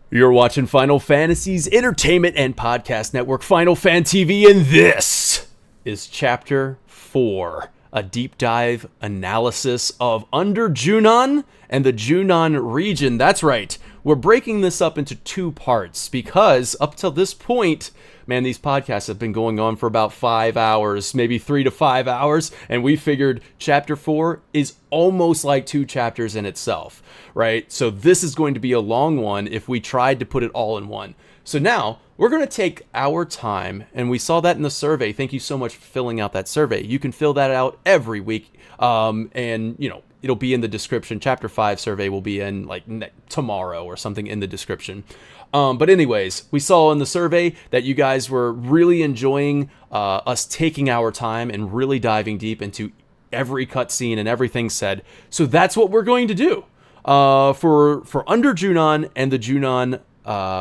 You're watching Final Fantasy's entertainment and podcast network, Final Fan TV, and this is Chapter 4, a deep dive analysis of Under Junon and the Junon region. That's right, we're breaking this up into two parts because up till this point, man, these podcasts have been going on for about 5 hours, maybe 3 to 5 hours, and we figured Chapter 4 is almost like 2 chapters in itself, right? So this is going to be a long one if we tried to put it all in one. So now we're going to take our time, and we saw that in the survey. Thank you so much for filling out that survey. You can fill that out every week, and you know, it'll be in the description. Chapter 5 survey will be in like tomorrow or something in the description. But anyways, we saw in the survey that you guys were really enjoying us taking our time and really diving deep into every cutscene and everything said. So that's what we're going to do for Under Junon and the Junon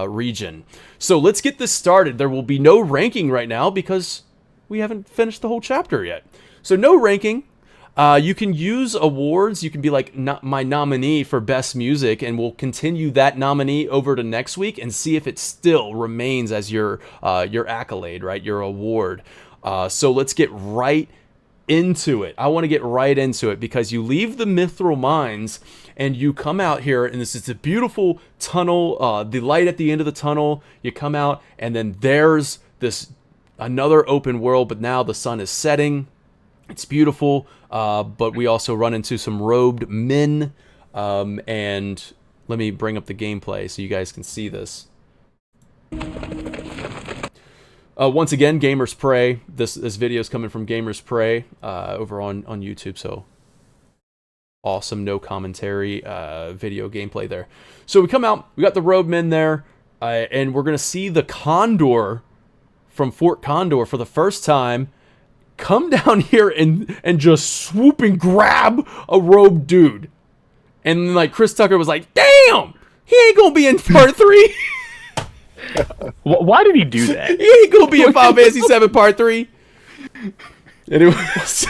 region. So let's get this started. There will be no ranking right now because we haven't finished the whole chapter yet. So no ranking. You can use awards. You can be like my nominee for best music, and we'll continue that nominee over to next week and see if it still remains as your accolade, right? Your award. So let's get right into it. I want to get right into it because you leave the Mithril Mines and you come out here, and this is a beautiful tunnel. The light at the end of the tunnel. You come out, and then there's this another open world, but now the sun is setting. It's beautiful, but we also run into some robed men, and let me bring up the gameplay so you guys can see this. Once again, Gamers Pray. This video is coming from Gamers Pray over on YouTube, so awesome, no commentary video gameplay there. So we come out, we got the robed men there, and we're going to see the Condor from Fort Condor for the first time come down here and just swoop and grab a robed dude. And like Chris Tucker was like, damn, he ain't gonna be in part 3. Why did he do that? He ain't gonna be in Final Fantasy 7 part 3. Anyways.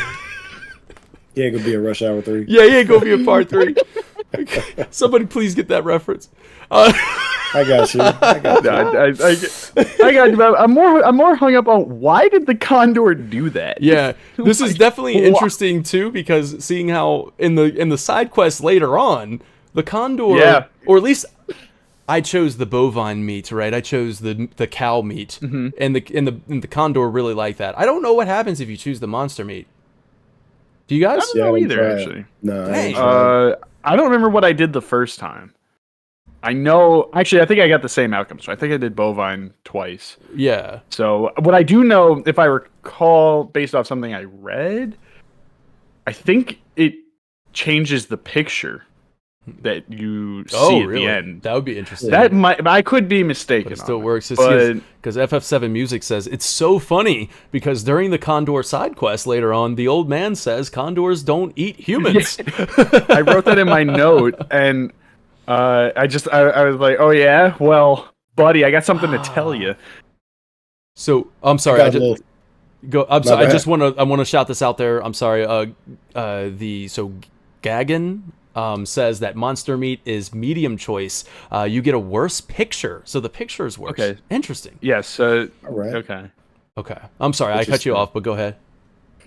He ain't gonna be in Rush Hour 3. Yeah, he ain't gonna be in part 3. Somebody please get that reference. I got you. I got you. I'm more hung up on why did the Condor do that? Yeah, this is definitely interesting too, because seeing how in the side quest later on, the Condor, or at least I chose the bovine meat, right? I chose the cow meat, and the Condor really like that. I don't know what happens if you choose the monster meat. Do you guys? I don't know either, actually. No. I don't remember what I did the first time. I know, actually, I think I got the same outcome. So I think I did bovine twice. Yeah. So what I do know, if I recall, based off something I read, I think it changes the picture that you see at the end. That would be interesting. I could be mistaken. But it still works. Because FF7 Music says it's so funny because during the Condor side quest later on, the old man says condors don't eat humans. I wrote that in my note, and I was like, oh yeah, well, buddy, I got something to tell you. So I'm sorry. I just want to shout this out there. I'm sorry. Gagan says that monster meat is medium choice. You get a worse picture, so the picture is worse. Okay, interesting. Yes. All right. Okay. I'm sorry, I cut you off, but go ahead.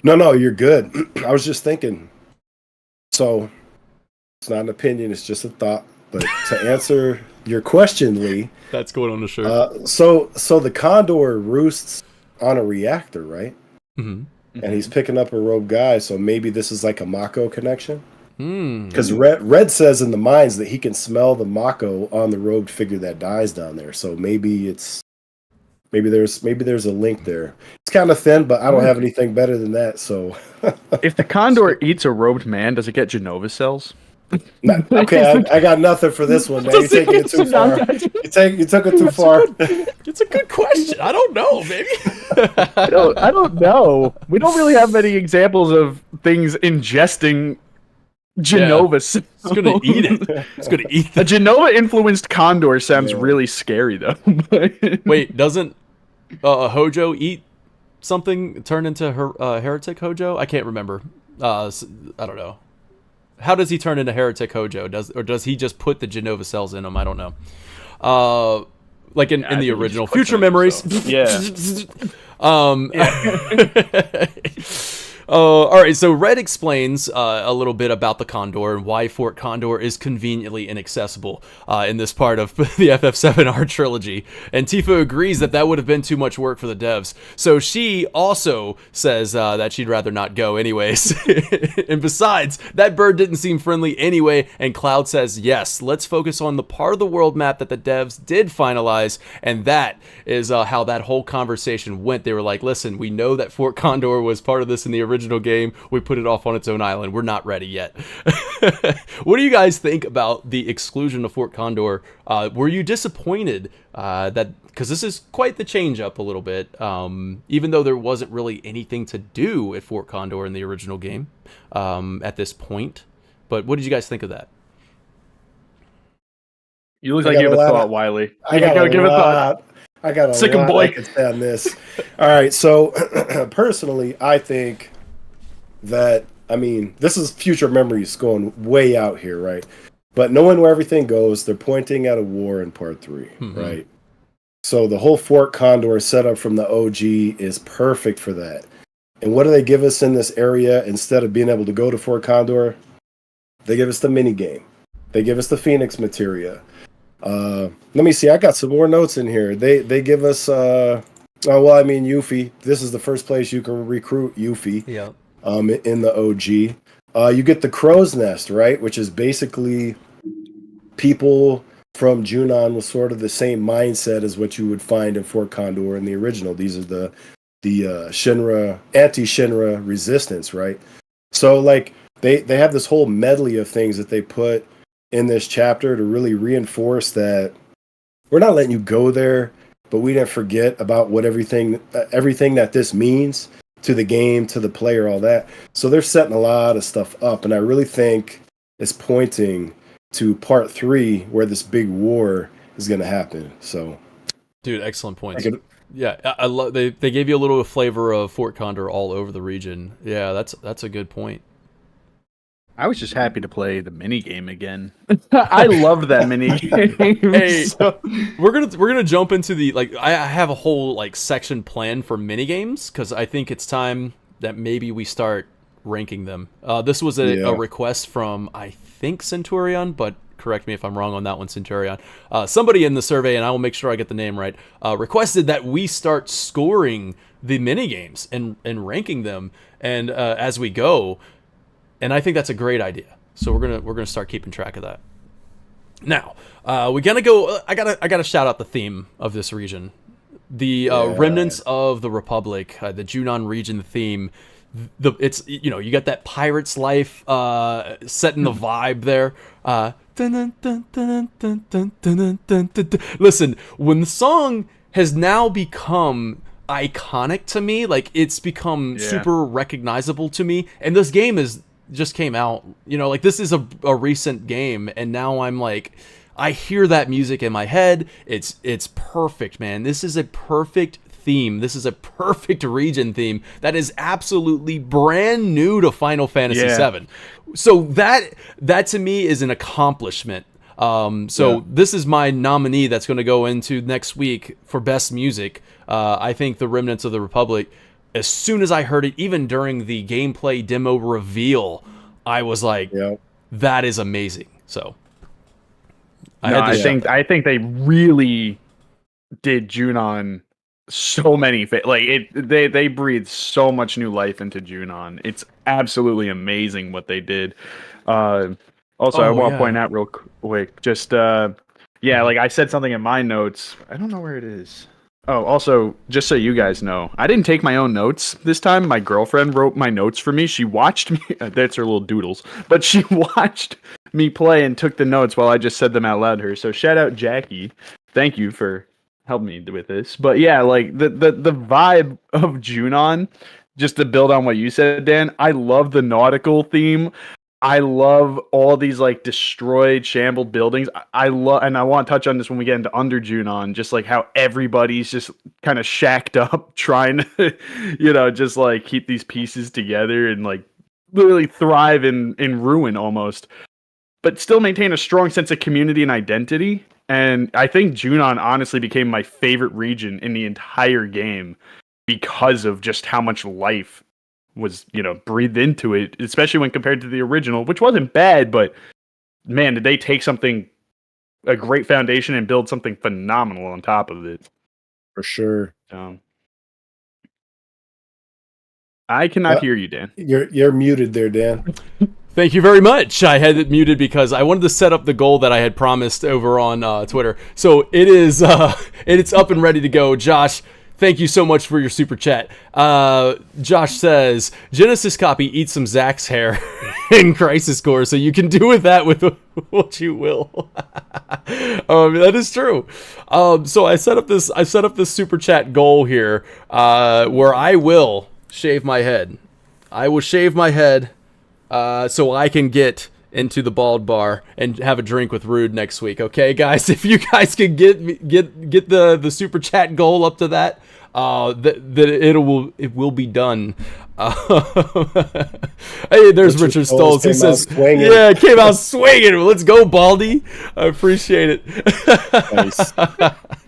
No, you're good. I was just thinking. So it's not an opinion; it's just a thought. But to answer your question, Lee, that's going on the shirt. So the Condor roosts on a reactor, right? Mm-hmm. And he's picking up a rogue guy. So maybe this is like a Mako connection. Because Red says in the mines that he can smell the Mako on the robed figure that dies down there. So maybe there's a link there. It's kind of thin, but I don't have anything better than that. So if the Condor eats a robed man, does it get Genova cells? Okay, I got nothing for this one, man. You're taking it too far. You took it too far. It's a good question. I don't know, maybe. I don't know. We don't really have many examples of things ingesting Genova cells. It's gonna eat it. It's gonna eat a Genova influenced condor sounds really scary though. Wait, doesn't Hojo eat something? Turn into heretic Hojo? I can't remember. I don't know. How does he turn into heretic Hojo? Does he just put the Genova cells in him? I don't know. Like in the original. Future memories. Yeah. All right, so Red explains a little bit about the Condor and why Fort Condor is conveniently inaccessible in this part of the FF7 trilogy. And Tifa agrees that would have been too much work for the devs. So she also says that she'd rather not go anyways. And besides, that bird didn't seem friendly anyway, and Cloud says, yes, let's focus on the part of the world map that the devs did finalize, and that is how that whole conversation went. They were like, listen, we know that Fort Condor was part of this in the original game. We put it off on its own island. We're not ready yet. What do you guys think about the exclusion of Fort Condor? Were you disappointed that, because this is quite the change up a little bit, even though there wasn't really anything to do at Fort Condor in the original game at this point? But what did you guys think of that? You look like you have a thought, Wiley. I got to give a thought. I got a Sick lot boy. I can say on this. All right, so personally, I think that, I mean, this is future memories going way out here, right? But knowing where everything goes, they're pointing at a war in part 3, right? So the whole Fort Condor setup from the OG is perfect for that. And what do they give us in this area instead of being able to go to Fort Condor? They give us the mini game. They give us the Phoenix materia. Let me see. I got some more notes in here. They give us Yuffie. This is the first place you can recruit Yuffie. Yeah. In the OG. You get the Crow's Nest, right? Which is basically people from Junon with sort of the same mindset as what you would find in Fort Condor in the original. These are the Shinra, anti-Shinra resistance, right? So like they have this whole medley of things that they put in this chapter to really reinforce that we're not letting you go there, but we didn't forget about what everything that this means to the game, to the player, all that. So they're setting a lot of stuff up, and I really think it's pointing to part 3 where this big war is going to happen. So, dude, excellent points. Yeah, I love they gave you a little flavor of Fort Condor all over the region. Yeah, that's a good point. I was just happy to play the mini game again. I love that mini game. Hey, so we're gonna jump into the I have a whole section planned for mini games because I think it's time that maybe we start ranking them. This was a request from I think Centurion, but correct me if I'm wrong on that one, Centurion. Somebody in the survey, and I will make sure I get the name right, requested that we start scoring the mini games and ranking them and as we go. And I think that's a great idea. So we're gonna start keeping track of that. Now we're gonna go. I gotta shout out the theme of this region, the remnants of the Republic, the Junon region theme. It's you got that pirate's life setting the vibe there. Listen, when the song has now become iconic to me, it's become super recognizable to me, and this game just came out, this is a recent game, and now I'm I hear that music in my head. It's perfect, man. This is a perfect theme. This is a perfect region theme that is absolutely brand new to Final Fantasy VII. So that to me is an accomplishment. This is my nominee that's going to go into next week for best music. I think the Remnants of the Republic, as soon as I heard it, even during the gameplay demo reveal, I was like, that is amazing. So I think they really did Junon so many they breathed so much new life into Junon. It's absolutely amazing what they did. I want to point out real quick, just I said something in my notes. I don't know where it is. Oh, also, just so you guys know, I didn't take my own notes this time. My girlfriend wrote my notes for me. She watched me. That's her little doodles. But she watched me play and took the notes while I just said them out loud to her. So shout out Jackie. Thank you for helping me with this. But yeah, the vibe of Junon, just to build on what you said, Dan, I love the nautical theme. I love all these destroyed, shambled buildings. I love, and I want to touch on this when we get into Under Junon, just how everybody's just kind of shacked up, trying to, just keep these pieces together and literally thrive in ruin almost, but still maintain a strong sense of community and identity. And I think Junon honestly became my favorite region in the entire game because of just how much life was, breathed into it, especially when compared to the original, which wasn't bad, but man, did they take a great foundation and build something phenomenal on top of it. For sure. I cannot hear you, Dan. You're muted there, Dan. Thank you very much. I had it muted because I wanted to set up the goal that I had promised over on Twitter. So it is, it's up and ready to go. Josh, thank you so much for your super chat. Josh says, Genesis copy eats some Zach's hair in Crisis Core, so you can do with that with what you will. That is true. So I set up this super chat goal here, where I will shave my head. I will shave my head. So I can get into the bald bar and have a drink with Rude next week. Okay, guys, if you guys can get the super chat goal up to that, it will be done. Hey, there's Richard Stoltz. He says, "Yeah, it came out swinging. Let's go, Baldy." I appreciate it. Nice.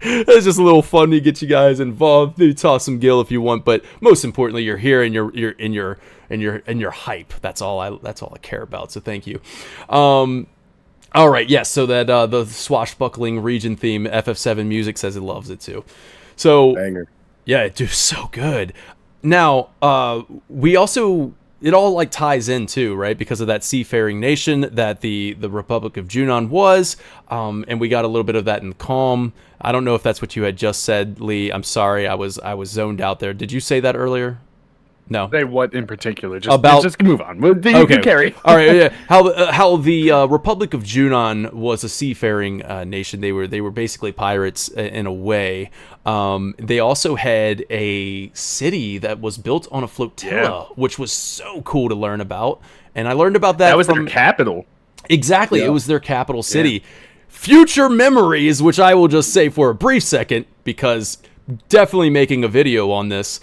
It's just a little fun to get you guys involved. Maybe toss some gill if you want, but most importantly, you're here and you're in your hype. That's all I care about. So thank you. All right, yes. So that the swashbuckling region theme, FF7 Music says it loves it too. So banger. Yeah, it do so good. Now, we also, it all like ties in too, right? Because of that seafaring nation that the Republic of Junon was, and we got a little bit of that in Calm. I don't know if that's what you had just said, Lee. I'm sorry, I was zoned out there. Did you say that earlier? No. Say what in particular? Just move on. You can carry. All right. Yeah. How the Republic of Junon was a seafaring nation. They were basically pirates in a way. They also had a city that was built on a flotilla, which was so cool to learn about. And I learned about that. That was their capital. Exactly. Yeah. It was their capital city. Yeah. Future memories, which I will just say for a brief second, because definitely making a video on this.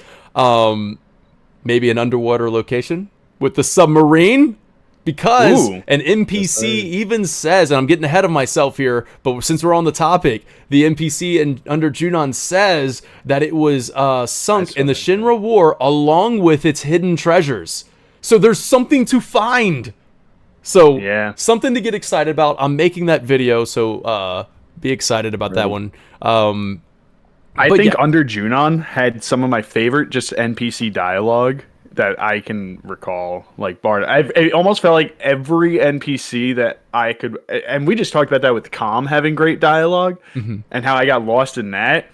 Maybe an underwater location with the submarine, because an NPC even says, and I'm getting ahead of myself here, but since we're on the topic, the NPC under Junon says that it was sunk in the Shinra War along with its hidden treasures. So there's something to find. So something to get excited about. I'm making that video, so be excited about that one. I think Under Junon had some of my favorite just NPC dialogue that I can recall. Like Bard, it almost felt like every NPC that I could, and we just talked about that with Calm having great dialogue, and how I got lost in that.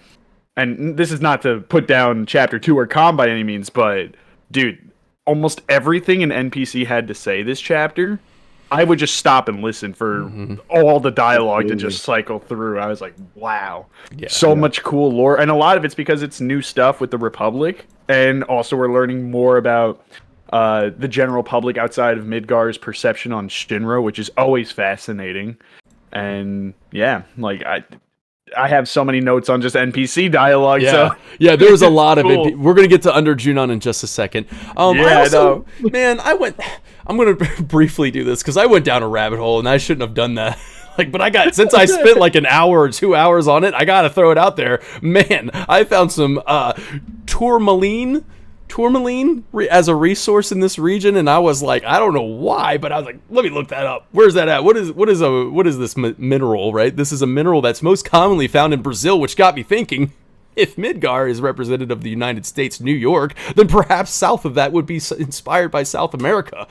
And this is not to put down Chapter 2 or Calm by any means, but dude, almost everything an NPC had to say this chapter, I would just stop and listen for all the dialogue to just cycle through. I was like, wow. So much cool lore. And a lot of it's because it's new stuff with the Republic. And also we're learning more about the general public outside of Midgar's perception on Shinra, which is always fascinating. And I have so many notes on just NPC dialogue. Yeah, there was a lot of it. We're going to get to Under Junon in just a second. Man, I'm going to briefly do this because I went down a rabbit hole and I shouldn't have done that. But since I spent like an hour or 2 hours on it, I got to throw it out there. Man, I found some tourmaline as a resource in this region, and I was like, I don't know why, but I was like, let me look that up. Where's that at? What is this mineral, right? This is a mineral that's most commonly found in Brazil, which got me thinking, if Midgar is representative of the United States, New York, then perhaps south of that would be inspired by South America.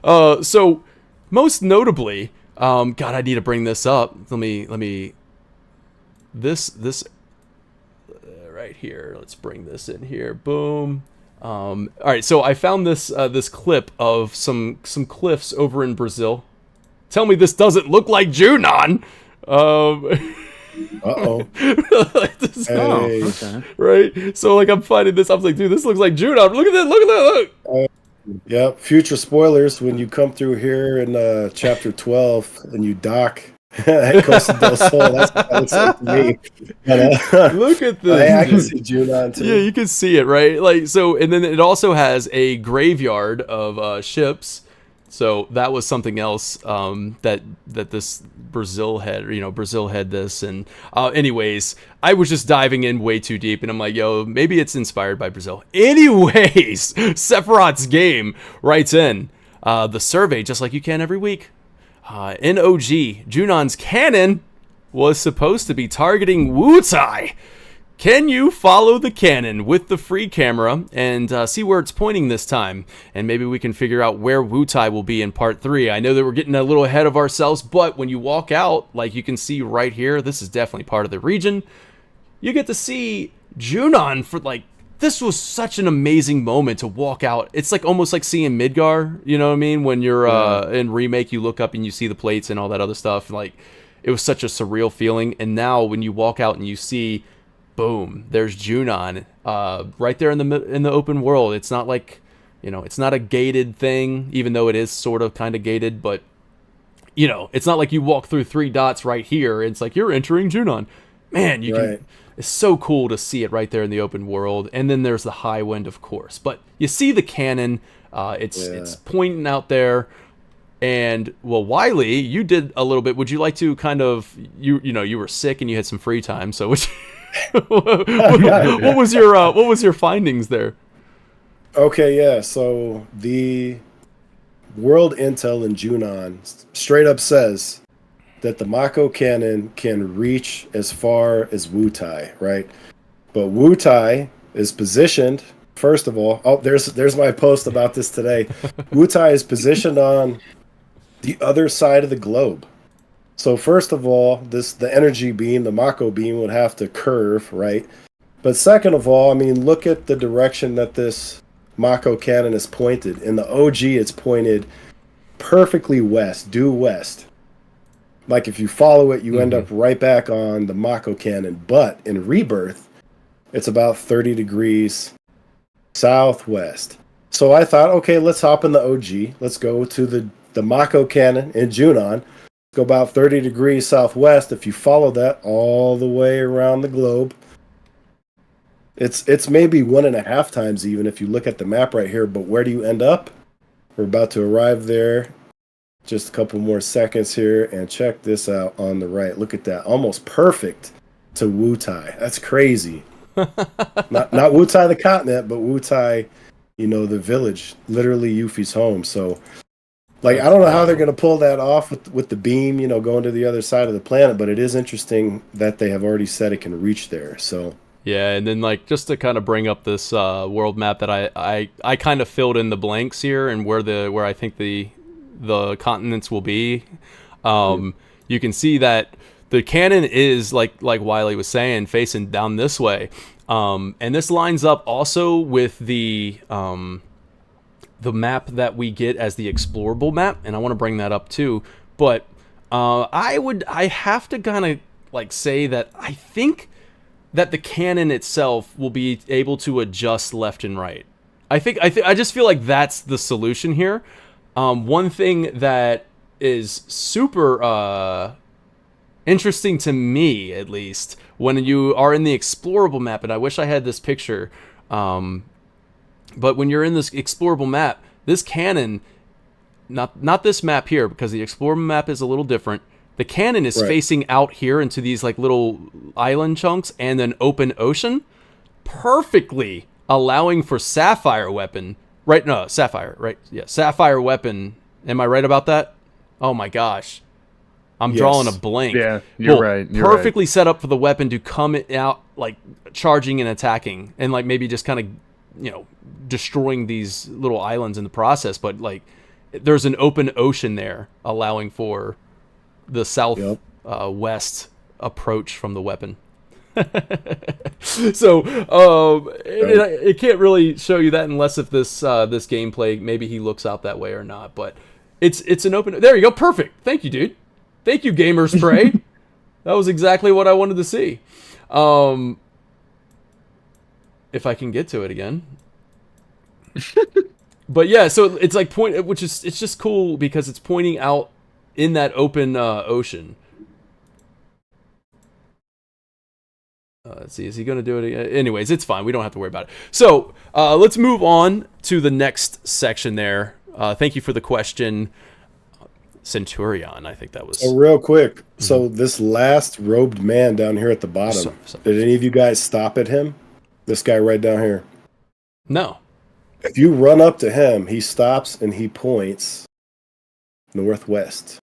So most notably, God, I need to bring this up. Let me this right here. Let's bring this in here. Boom. All right, so I found this clip of some cliffs over in Brazil. Tell me this doesn't look like Junon. Okay. Right. So I'm finding this. I'm like, dude, this looks like Junon. Look at that. Look. Yep. Future spoilers when you come through here in chapter 12 and you dock at Costa del Sol. That's what that looks like to me. But, look at this. I can see Junon too. Yeah, you can see it, right? And then it also has a graveyard of ships. So that was something else that this Brazil had this. And anyways, I was just diving in way too deep, and I'm like, yo, maybe it's inspired by Brazil. Anyways, Sephiroth's game writes in the survey, just like you can every week. In OG, Junon's canon was supposed to be targeting Wutai. Can you follow the cannon with the free camera and see where it's pointing this time? And maybe we can figure out where Wutai will be in part 3. I know that we're getting a little ahead of ourselves, but when you walk out, like you can see right here, this is definitely part of the region. You get to see Junon for like, this was such an amazing moment to walk out. It's like almost like seeing Midgar, you know what I mean? When you're in Remake, you look up and you see the plates and all that other stuff. Like, it was such a surreal feeling. And now when you walk out and you see, boom, there's Junon right there in the open world. It's not like, it's not a gated thing, even though it is sort of kind of gated, but it's not like you walk through 3 dots right here. It's like you're entering Junon. Man, it's so cool to see it right there in the open world. And then there's the high wind, of course. But you see the cannon. It's pointing out there. And, well, Wiley, you did a little bit. Would you like to kind of, you were sick and you had some free time. So what was your findings there? Okay, yeah. So the world intel in Junon straight up says that the Mako cannon can reach as far as Wutai, right? But Wutai is positioned, first of all, there's my post about this today. Wutai is positioned on the other side of the globe. So first of all, the energy beam, the Mako beam, would have to curve, right? But second of all, I mean, look at the direction that this Mako cannon is pointed. In the OG, it's pointed perfectly west, due west. Like, if you follow it, you end up right back on the Mako cannon. But in Rebirth, it's about 30 degrees southwest. So I thought, okay, let's hop in the OG. Let's go to the Mako cannon in Junon. Go about 30 degrees southwest. If you follow that all the way around the globe, it's maybe 1.5 times even if you look at the map right here. But where do you end up? We're about to arrive there. Just a couple more seconds here, and check this out on the right. Look at that. Almost perfect to Wutai. That's crazy. not Wutai the continent, but Wutai, the village. Literally Yuffie's home. So, like, I don't know how they're going to pull that off with the beam, going to the other side of the planet, but it is interesting that they have already said it can reach there. So, yeah, and then, like, just to kind of bring up this world map that I kind of filled in the blanks here, and where I think the continents will be. You can see that the cannon is like Wiley was saying, facing down this way, and this lines up also with the map that we get as the explorable map, and I want to bring that up too. But I have to kind of like say that I think that the cannon itself will be able to adjust left and right. I just feel like that's the solution here. One thing that is super interesting to me, at least, when you are in the explorable map, and I wish I had this picture, but when you're in this explorable map, this cannon, not this map here, because the explorable map is a little different. The cannon is facing out here into these like little island chunks and an open ocean, perfectly allowing for Sapphire weapon. Right, no, Sapphire, right? Yeah, Sapphire weapon. Am I right about that? Oh my gosh. I'm drawing a blank. Yeah, you're right. You're perfectly set up for the weapon to come out, like, charging and attacking, and, like, maybe just kind of, destroying these little islands in the process. But, like, there's an open ocean there, allowing for the south-west approach from the weapon. So it can't really show you that unless if this gameplay, maybe he looks out that way or not. But it's an open. There you go. Perfect. Thank you, dude. Thank you, Gamer Spray. That was exactly what I wanted to see. If I can get to it again. But yeah, so it's like it's just cool because it's pointing out in that open ocean. Let's see, is he going to do it again? Anyways, it's fine. We don't have to worry about it. So let's move on to the next section there. Thank you for the question, Centurion. I think that was. So real quick, so this last robed man down here at the bottom, did any of you guys stop at him? This guy right down here. No. If you run up to him, he stops and he points northwest,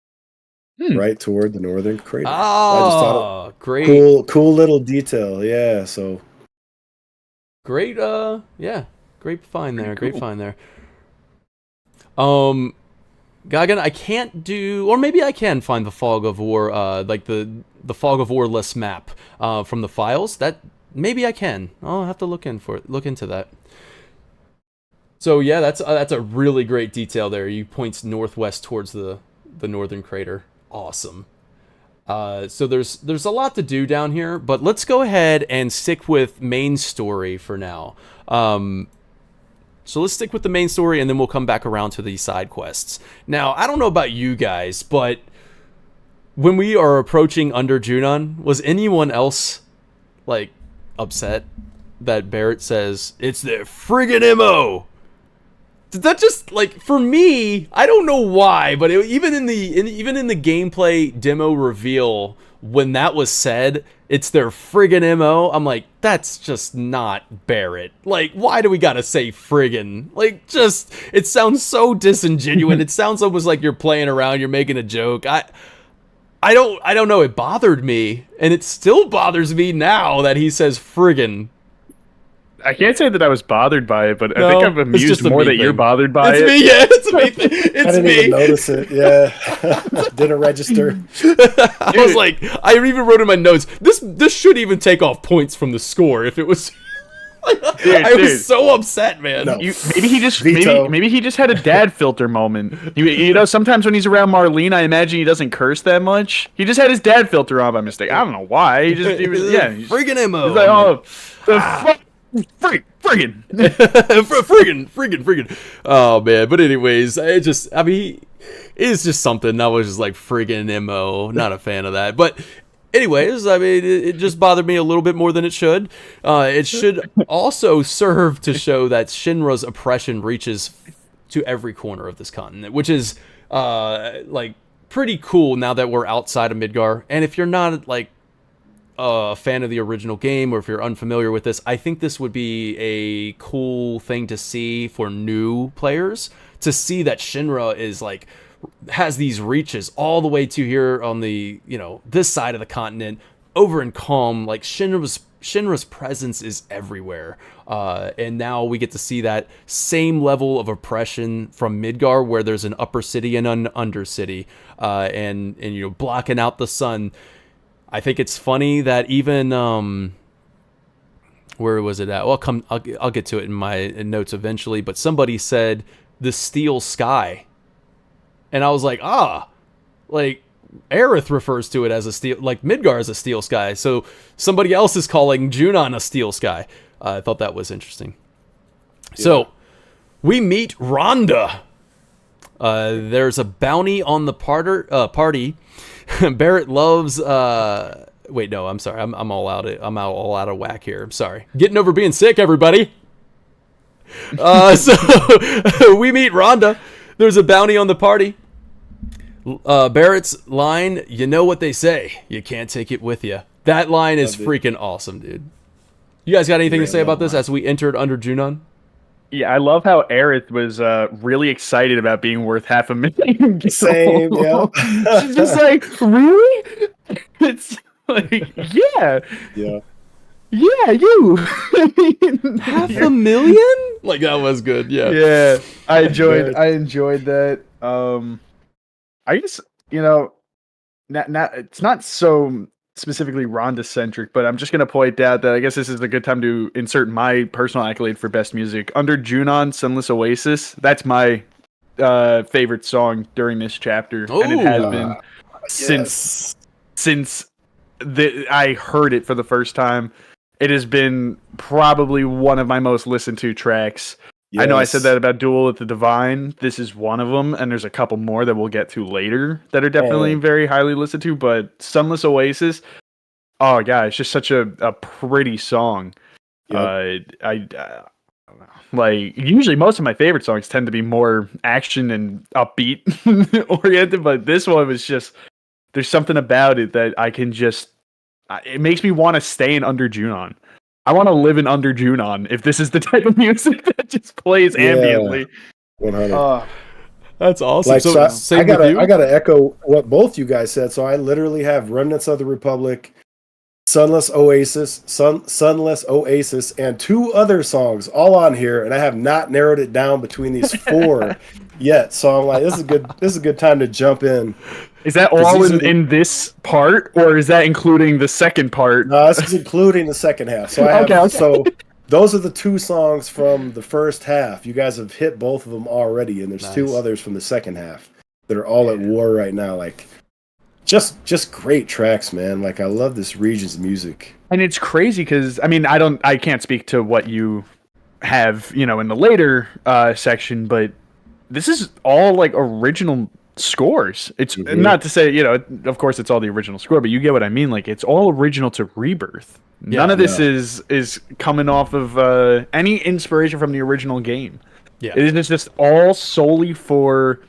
right toward the northern crater. Oh, I just thought great! Cool little detail. Yeah. So great. Great find there. Cool. Great find there. Gagan, I can't do, or maybe I can find the Fog of War, like the Fog of War-less map from the files. That maybe I can. I'll have to look into that. So yeah, that's a really great detail there. You points northwest towards the northern crater. Awesome. So there's a lot to do down here, but let's go ahead and stick with main story for now. So let's stick with the main story, and then we'll come back around to the side quests. Now, I don't know about you guys, but when we are approaching Under Junon, was anyone else, like, upset that Barrett says, "It's their friggin' MO"? Did that just, like, for me, I don't know why, but even in the gameplay demo reveal, when that was said, it's their friggin' MO, I'm like, that's just not Barrett. Like, why do we gotta say friggin'? Like, just, it sounds so disingenuous. It sounds almost like you're playing around, you're making a joke. I don't know, it bothered me, and it still bothers me now that he says friggin'. I can't say that I was bothered by it, but I think I'm amused more that you're bothered by it. It's me, yeah, it's me. It's I didn't even notice it. Yeah, didn't register. I was like, I even wrote in my notes, this should even take off points from the score if it was. I was so upset, man. No. Maybe he just had a dad filter moment. You know, sometimes when he's around Marlene, I imagine he doesn't curse that much. He just had his dad filter on by mistake. I don't know why. He's friggin' MO. He's like, oh, friggin'. friggin'. Oh man, but anyways, it's just something. I was just like friggin' MO. Not a fan of that. But anyways, I mean, it just bothered me a little bit more than it should. It should also serve to show that Shinra's oppression reaches to every corner of this continent, which is like pretty cool now that we're outside of Midgar. And if you're not like a fan of the original game, or if you're unfamiliar with this, I think this would be a cool thing to see for new players, to see that Shinra is like has these reaches all the way to here on the, you know, this side of the continent, over in Calm. Like Shinra's presence is everywhere, and now we get to see that same level of oppression from Midgar, where there's an upper city and an under city, and you know, blocking out the sun. I think it's funny that even where was it at? Well, I'll get to it in my notes eventually. But somebody said the steel sky, and I was like, like Aerith refers to it as a steel, like Midgar as a steel sky. So somebody else is calling Junon a steel sky. I thought that was interesting. Yeah. So we meet Rhonda. There's a bounty on the party. Barrett loves. Wait, no, I'm sorry. I'm all out of whack here. I'm sorry. Getting over being sick, everybody. So we meet Rhonda. There's a bounty on the party. Barrett's line, "You know what they say, you can't take it with you." That line is freaking awesome, dude. You guys got anything to say about this as we entered Under Junon? Yeah, I love how Aerith was really excited about being worth $500,000. Same, yeah. She's just like, really? It's like, yeah. Yeah. Yeah, you. $500,000? Like, that was good, yeah. Yeah, I enjoyed that. I guess, you know, it's not so specifically Rhonda-centric, but I'm just going to point out that I guess this is a good time to insert my personal accolade for best music. Under Junon, Sunless Oasis, that's my favorite song during this chapter. And it has been since I heard it for the first time. It has been probably one of my most listened to tracks. Yes. I know I said that about Duel at the Divine. This is one of them, and there's a couple more that we'll get to later that are definitely very highly listened to. But Sunless Oasis, oh yeah, it's just such a pretty song. Yep. Like, usually most of my favorite songs tend to be more action and upbeat oriented, but this one was just, there's something about it that I can just, it makes me want to stay in Under Junon. I want to live in Under Junon if this is the type of music that just plays ambiently. 100. That's awesome. Like, so I gotta echo what both you guys said. So I literally have Remnants of the Republic, Sunless Oasis, and 2 other songs all on here, and I have not narrowed it down between these 4 yet. So I'm like, this is a good time to jump in. Is that all in this part, or is that including the second part? No, this is including the second half. So I have, okay. So those are the 2 songs from the first half. You guys have hit both of them already, and there's nice. 2 others from the second half that are all at war right now. Like, just great tracks, man. Like, I love this region's music. And it's crazy because, I mean, I can't speak to what you have, in the later section, but this is all like original scores. It's not to say, of course it's all the original score, but you get what I mean. Like, it's all original to Rebirth. None of this is coming off of any inspiration from the original game. Yeah, it is just all solely for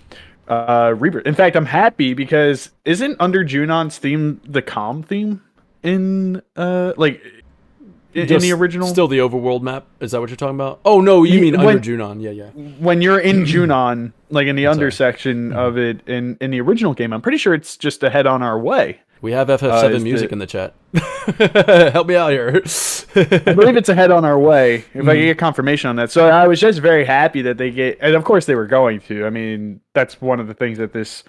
Rebirth. In fact, I'm happy because isn't Under Junon's theme the calm theme in in the original? Still the overworld map? Is that what you're talking about? Oh no, you mean Under Junon? Yeah. When you're in Junon, like in the under section of it in the original game, I'm pretty sure it's just a head on our way. We have FF7 music in the chat. Help me out here. I believe it's a head on our way. If I can get confirmation on that. So I was just very happy that they get, and of course they were going to. I mean, that's one of the things that this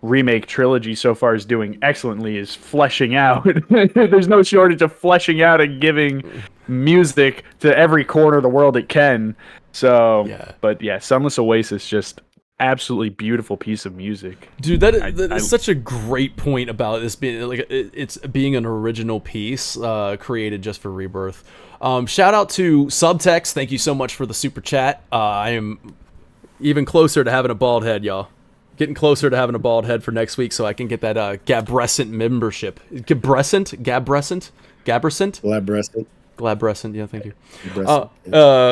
remake trilogy so far is doing excellently is fleshing out. There's no shortage of fleshing out and giving music to every corner of the world it can. So, but yeah, Sunless Oasis, just absolutely beautiful piece of music. Dude, that is such a great point about this being like it's being an original piece created just for Rebirth. Shout out to Subtext. Thank you so much for the super chat. I am even closer to having a bald head, y'all. Getting closer to having a bald head for next week so I can get that Gabrescent membership. Gabrescent? Glabrescent, yeah, thank you.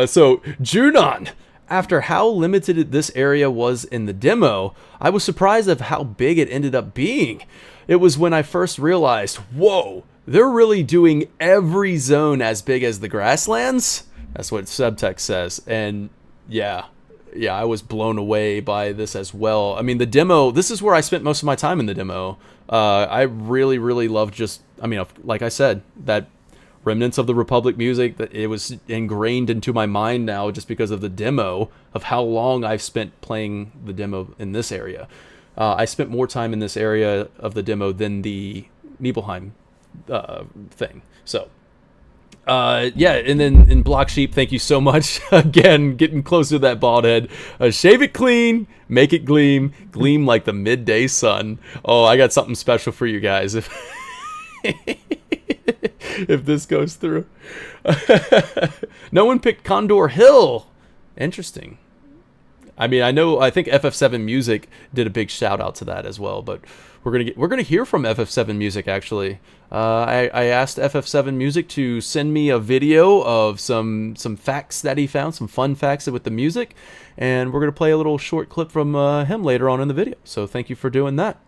So, Junon. After how limited this area was in the demo, I was surprised of how big it ended up being. It was when I first realized, whoa, they're really doing every zone as big as the grasslands? That's what Subtext says. And yeah, I was blown away by this as well. I mean, the demo, this is where I spent most of my time in the demo. I really, really loved like I said, that Remnants of the Republic music, that it was ingrained into my mind now just because of the demo, of how long I've spent playing the demo in this area. I spent more time in this area of the demo than the Nibelheim thing. So, and then in Block Sheep, thank you so much. Again, getting closer to that bald head. Shave it clean, make it gleam like the midday sun. Oh, I got something special for you guys. If this goes through. No one picked Condor Hill. Interesting. I mean, I think FF7 Music did a big shout out to that as well, but we're gonna hear from FF7 Music actually. I asked FF7 Music to send me a video of some facts that he found, some fun facts with the music, and we're gonna play a little short clip from him later on in the video. So thank you for doing that.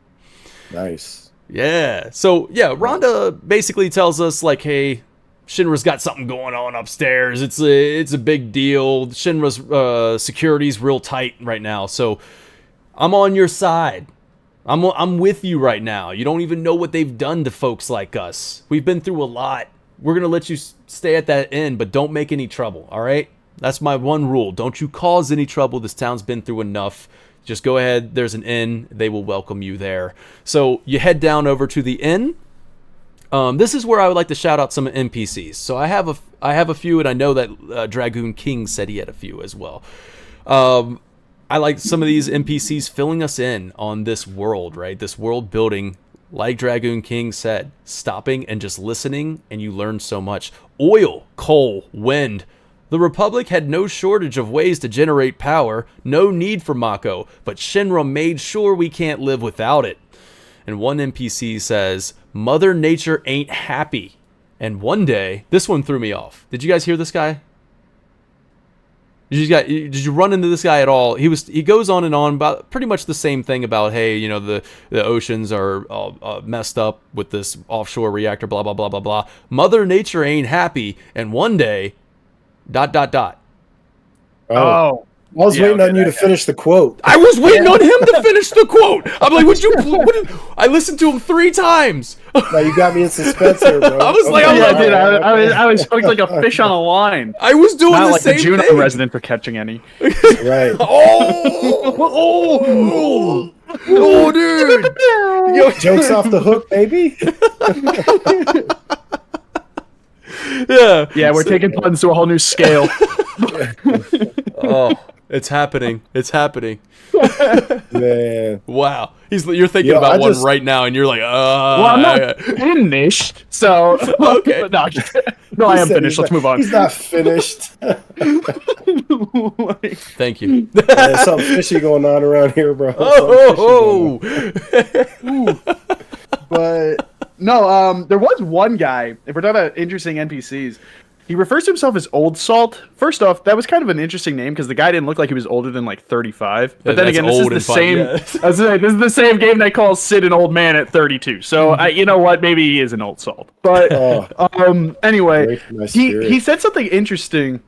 Nice. Yeah. So, Rhonda basically tells us, like, hey, Shinra's got something going on upstairs. It's a big deal. Shinra's security's real tight right now. So, I'm on your side. I'm with you right now. You don't even know what they've done to folks like us. We've been through a lot. We're going to let you stay at that inn, but don't make any trouble, all right? That's my one rule. Don't you cause any trouble. This town's been through enough. Just go ahead, there's an inn, they will welcome you there. So you head down over to the inn. This is where I would like to shout out some NPCs. So I have a few, and I know that Dragoon King said he had a few as well. I like some of these NPCs filling us in on this world, right? This world building, like Dragoon King said, stopping and just listening, and you learn so much. Oil, coal, wind. The Republic had no shortage of ways to generate power, no need for Mako, but Shinra made sure we can't live without it. And one NPC says, Mother Nature ain't happy. And one day, this one threw me off. Did you guys hear this guy? Did you run into this guy at all? He goes on and on about pretty much the same thing about, hey, you know, the oceans are all messed up with this offshore reactor, blah blah blah blah blah. Mother Nature ain't happy, and one day, ... Oh. I was waiting on you to finish the quote. I was waiting on him to finish the quote. I'm like, I listened to him 3 times. Now you got me in suspense here, bro. I was like, I was hooked like a fish on a line. I was doing Not the like same the Junon thing. resident for catching any. Right. Oh, dude. Yo, jokes off the hook, baby. Yeah, we're taking puns to a whole new scale. Oh, it's happening. It's happening. Man. Wow. You're thinking about one right now, and you're like, well, I'm not finished, so... Okay. No, I am finished. Let's move on. He's not finished. Thank you. There's something fishy going on around here, bro. But no, there was one guy. If we're talking about interesting NPCs, he refers to himself as Old Salt. First off, that was kind of an interesting name because the guy didn't look like he was older than like 35. But then again, this is the same. This is the same game that calls Sid an old man at 32. So you know what? Maybe he is an Old Salt. But anyway, he said something interesting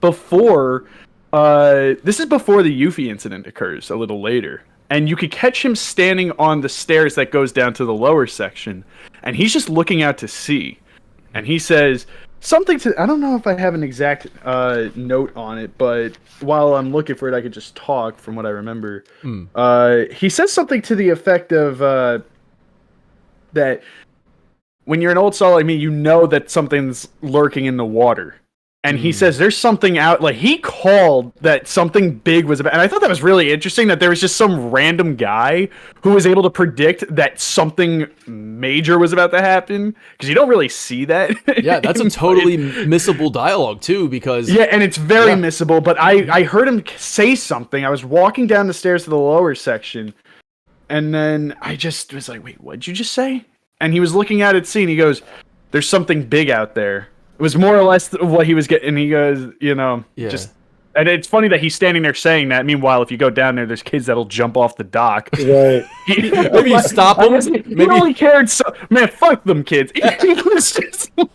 before. This is before the Yuffie incident occurs. A little later. And you could catch him standing on the stairs that goes down to the lower section, and he's just looking out to sea. And he says something to... I don't know if I have an exact note on it, but while I'm looking for it, I could just talk from what I remember. He says something to the effect of that when you're an Old Salt like me, you know that something's lurking in the water. And he says there's something out, like he called that something big was about. And I thought that was really interesting that there was just some random guy who was able to predict that something major was about to happen. Because you don't really see that. Yeah, that's a totally missable dialogue too, because... Yeah, and it's very missable, but I heard him say something. I was walking down the stairs to the lower section, and then I just was like, wait, what'd you just say? And he was looking out at sea, and he goes, there's something big out there. It was more or less what he was getting. And he goes, you know, just... And it's funny that he's standing there saying that. Meanwhile, if you go down there, there's kids that'll jump off the dock. Right. Maybe you stop them. He only cared so... Man, fuck them kids. He was just... Not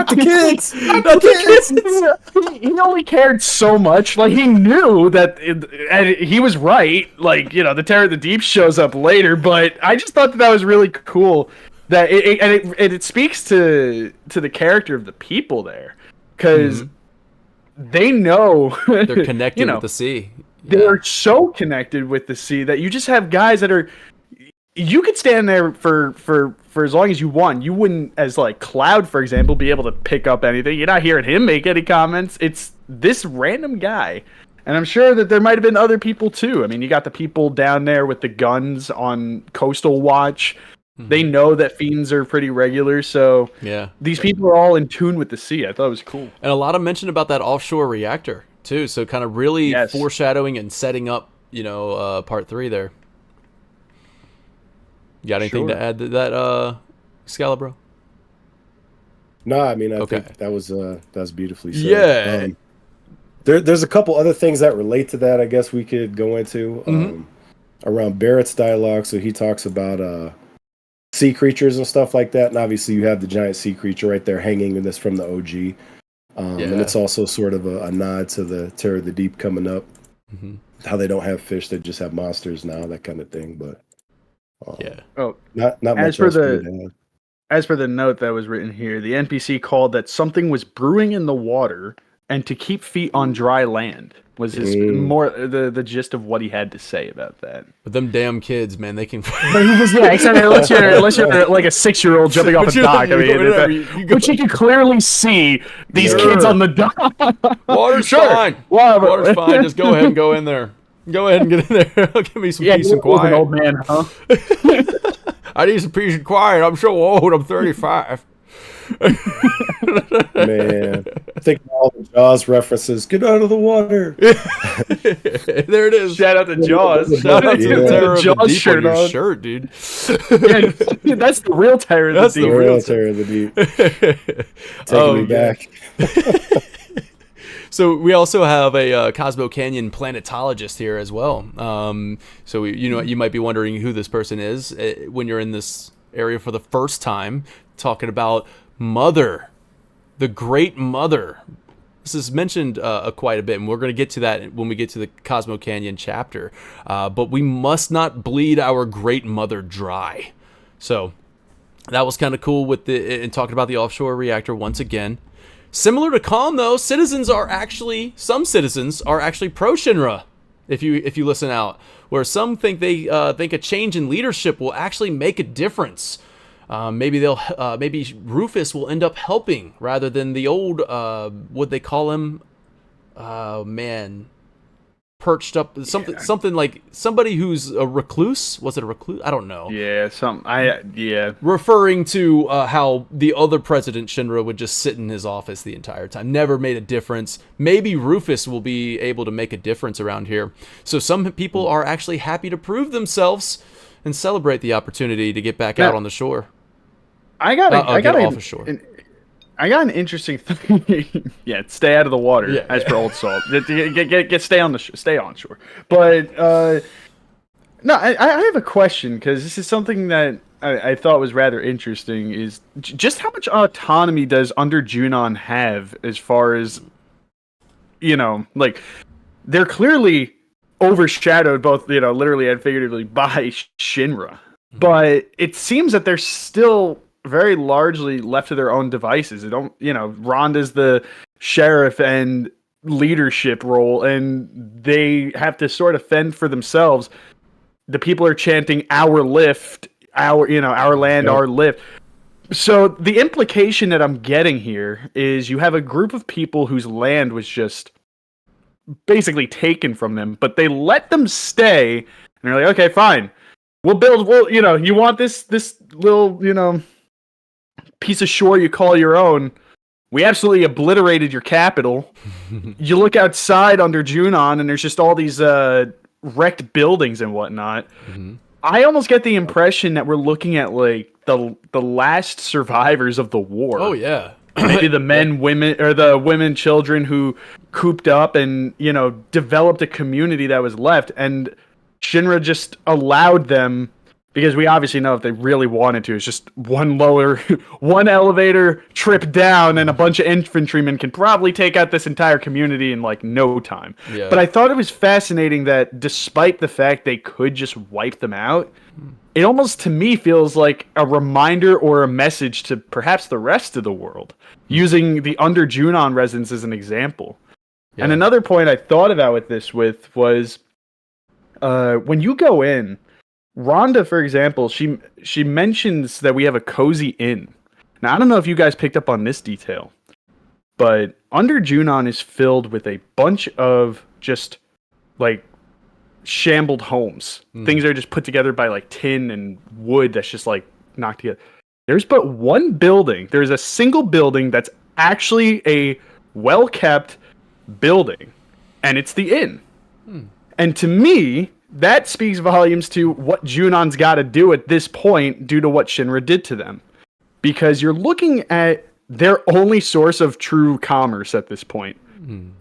the kids. Not the kids. He only cared so much. Like, he knew that... and he was right. Like, you know, the Terror of the Deep shows up later. But I just thought that was really cool. That it speaks to the character of the people there, because they know they're connected with the sea. They're so connected with the sea that you just have guys that are. You could stand there for as long as you want. You wouldn't, as like Cloud, for example, be able to pick up anything. You're not hearing him make any comments. It's this random guy. And I'm sure that there might have been other people too. I mean, you got the people down there with the guns on Coastal Watch. They know that fiends are pretty regular, so these people are all in tune with the sea. I thought it was cool. And a lot of mention about that offshore reactor, too, so kind of really foreshadowing and setting up, you know, part 3 there. You got anything to add to that, Scalabro? No, I mean, I think that was beautifully said. Yeah. There's a couple other things that relate to that I guess we could go into around Barrett's dialogue. So he talks about... sea creatures and stuff like that, and obviously you have the giant sea creature right there hanging in this from the OG, and it's also sort of a nod to the Terror of the Deep coming up, how they don't have fish, they just have monsters now, that kind of thing. But not much as for the note that was written here, the NPC called that something was brewing in the water, and to keep feet on dry land was his more the gist of what he had to say about that. But them damn kids, man, they can. Except unless you're like a 6-year-old jumping off a dock. But you can clearly see these kids on the dock. Water's fine. Water's fine. Just go ahead and go in there. Go ahead and get in there. Give me some peace and quiet. An old man, huh? I need some peace and quiet. I'm so old. I'm 35. Man, I think all the Jaws references. Get out of the water. There it is. Shout out to Jaws. Shout out to the Terror of the Deep shirt on your shirt, dude. That's the real Terror of the Deep. That's the real Terror of the Deep. Taking me back. So we also have a Cosmo Canyon planetologist here as well. So you might be wondering who this person is when you're in this area for the first time, talking about Mother, the Great Mother. This is mentioned quite a bit, and we're going to get to that when we get to the Cosmo Canyon chapter. But we must not bleed our Great Mother dry. So that was kind of cool and talking about the offshore reactor once again. Similar to Calm, though, some citizens are actually pro Shinra. If you listen out, where some think think a change in leadership will actually make a difference. Maybe Rufus will end up helping rather than the old what they call him, perched up something like somebody who's a recluse. Was it a recluse? I don't know. Yeah, referring to how the other president Shinra would just sit in his office the entire time, never made a difference. Maybe Rufus will be able to make a difference around here. So some people are actually happy to prove themselves and celebrate the opportunity to get back out on the shore. I got an interesting thing. Yeah, stay out of the water, as per Old Salt. Stay on shore. But no, I have a question, because this is something that I thought was rather interesting. Is just how much autonomy does Under Junon have, as far as, like, they're clearly overshadowed, both literally and figuratively, by Shinra, but it seems that they're still very largely left to their own devices. They don't, Rhonda's the sheriff and leadership role, and they have to sort of fend for themselves. The people are chanting "our lift," our land, our lift. So the implication that I'm getting here is you have a group of people whose land was just basically taken from them, but they let them stay, and they're like, okay, fine, we'll you want this little, piece of shore you call your own. We absolutely obliterated your capital. You look outside Under Junon, and there's just all these wrecked buildings and whatnot. Mm-hmm. I almost get the impression that we're looking at like the last survivors of the war. Oh yeah. Maybe the women, children who cooped up and developed a community that was left, and Shinra just allowed them. Because we obviously know if they really wanted to, it's just one elevator trip down, and a bunch of infantrymen can probably take out this entire community in like no time. Yeah. But I thought it was fascinating that despite the fact they could just wipe them out, it almost to me feels like a reminder or a message to perhaps the rest of the world, using the Under Junon residents as an example. Yeah. And another point I thought about was when you go in, Rhonda, for example, she mentions that we have a cozy inn. Now, I don't know if you guys picked up on this detail, but Under Junon is filled with a bunch of just, like, shambled homes. Things that are just put together by, like, tin and wood that's just, like, knocked together. There's but one building. There's a single building that's actually a well-kept building, and it's the inn. And to me, that speaks volumes to what Junon's got to do at this point due to what Shinra did to them. Because you're looking at their only source of true commerce at this point.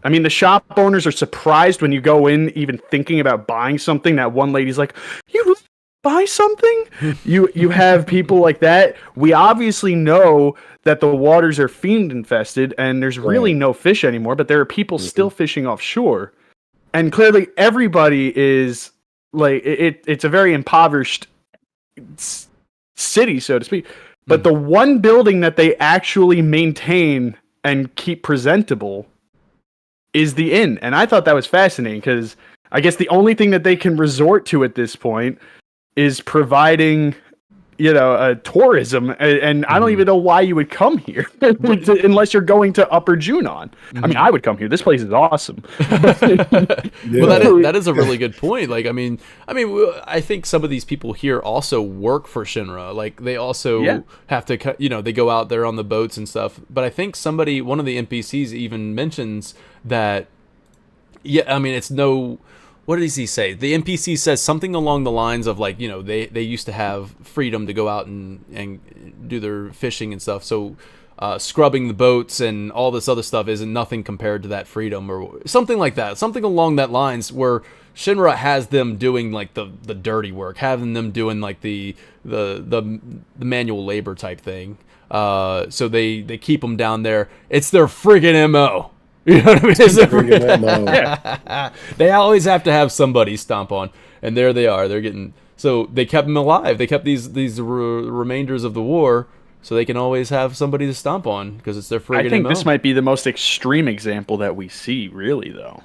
I mean, the shop owners are surprised when you go in even thinking about buying something. That one lady's like, you buy something? You have people like that. We obviously know that the waters are fiend infested and there's really no fish anymore, but there are people still fishing offshore. And clearly everybody is... like it's a very impoverished city, so to speak. But the one building that they actually maintain and keep presentable is the inn. And I thought that was fascinating because I guess the only thing that they can resort to at this point is providing, tourism. And I don't even know why you would come here unless you're going to Upper Junon. I mean, I would come here. This place is awesome. Well, that is a really good point. Like, I mean, I think some of these people here also work for Shinra. Like, they also have to, they go out there on the boats and stuff. But I think one of the NPCs even mentions that, it's no... What does he say? The NPC says something along the lines of like, they used to have freedom to go out and do their fishing and stuff. So scrubbing the boats and all this other stuff isn't nothing compared to that freedom, or something like that. Something along that lines where Shinra has them doing like the dirty work, having them doing like the manual labor type thing. So they keep them down there. It's their friggin' MO. You know what I mean? It's their friggin' MO. They always have to have somebody stomp on, and there they are. They're getting, so they kept them alive. They kept these remainders of the war, so they can always have somebody to stomp on because it's their friggin' MO. I think this might be the most extreme example that we see, really, though.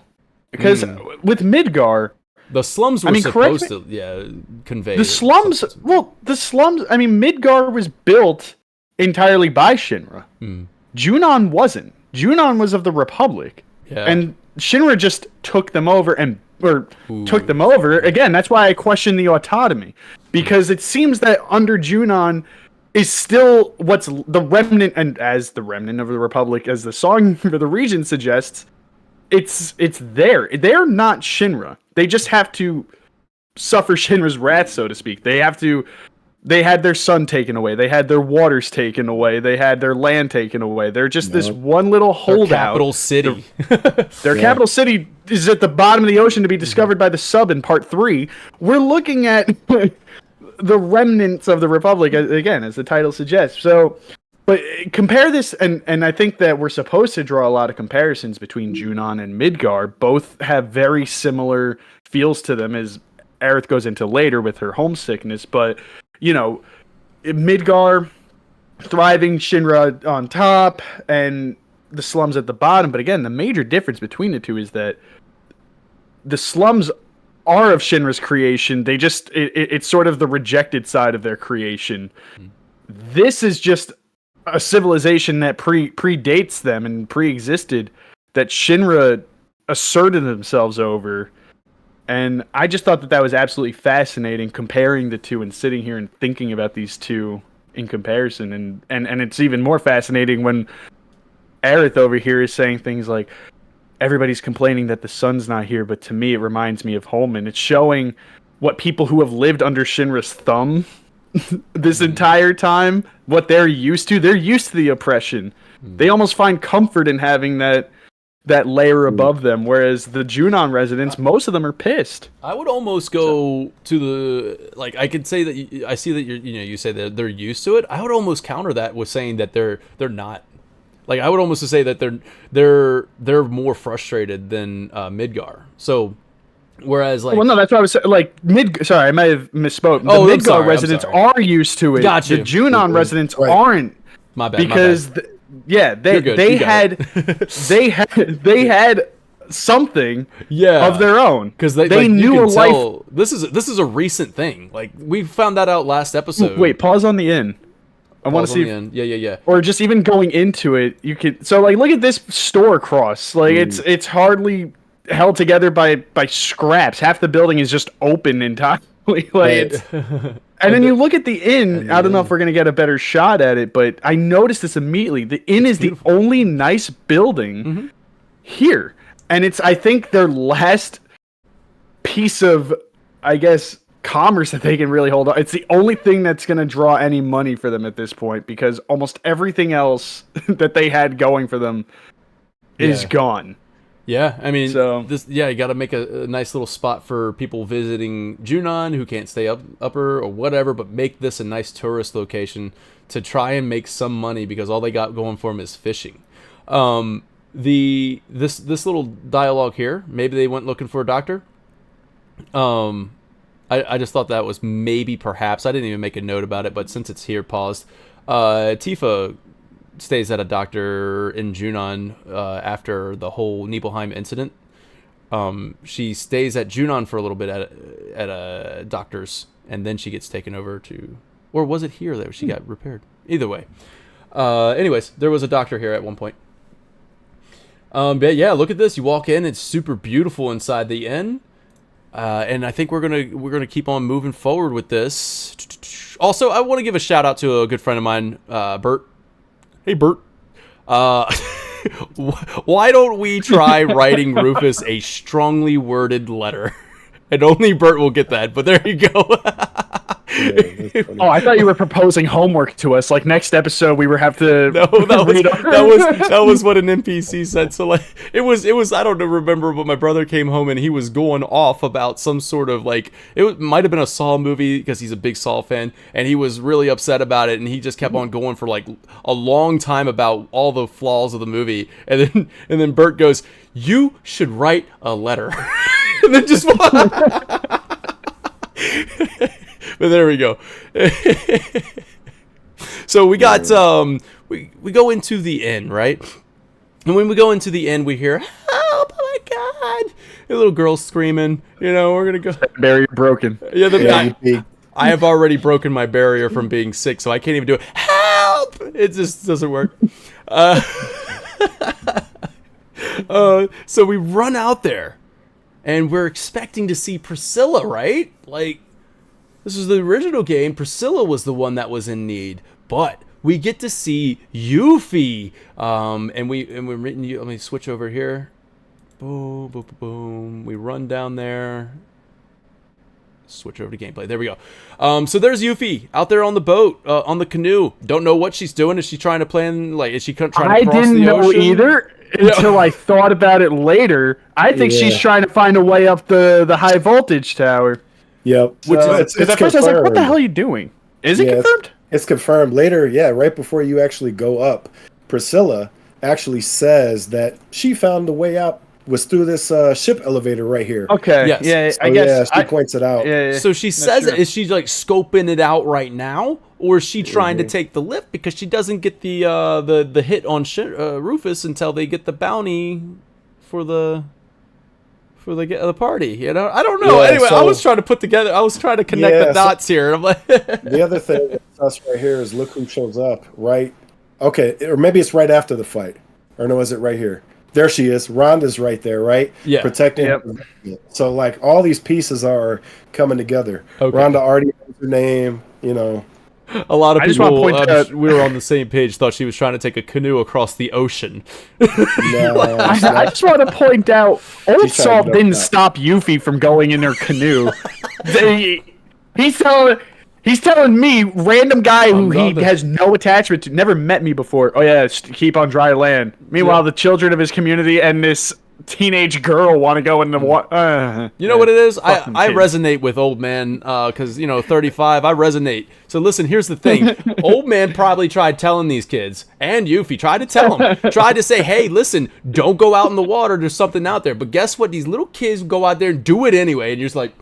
Because with Midgar, the slums were supposed to convey the slums. Well, the slums. I mean, Midgar was built entirely by Shinra. Junon wasn't. Junon was of the Republic, and Shinra just took them over took them over. Again, that's why I question the autonomy, because it seems that under Junon is still what's the remnant, and as the remnant of the Republic, as the song for the region suggests. It's there. They're not Shinra. They just have to suffer Shinra's wrath, so to speak. They had their sun taken away. They had their waters taken away. They had their land taken away. They're just this one little holdout. Their capital city. Their capital city is at the bottom of the ocean to be discovered by the sub in part 3. We're looking at the remnants of the Republic, again, as the title suggests. So, but compare this, and I think that we're supposed to draw a lot of comparisons between Junon and Midgar. Both have very similar feels to them, as Aerith goes into later with her homesickness. But, you know, Midgar, thriving, Shinra on top, and the slums at the bottom. But again, the major difference between the two is that the slums are of Shinra's creation. They just, it's sort of the rejected side of their creation. This is just a civilization that predates them and pre-existed, that Shinra asserted themselves over. And I just thought that was absolutely fascinating, comparing the two and sitting here and thinking about these two in comparison. And it's even more fascinating when Aerith over here is saying things like, everybody's complaining that the sun's not here, but to me it reminds me of home. And it's showing what people who have lived under Shinra's thumb this entire time, what they're used to. They're used to the oppression. They almost find comfort in having that layer above them, whereas the Junon residents, most of them are pissed. I would almost go to the, like, I could say that I see that you say that they're used to it. I would almost counter that with saying that they're not. Like, I would almost say that they're more frustrated than Midgar. So, whereas, like, well, no, that's what I was saying. Like, sorry, I might have misspoke. The Midgar residents are used to it. Gotcha. The Junon residents aren't. My bad. Because they had something of their own, because they knew a life. This is a recent thing. Like, we found that out last episode. Wait, pause on the end. I want to see. Yeah. Or just even going into it, you could. So, like, look at this store cross. Like, it's hardly held together by scraps. Half the building is just open entirely. Like, and then you look at the inn. I don't know if we're gonna get a better shot at it, but I noticed this immediately. The inn is the only nice building here, and it's, I think, their last piece of, I guess, commerce that they can really hold on. It's the only thing that's going to draw any money for them at this point, because almost everything else that they had going for them is gone. Yeah, I mean, you got to make a nice little spot for people visiting Junon who can't stay upper or whatever, but make this a nice tourist location to try and make some money, because all they got going for them is fishing. This little dialogue here, maybe they went looking for a doctor. I just thought that was perhaps, I didn't even make a note about it, but since it's here, paused. Tifa stays at a doctor in Junon after the whole Nibelheim incident. She stays at Junon for a little bit at a doctor's, and then she gets taken over to, or was it here that she got repaired? Either way. Anyways, there was a doctor here at one point. But yeah, look at this. You walk in, it's super beautiful inside the inn. And I think we're gonna keep on moving forward with this. Also, I want to give a shout out to a good friend of mine, Bert. Hey, Bert. Why don't we try writing Rufus a strongly worded letter? And only Bert will get that. But there you go. Oh, I thought you were proposing homework to us. Like next episode, we were have to. No, that was what an NPC said. So like, it was. I don't remember, but my brother came home and he was going off about some sort of like might have been a Saw movie because he's a big Saw fan, and he was really upset about it, and he just kept on going for like a long time about all the flaws of the movie, and then Bert goes, "You should write a letter," and then just. But there we go. So we got we go into the inn, right? And when we go into the inn, we hear, "Help! Oh my God!" A little girl screaming. You know, we're gonna go. Barrier broken. Yeah, I have already broken my barrier from being sick, so I can't even do it. Help! It just doesn't work. So we run out there, and we're expecting to see Priscilla, right? Like, this was the original game. Priscilla was the one that was in need, but we get to see Yuffie. And we're written. Let me switch over here. Boom, boom, boom, boom. We run down there. Switch over to gameplay. There we go. So there's Yuffie out there on the boat, on the canoe. Don't know what she's doing. Is she trying to plan? Like, is she trying to cross the ocean? I didn't know either until I thought about it later. I think she's trying to find a way up the high voltage tower. Yep. Because at first I was like, "What the hell are you doing?" Is it confirmed? It's confirmed later. Yeah, right before you actually go up, Priscilla actually says that she found the way out was through this ship elevator right here. Okay. Yes. Yeah. So, I guess she points it out. Yeah. So she says, "Is she like scoping it out right now, or is she trying to take the lift because she doesn't get the hit on Rufus until they get the bounty for the party?" You know, I don't know. Yeah, anyway, so, I was trying to connect the dots here. I'm like, the other thing that's us right here is look who shows up. Right. Okay, or maybe it's right after the fight, or no, is it right here? There she is. Rhonda's right there, right? Yeah. Protecting. Yep. So, like, all these pieces are coming together. Okay. Rhonda already knows her name, you know. A lot of people, we were on the same page, thought she was trying to take a canoe across the ocean. No, I just want to point out, Old Salt didn't stop Yuffie from going in her canoe. He's telling me, random guy who he has no attachment to, never met me before. Oh yeah, keep on dry land. Meanwhile, the children of his community and this teenage girl want to go in the water. You know what it is? I resonate with old man because 35. I resonate. So listen, here's the thing. Old man probably tried telling these kids, and Yuffie tried to tell them, tried to say, "Hey, listen, don't go out in the water. There's something out there." But guess what? These little kids go out there and do it anyway, and you're just like,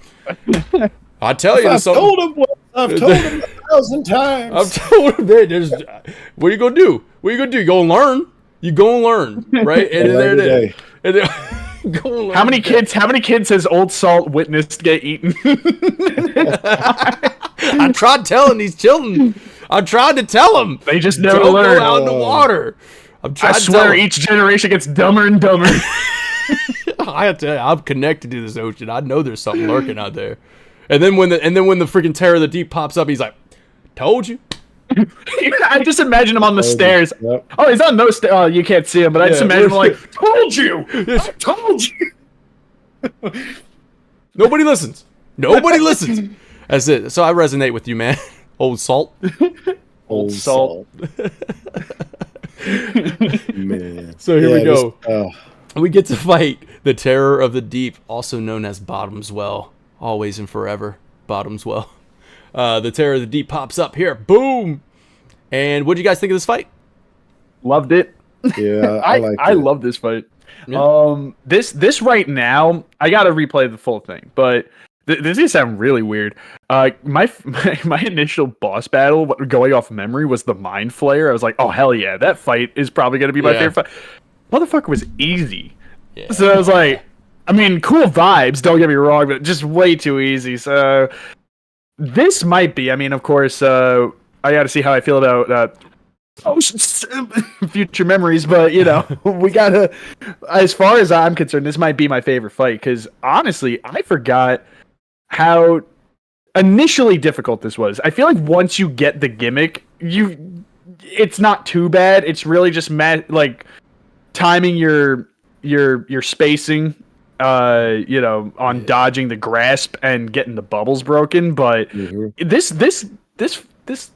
"I tell you, I've told him 1,000 times. I've told him that. What are you gonna do? What are you gonna do? You gonna learn? You gonna learn, right?" And there it is. And then, how many kids has Old Salt witnessed get eaten? I tried telling these children. I tried to tell them. They just never don't learn. Go out in the water. I swear, each generation gets dumber and dumber. I have to. I'm connected to this ocean. I know there's something lurking out there. And then when the freaking Terror of the Deep pops up, he's like, "Told you." I just imagine him on the stairs. Yep. Oh, he's on those stairs. Oh, you can't see him, but I just imagine him like, "Told you, I told you." Nobody listens. Nobody listens. That's it. So I resonate with you, man. Old Salt. Old Salt. Man. So here we go. We get to fight the Terror of the Deep, also known as Bottomswell. Always and forever, Bottomswell. The Terror of the Deep pops up here. Boom! And what do you guys think of this fight? Loved it. Yeah, I love this fight. Yeah. This right now, I gotta replay the full thing, but this is gonna sound really weird. My initial boss battle, going off memory, was the Mind Flayer. I was like, oh hell yeah, that fight is probably gonna be my favorite fight. Motherfucker was easy. Yeah. So I was like, I mean, cool vibes, don't get me wrong, but just way too easy. So this might be, I mean, of course, I got to see how I feel about future memories, but, we got to, as far as I'm concerned, this might be my favorite fight, because honestly, I forgot how initially difficult this was. I feel like once you get the gimmick, it's not too bad. It's really just timing your spacing on dodging the grasp and getting the bubbles broken. But this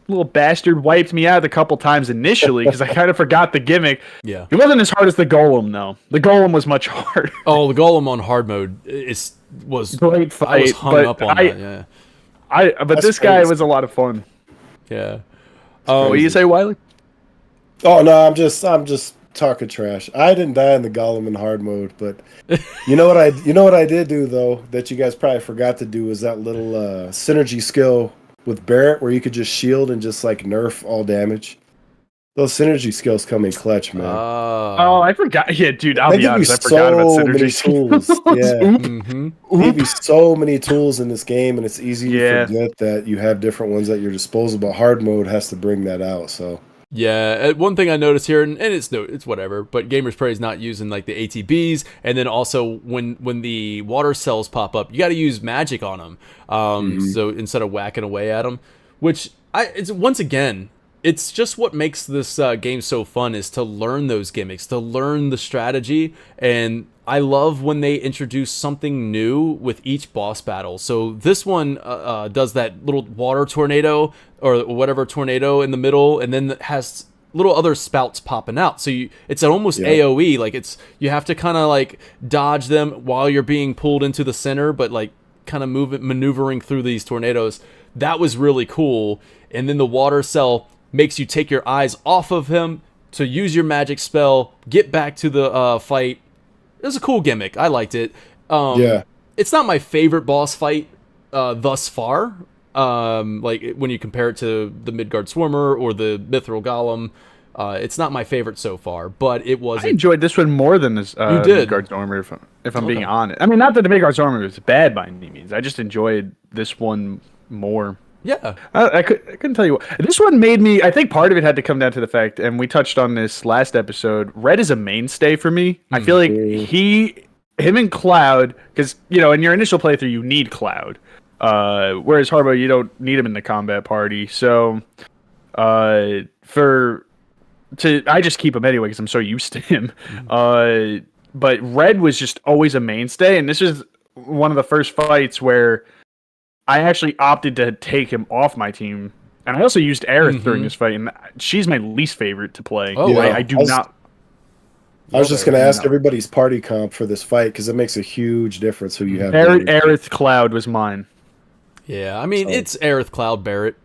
little bastard wiped me out a couple times initially because I kind of forgot the gimmick. Yeah, it wasn't as hard as the golem though. The golem was much harder. Oh, the golem on hard mode was great fight. I was hung up on that. Yeah, but this guy was a lot of fun. Yeah. Oh, what do you say, Wiley? Oh no, I'm just talking trash. I didn't die in the golem in hard mode, but you know what I did do though that you guys probably forgot to do was that little synergy skill with Barrett where you could just shield and just like nerf all damage. Those synergy skills come in clutch, man. Oh, I forgot. Yeah, dude, I'll be honest, I forgot about synergy tools. Yeah. They give you so many tools in this game, and it's easy to forget that you have different ones at your disposal, but hard mode has to bring that out, so... Yeah, one thing I noticed here, and it's whatever, but Gamers Praise not using like the ATBs, and then also when the water cells pop up, you got to use magic on them. So instead of whacking away at them, which it's just what makes this game so fun is to learn those gimmicks, to learn the strategy, and I love when they introduce something new with each boss battle. So this one does that little water tornado or whatever tornado in the middle, and then it has little other spouts popping out. So it's an almost AoE. Like you have to kind of like dodge them while you're being pulled into the center, but like kind of maneuvering through these tornadoes. That was really cool. And then the water cell makes you take your eyes off of him to use your magic spell, get back to the fight. It was a cool gimmick. I liked it. It's not my favorite boss fight thus far. Like when you compare it to the Midgard Swarmer or the Mithril Golem, it's not my favorite so far. But it was. I enjoyed this one more than this Midgard Swarmer, if I'm being honest. I mean, not that the Midgard Swarmer was bad by any means. I just enjoyed this one more. Yeah, I couldn't tell you what. This one made me. I think part of it had to come down to the fact, and we touched on this last episode. Red is a mainstay for me. I feel like him and Cloud, because in your initial playthrough you need Cloud, whereas Harbo you don't need him in the combat party. So, I just keep him anyway because I'm so used to him. But Red was just always a mainstay, and this is one of the first fights where I actually opted to take him off my team, and I also used Aerith during this fight, and she's my least favorite to play. Oh, I do not. I was just going to ask everybody's party comp for this fight because it makes a huge difference who you have. Aerith Cloud was mine. Yeah, I mean it's Aerith Cloud Barrett.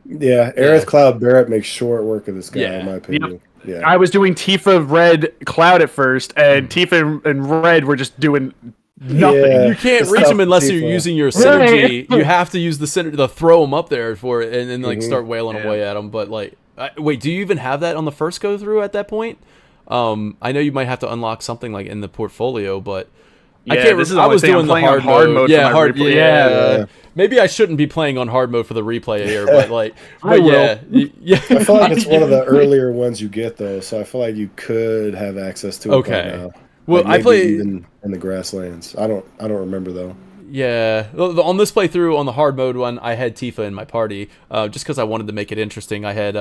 Yeah, Aerith Cloud Barrett makes short work of this guy, in my opinion. Yep. Yeah, I was doing Tifa Red Cloud at first, and Tifa and Red were just doing nothing. Yeah, you can't reach them unless you're using your synergy. You have to use the synergy to throw them up there for it, and then like start wailing away at them. But like, wait, do you even have that on the first go through at that point? I know you might have to unlock something like in the portfolio, but I can't. I was doing the hard mode. Yeah, hard. Yeah. Maybe I shouldn't be playing on hard mode for the replay here, but like, I feel like it's one of the earlier ones you get though, so I feel like you could have access to it by now. Well, like I play even in the grasslands. I don't remember though. Yeah, on this playthrough on the hard mode one, I had Tifa in my party just because I wanted to make it interesting. I had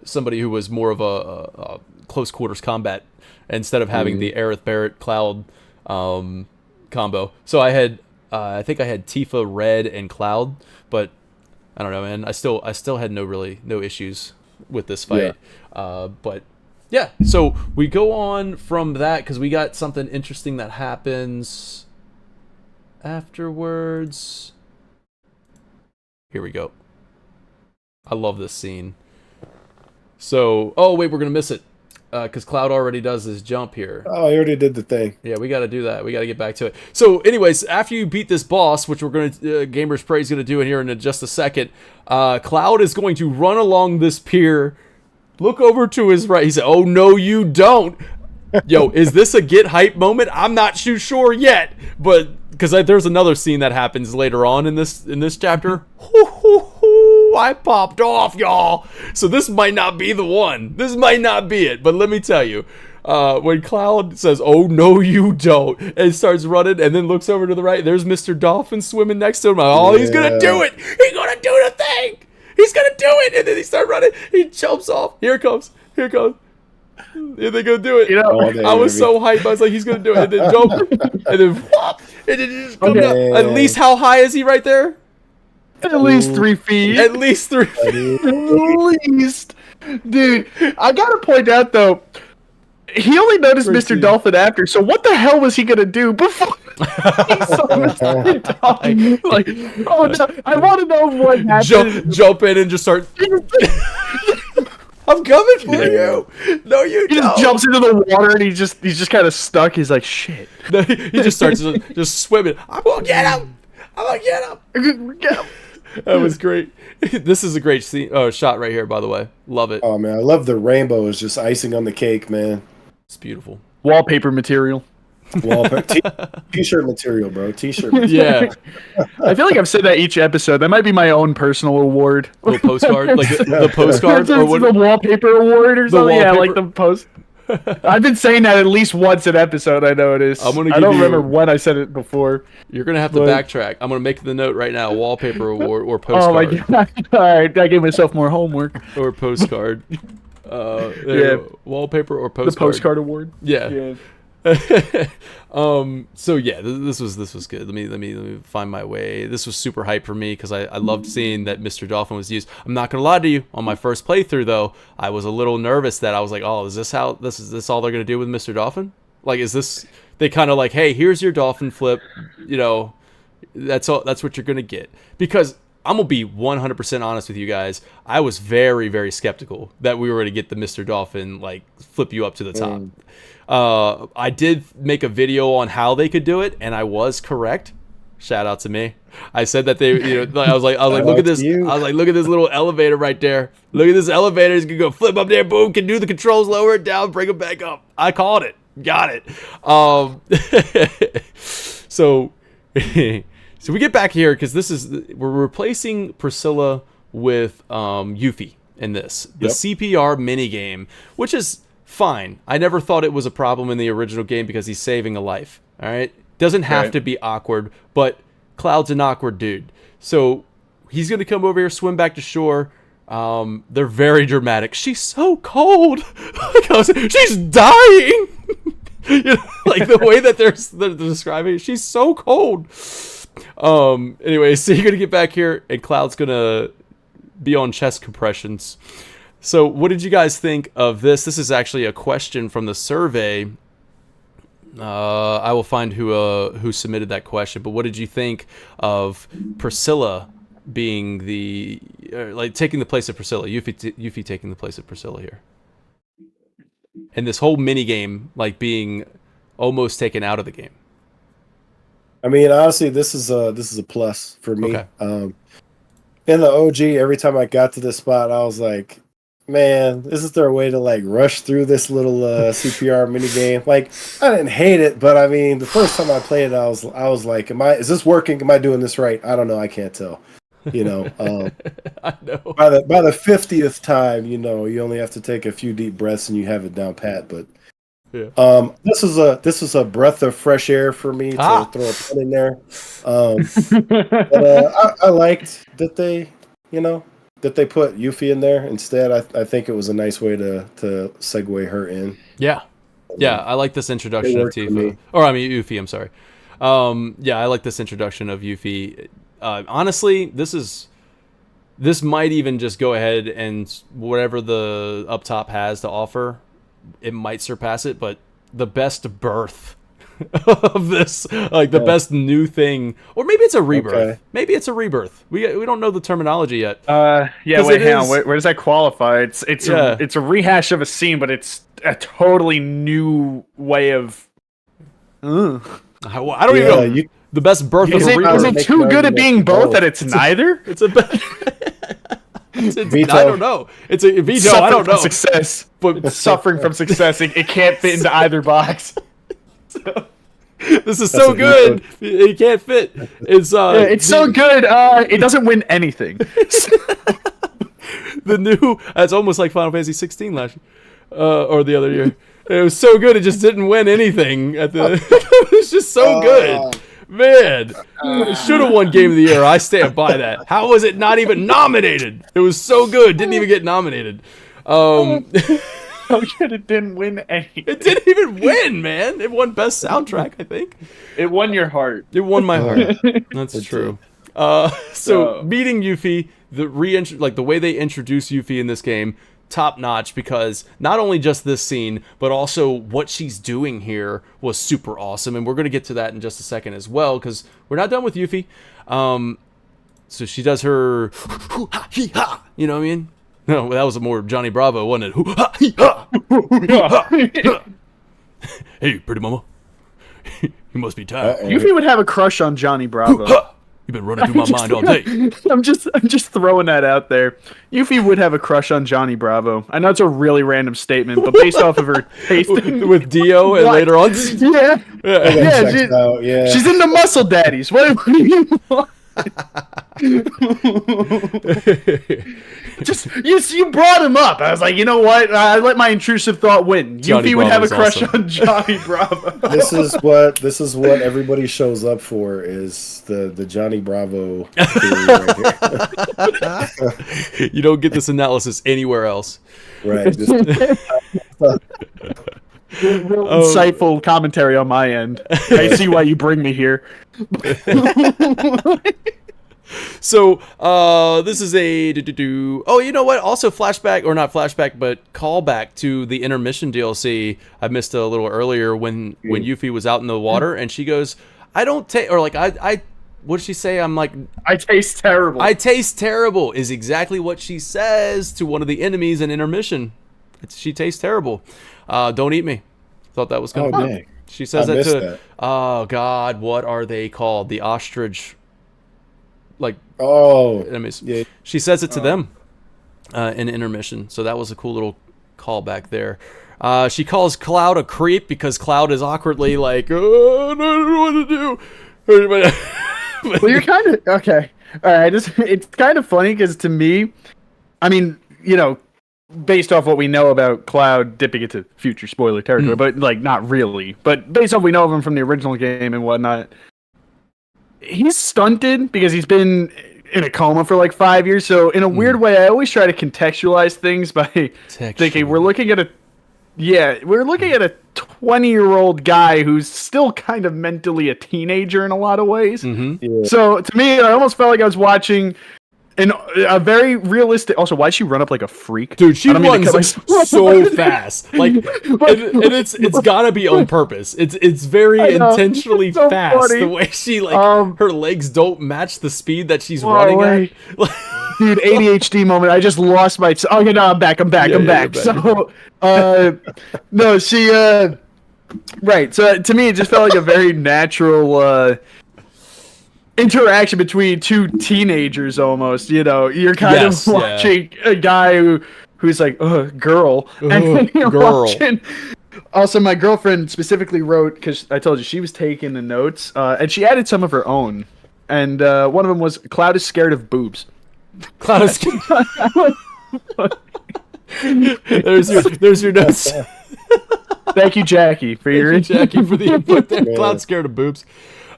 somebody who was more of a close quarters combat instead of having the Aerith Barrett Cloud combo. So I had I think I had Tifa, Red, and Cloud, but I don't know, man. I still had no issues with this fight. But yeah, so we go on from that because we got something interesting that happens afterwards. Here we go. I love this scene. So, oh wait, we're gonna miss it because Cloud already does his jump here. Oh, he already did the thing. Yeah, we got to do that. We got to get back to it. So, anyways, after you beat this boss, which we're going to Gamers Praise going to do in here in just a second, Cloud is going to run along this pier, look over to his right. He said, "Oh no, you don't." Yo, is this a get hype moment? I'm not too sure yet, but because there's another scene that happens later on in this chapter. I popped off, y'all. So this might not be the one. This might not be it. But let me tell you, when Cloud says, "Oh no, you don't," and starts running, and then looks over to the right, there's Mr. Dolphin swimming next to him. Oh, he's gonna do it. He's gonna do the thing. He's gonna do it. And then he starts running. He jumps off. Here it comes. Yeah, they're gonna do it. You know, I was so hyped. I was like, he's gonna do it, and then jump, and then flop, and then just come down. At least how high is he right there? At least 3 feet. At least 3 feet. At least, dude. I gotta point out though, he only noticed Mr. Dolphin after. So what the hell was he gonna do before he saw Mr. Dolphin? Like, oh no, I want to know what happened. Jump in and just start. I'm coming for you. No, you He just jumps into the water and he's just kind of stuck. He's like, shit. No, he just starts just swimming. I'm gonna get him. I'm gonna get him. Get him. That was great. This is a great scene. Oh, shot right here, by the way. Love it. Oh man, I love the rainbow. Is just icing on the cake, man. It's beautiful. Wallpaper material. T-shirt material, bro. T-shirt material. Yeah. I feel like I've said that each episode. That might be my own personal award. Little postcard, like the postcard, or what? The wallpaper award or something. Yeah, like the post. I've been saying that at least once an episode. I know it is. I don't remember when I said it before. You're gonna have to backtrack. I'm gonna make the note right now. Wallpaper award or postcard. Oh my god! All right, I gave myself more homework. Or postcard. Yeah. Wallpaper or postcard. The postcard award. Yeah. So yeah, this was good. Let me find my way. This was super hype for me because I loved seeing that Mr. Dolphin was used. I'm not gonna lie to you. On my first playthrough though, I was a little nervous that I was like, oh, is this all they're gonna do with Mr. Dolphin? Like, is this they kind of like, hey, here's your dolphin flip, you know, that's what you're gonna get. Because I'm gonna be 100% honest with you guys. I was very, very skeptical that we were gonna get the Mr. Dolphin like flip you up to the top. I did make a video on how they could do it, and I was correct. Shout out to me. I said that they, you know, I was like, look at this. I was like, look at this little elevator right there. Look at this elevator. It's gonna go flip up there, boom. Can do the controls, lower it down, bring it back up. I called it. Got it. So we get back here because we're replacing Priscilla with Yuffie in this the CPR minigame, which is fine. I never thought it was a problem in the original game because he's saving a life. All right, doesn't have to be awkward, but Cloud's an awkward dude, so he's gonna come over here, swim back to shore. They're very dramatic. She's so cold. She's dying. You know, like the way that they're describing it, she's so cold. Anyway, so you're gonna get back here, and Cloud's gonna be on chest compressions. So what did you guys think of this? This is actually a question from the survey. I will find who submitted that question. But what did you think of Priscilla being taking the place of Priscilla? Yuffie taking the place of Priscilla here, and this whole mini game like being almost taken out of the game. I mean, honestly, this is a plus for me. Okay. In the OG, every time I got to this spot, I was like, man, is there a way to like rush through this little CPR mini game? Like, I didn't hate it, but I mean, the first time I played it, I was like, is this working? Am I doing this right? I don't know. I can't tell. You know, I know. By the 50th time, you know, you only have to take a few deep breaths and you have it down pat. But yeah. This is a breath of fresh air for me to throw a pun in there. But I liked that they, you know, that they put Yuffie in there instead. I think it was a nice way to segue her in. Yeah. I like this introduction of Tifa. Or I mean Yuffie. I'm sorry. Yeah, I like this introduction of Yuffie. Honestly, this might even just go ahead and whatever the up top has to offer, it might surpass it. But the best birth of this, like the best new thing, or maybe it's a rebirth. Okay. Maybe it's a rebirth. We don't know the terminology yet. Wait, hang on. Where does that qualify? It's a rehash of a scene, but it's a totally new way of. I don't even know. The best birth of a rebirth. Is it too good at being both that it's neither? It's a veto. I don't know. It's a veto. I don't know. Success, but suffering from success. It can't fit into either box. This is so good. It can't fit. It's so good. It doesn't win anything. It's almost like Final Fantasy 16 last year, or the other year. It was so good. It just didn't win anything at the. It was just so good. Man, should have won Game of the Year. I stand by that. How was it not even nominated? It was so good. Didn't even get nominated. Oh shit! It didn't win anything. It didn't even win, man. It won best soundtrack, I think. It won your heart. It won my heart. That's true. So meeting Yuffie, the way they introduce Yuffie in this game, top notch, because not only just this scene, but also what she's doing here was super awesome, and we're going to get to that in just a second as well, because we're not done with Yuffie. So she does her hoo-ha-hee-ha, you know what I mean? No, that was more Johnny Bravo, wasn't it? Hoo-ha-hee-ha! Hey, pretty mama. You must be tired. Yuffie would have a crush on Johnny Bravo. You've been running through my mind all day. I'm just throwing that out there. Yuffie would have a crush on Johnny Bravo. I know it's a really random statement, but based off of her taste with Dio and later on. Yeah, she's into Muscle Daddies. What do you want? Just you brought him up. I was like, you know what? I let my intrusive thought win. Yuffie would have a crush on Johnny Bravo. This is what everybody shows up for, is the Johnny Bravo theory right here. You don't get this analysis anywhere else. Right. Insightful commentary on my end. I see why you bring me here. So, this is a oh, you know what? Also flashback, or not flashback, but callback to the intermission DLC I missed a little earlier when Yuffie was out in the water, and she goes, "I don't taste," or like I what did she say? I'm like, I taste terrible. I taste terrible is exactly what she says to one of the enemies in intermission. She tastes terrible. Don't eat me. Thought that was kind of dang. She says that to oh god, what are they called? The ostrich, like enemies. Yeah. She says it to them in intermission. So that was a cool little callback there. She calls Cloud a creep because Cloud is awkwardly like, oh, I don't know what to do. Well, you're kind of okay. All right, it's kind of funny because to me, I mean, you know, based off what we know about Cloud, dipping into future spoiler territory, but like not really. But based off what we know of him from the original game and whatnot, he's stunted because he's been in a coma for like 5 years. So in a weird way, I always try to contextualize things by thinking we're looking at a 20-year-old guy who's still kind of mentally a teenager in a lot of ways. Mm-hmm. Yeah. So to me, I almost felt like I was watching a very realistic. Also, why'd she run up like a freak? Dude, she runs so fast. Like, and it's gotta be on purpose. It's very intentionally so fast. Funny. The way she her legs don't match the speed that she's running at. Dude, ADHD moment. I just lost my. Oh, okay, no, I'm back. I'm back. So, no, she. Right. So to me, it just felt like a very natural interaction between two teenagers. Almost, you know, you're kind of watching a guy who's like, girl, and then you're watching. Also, my girlfriend specifically wrote, because I told you she was taking the notes, and she added some of her own. And one of them was, Cloud is scared of boobs. Cloud is there's your notes. Thank you, Jackie, for your the input there. Yeah. Cloud's scared of boobs.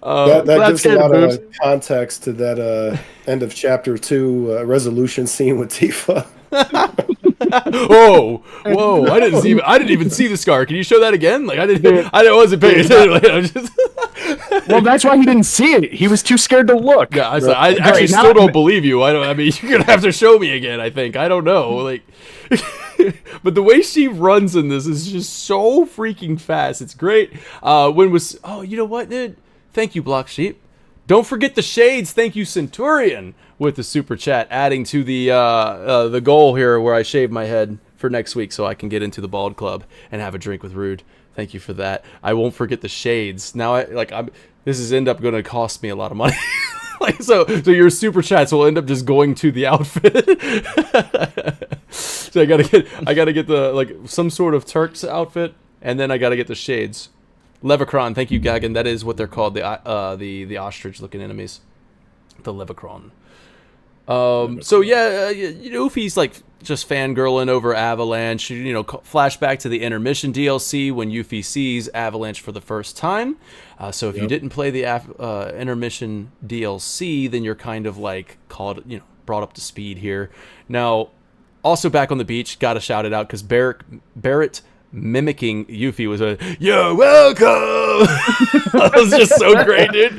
That gives a lot of context to that end of chapter 2 resolution scene with Tifa. Whoa! I didn't even see the scar. Can you show that again? Like I wasn't paying attention. Well, that's why he didn't see it. He was too scared to look. Yeah, I actually still don't believe you. I mean, you're gonna have to show me again. I think. I don't know. Like, but the way she runs in this is just so freaking fast. It's great. You know what, dude? Thank you, Block Sheep. Don't forget the shades. Thank you, Centurion, with the super chat, adding to the goal here where I shave my head for next week so I can get into the Bald Club and have a drink with Rude. Thank you for that. I won't forget the shades. Now, this is end up going to cost me a lot of money. So your super chats will end up just going to the outfit. So I gotta get the some sort of Turk's outfit, and then I gotta get the shades. Levicron, thank you, Gagan. That is what they're called, the ostrich-looking enemies, the Levicron. So yeah, Yuffie's like just fangirling over Avalanche. You know, flashback to the intermission DLC when Yuffie sees Avalanche for the first time. So if you didn't play the intermission DLC, then you're kind of like brought up to speed here. Now, Also back on the beach, gotta shout it out because Barrett mimicking Yuffie was a "You're welcome." That was just so great, dude.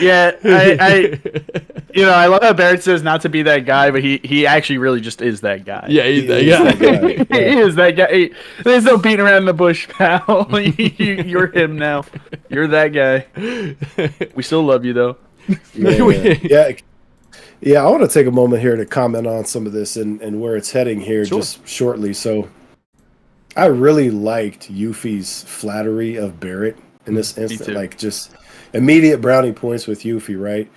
Yeah, I love how Barrett says not to be that guy, but he actually really just is that guy. Yeah, he's that guy. He is that guy. There's no beating around the bush, pal. You're him now. You're that guy. We still love you though. Yeah, I want to take a moment here to comment on some of this and where it's heading here just shortly. So I really liked Yuffie's flattery of Barrett in this instant. Like, just immediate brownie points with Yuffie, right?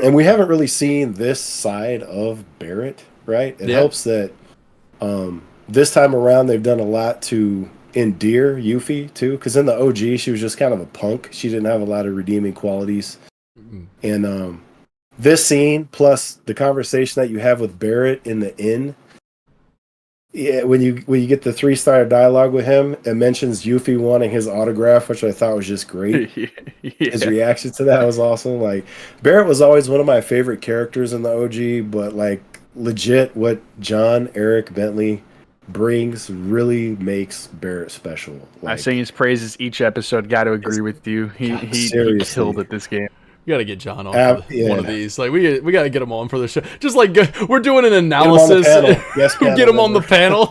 And we haven't really seen this side of Barrett, right? It helps that this time around they've done a lot to endear Yuffie, too. Because in the OG, she was just kind of a punk. She didn't have a lot of redeeming qualities. And this scene, plus the conversation that you have with Barrett in the inn, when you get the 3-star dialogue with him, it mentions Yuffie wanting his autograph, which I thought was just great. His reaction to that was awesome. Like, Barrett was always one of my favorite characters in the OG, but like legit, what John Eric Bentley brings really makes Barrett special. Like, I sing his praises each episode. Got to agree with you. He killed it this game. We gotta get John on for one of these. Like, we gotta get him on for the show. Just like we're doing an analysis. Get him on the panel.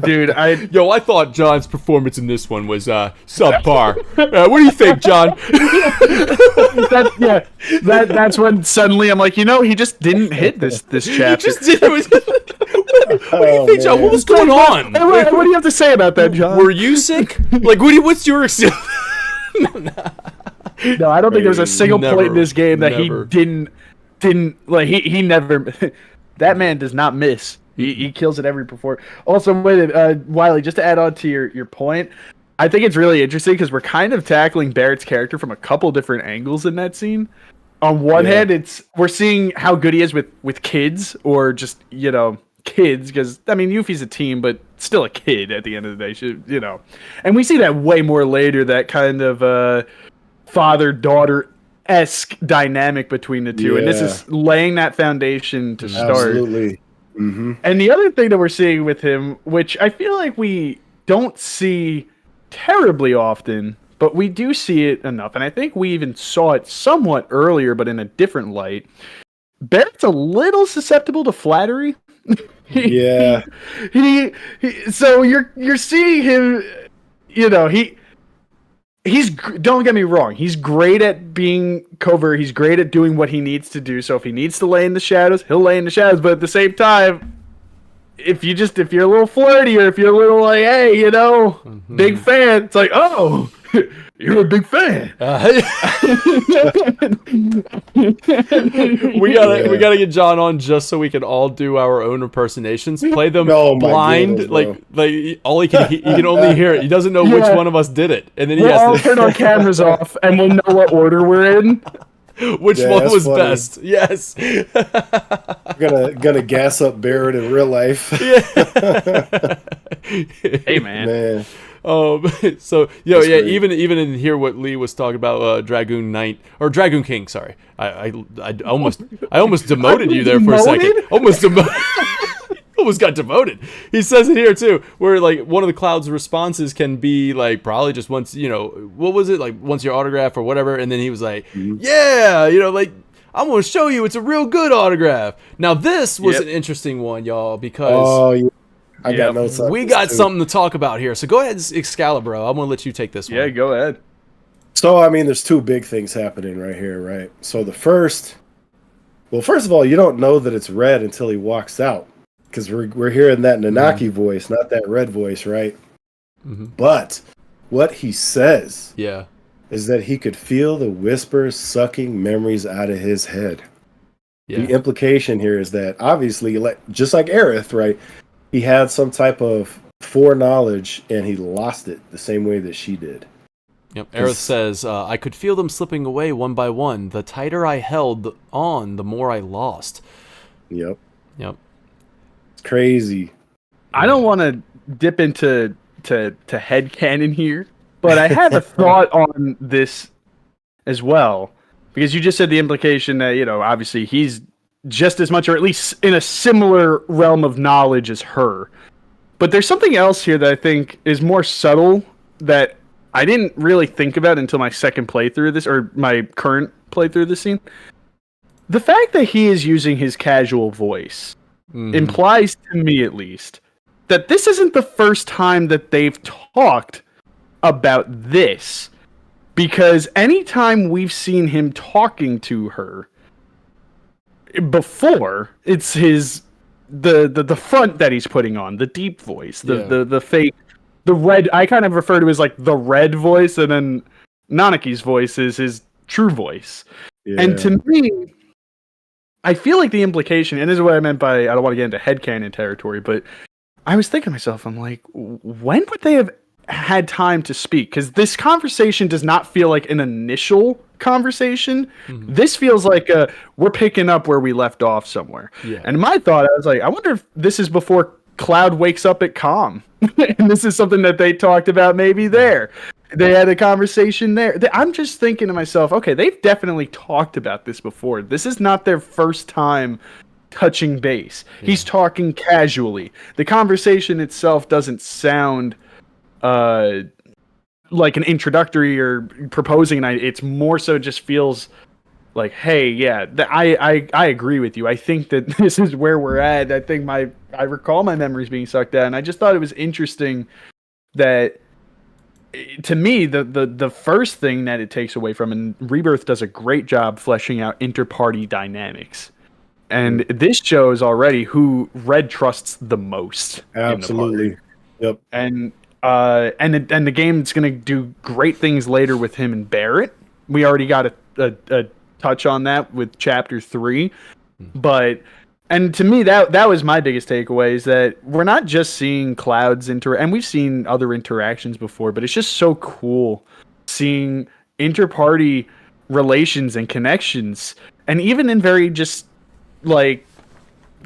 Dude, I thought John's performance in this one was subpar. What do you think, John? That's when suddenly I'm like, he just didn't hit this chapter. He just did. What do you think, John? What was going on? What do you have to say about that, John? Were you sick? Like, what's your No, I don't think there was a single point in this game that he didn't like. He never. That man does not miss. He kills it every performance. Also, Wiley, just to add on to your point, I think it's really interesting because we're kind of tackling Barrett's character from a couple different angles in that scene. On one hand, we're seeing how good he is with kids, or just kids, because I mean Yuffie's a teen, but still a kid at the end of the day. And we see that way more later. That kind of father-daughter-esque dynamic between the two, and this is laying that foundation to start. Absolutely. Mm-hmm. And the other thing that we're seeing with him, which I feel like we don't see terribly often, but we do see it enough, and I think we even saw it somewhat earlier, but in a different light. Barrett's a little susceptible to flattery. Yeah. So you're seeing him, He's don't get me wrong. He's great at being covert. He's great at doing what he needs to do. So if he needs to lay in the shadows, he'll lay in the shadows. But at the same time, if you're a little flirty, or if you're a little like, hey, big fan, it's like, oh, you're a big fan. We gotta get John on just so we can all do our own impersonations. Play them blind, like all he can only hear it. He doesn't know which one of us did it, and then he has to turn our cameras off, and we'll know what order we're in. Which one was funny. Best? Yes. gonna gas up Barrett in real life. Hey man. So even in here, what Lee was talking about, Dragoon Knight or Dragoon King. Sorry, I almost demoted you there for a second. Almost got demoted. He says it here too, where like one of the Cloud's responses can be like probably just once, what was it, like once your autograph or whatever, and then he was like, like I'm gonna show you it's a real good autograph. Now this was an interesting one, y'all, because I got notes. We got something to talk about here. So go ahead, Excalibur. I'm gonna let you take this one. Yeah, go ahead. So I mean, there's two big things happening right here, right? So first of all, you don't know that it's Red until he walks out. Because we're hearing that Nanaki voice, not that Red voice, right? Mm-hmm. But what he says is that he could feel the whispers sucking memories out of his head. Yeah. The implication here is that, obviously, just like Aerith, right? He had some type of foreknowledge, and he lost it the same way that she did. Yep. Aerith says, I could feel them slipping away one by one. The tighter I held on, the more I lost. Yep. Crazy. I don't want to dip into headcanon here, but I have a thought on this as well, because you just said the implication that obviously he's just as much, or at least in a similar realm of knowledge as her. But there's something else here that I think is more subtle that I didn't really think about until my second playthrough of this, or my current playthrough of this scene. The fact that he is using his casual voice implies, to me at least, that this isn't the first time that they've talked about this. Because anytime we've seen him talking to her before, it's the front that he's putting on, the deep voice, the fake, the red. I kind of refer to as like the red voice, and then Nanaki's voice is his true voice. Yeah. And to me, I feel like the implication, and this is what I meant by, I don't want to get into headcanon territory, but I was thinking to myself, I'm like, when would they have had time to speak? Because this conversation does not feel like an initial conversation. This feels like we're picking up where we left off somewhere. Yeah. And my thought, I was like, I wonder if this is before Cloud wakes up at Calm. And this is something that they talked about maybe there. They had a conversation there. I'm just thinking to myself, okay, they've definitely talked about this before. This is not their first time touching base. Yeah. He's talking casually. The conversation itself doesn't sound like an introductory or proposing, and it's more so just feels like, hey, yeah, I agree with you. I think that this is where we're at. I think I recall my memories being sucked out, and I just thought it was interesting that, to me, the first thing that it takes away from, and Rebirth does a great job fleshing out inter-party dynamics, and this shows already who Red trusts the most. Absolutely. Yep. And the game's going to do great things later with him and Barrett. We already got a touch on that with Chapter 3. But, and to me, that was my biggest takeaway, is that we're not just seeing Cloud's and we've seen other interactions before, but it's just so cool seeing inter-party relations and connections, and even in very just, like,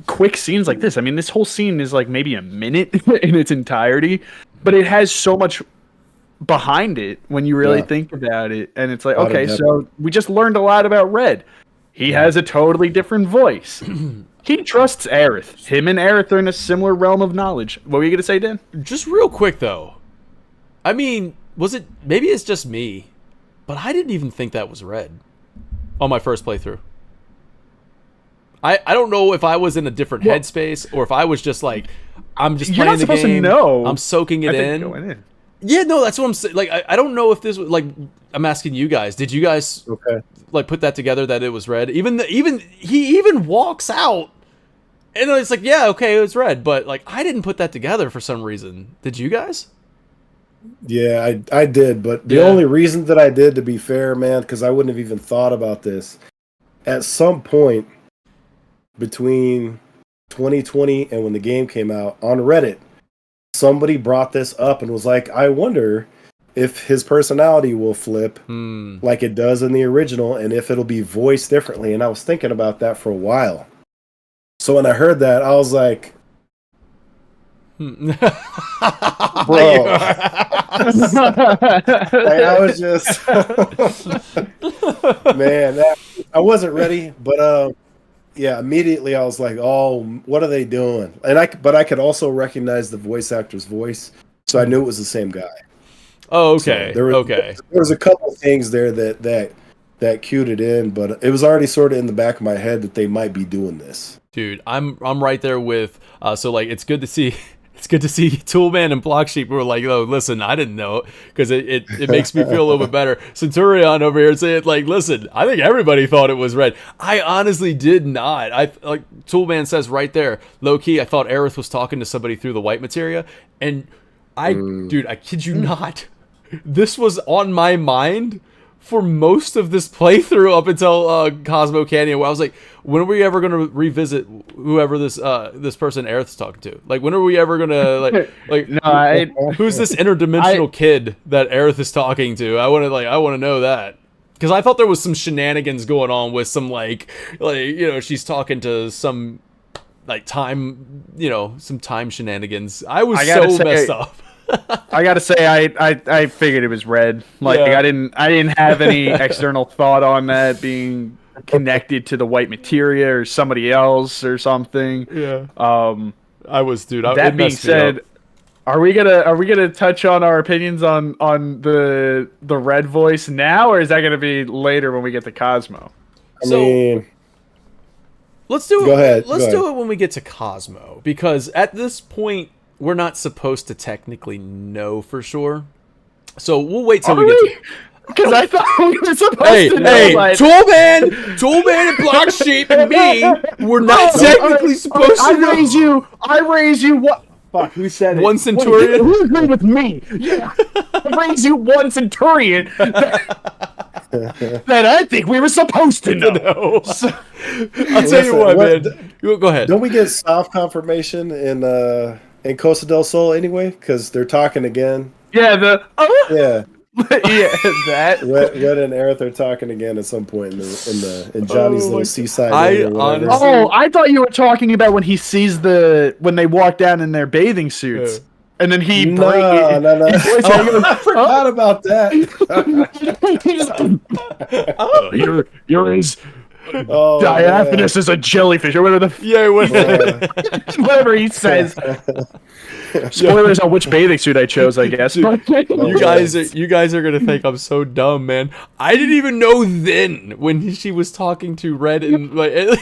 quick scenes like this. I mean, this whole scene is like maybe a minute in its entirety, but it has so much behind it when you really think about it. And it's like, okay, so we just learned a lot about Red. He has a totally different voice. He trusts Aerith. Him and Aerith are in a similar realm of knowledge. What were you going to say, Dan? Just real quick, though. I mean, maybe it's just me, but I didn't even think that was Red on my first playthrough. I don't know if I was in a different headspace, or if I was just like, I'm just playing the game. You're not supposed to know. I'm soaking it in. Yeah, no, that's what I'm saying. Like, I don't know if this was, like, I'm asking you guys. Did you guys like put that together that it was Red? He even walks out, and it's like, yeah, okay, it was Red, but like I didn't put that together for some reason. Did you guys? Yeah, I did, but the only reason that I did, to be fair, man, because I wouldn't have even thought about this. At some point between 2020 and when the game came out, on Reddit, somebody brought this up and was like, I wonder if his personality will flip like it does in the original, and if it'll be voiced differently. And I was thinking about that for a while. So when I heard that, I was like, bro. Like, I was just man, I wasn't ready, but yeah, immediately I was like, oh, what are they doing? But I could also recognize the voice actor's voice, so I knew it was the same guy. Oh, okay. So there was a couple of things there that cued it in, but it was already sort of in the back of my head that they might be doing this. Dude, I'm right there with so like it's good to see Toolman and Block Sheep who are like, oh, listen, I didn't know, because it makes me feel a little bit better. Centurion over here saying, like, listen, I think everybody thought it was Red. I honestly did not. Like Toolman says right there, low key, I thought Aerith was talking to somebody through the white materia, and dude, I kid you not, this was on my mind for most of this playthrough up until Cosmo Canyon, where I was like, when are we ever going to revisit whoever this person Aerith's talking to? Like, when are we ever going to who's this interdimensional kid that Aerith is talking to? I want to know that, because I thought there was some shenanigans going on with some like she's talking to some like time, some time shenanigans. I was so messed up. I gotta say, I figured it was Red. Like, I didn't have any external thought on that being connected to the white materia or somebody else or something. Yeah. I was, dude. That being said, are we gonna touch on our opinions on the red voice now, or is that gonna be later when we get to Cosmo? I mean, let's do it. Go ahead. Let's do it when we get to Cosmo, because at this point we're not supposed to technically know for sure. So we'll wait till we get to. Because I thought we were supposed to know. Toolman and Block Sheep and me were not technically supposed to know. I raise you. What? Fuck, who said it? One Centurion? Who agreed with me? Yeah. I raise you one Centurion that I think we were supposed to know. So, I'll tell you what, man. Go ahead. Don't we get soft confirmation in Costa del Sol anyway? Because they're talking again. Yeah, yeah. Yeah, that. Red and Aerith are talking again at some point in Johnny's little seaside. I thought you were talking about when he sees when they walk down in their bathing suits, and then he No. I forgot about that. You're as diaphanous as a jellyfish, or whatever whatever he says. Spoilers on which bathing suit I chose, I guess. Dude, you guys are gonna think I'm so dumb, man. I didn't even know then when she was talking to Red and like.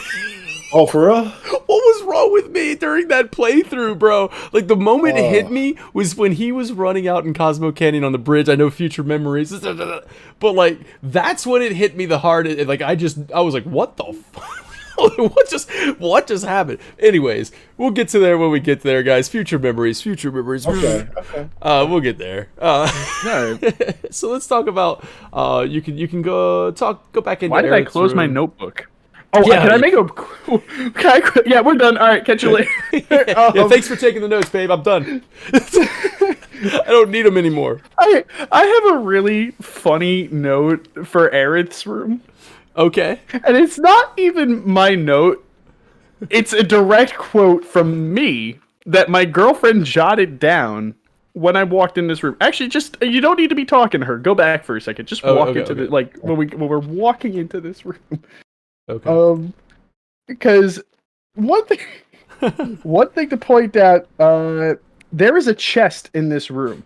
Oh, for real? What was wrong with me during that playthrough, bro? Like, the moment it hit me was when he was running out in Cosmo Canyon on the bridge. I know future memories, but like that's when it hit me the hardest. Like I was like, what the fuck? what just happened? Anyways, we'll get to there when we get there, guys. Future memories. Okay. We'll get there. So let's talk about. You can go back into. Why did I close my notebook? Oh, yeah, can I make a? Yeah, we're done. All right, catch you later. Yeah, thanks for taking the notes, babe. I'm done. I don't need them anymore. I have a really funny note for Aerith's room. Okay. And it's not even my note. It's a direct quote from me that my girlfriend jotted down when I walked in this room. Actually, just you don't need to be talking to her. Go back for a second. Just walk into the when we're walking into this room. Okay. Because one thing to point out, there is a chest in this room.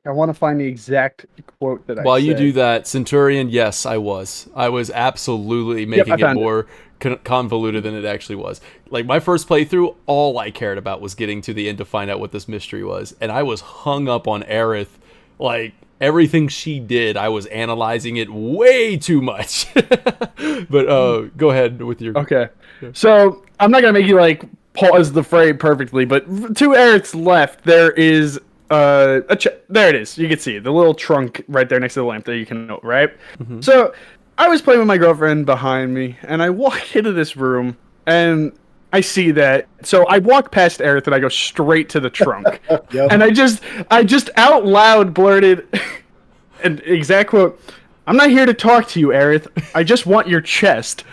I want to find the exact quote that I said. While you do that, Centurion, yes, I was absolutely making it more convoluted than it actually was. Like, my first playthrough, all I cared about was getting to the end to find out what this mystery was. And I was hung up on Aerith. Like, everything she did, I was analyzing it way too much. But go ahead with your... Okay. So, I'm not going to make you, like, pause the frame perfectly, but to Aerith's left, there is... there it is. You can see it. The little trunk right there next to the lamp that you can note, right? Mm-hmm. So I was playing with my girlfriend behind me, and I walk into this room, and I see that. So I walk past Aerith, and I go straight to the trunk. Yep. And I just out loud blurted an exact quote, "I'm not here to talk to you, Aerith. I just want your chest."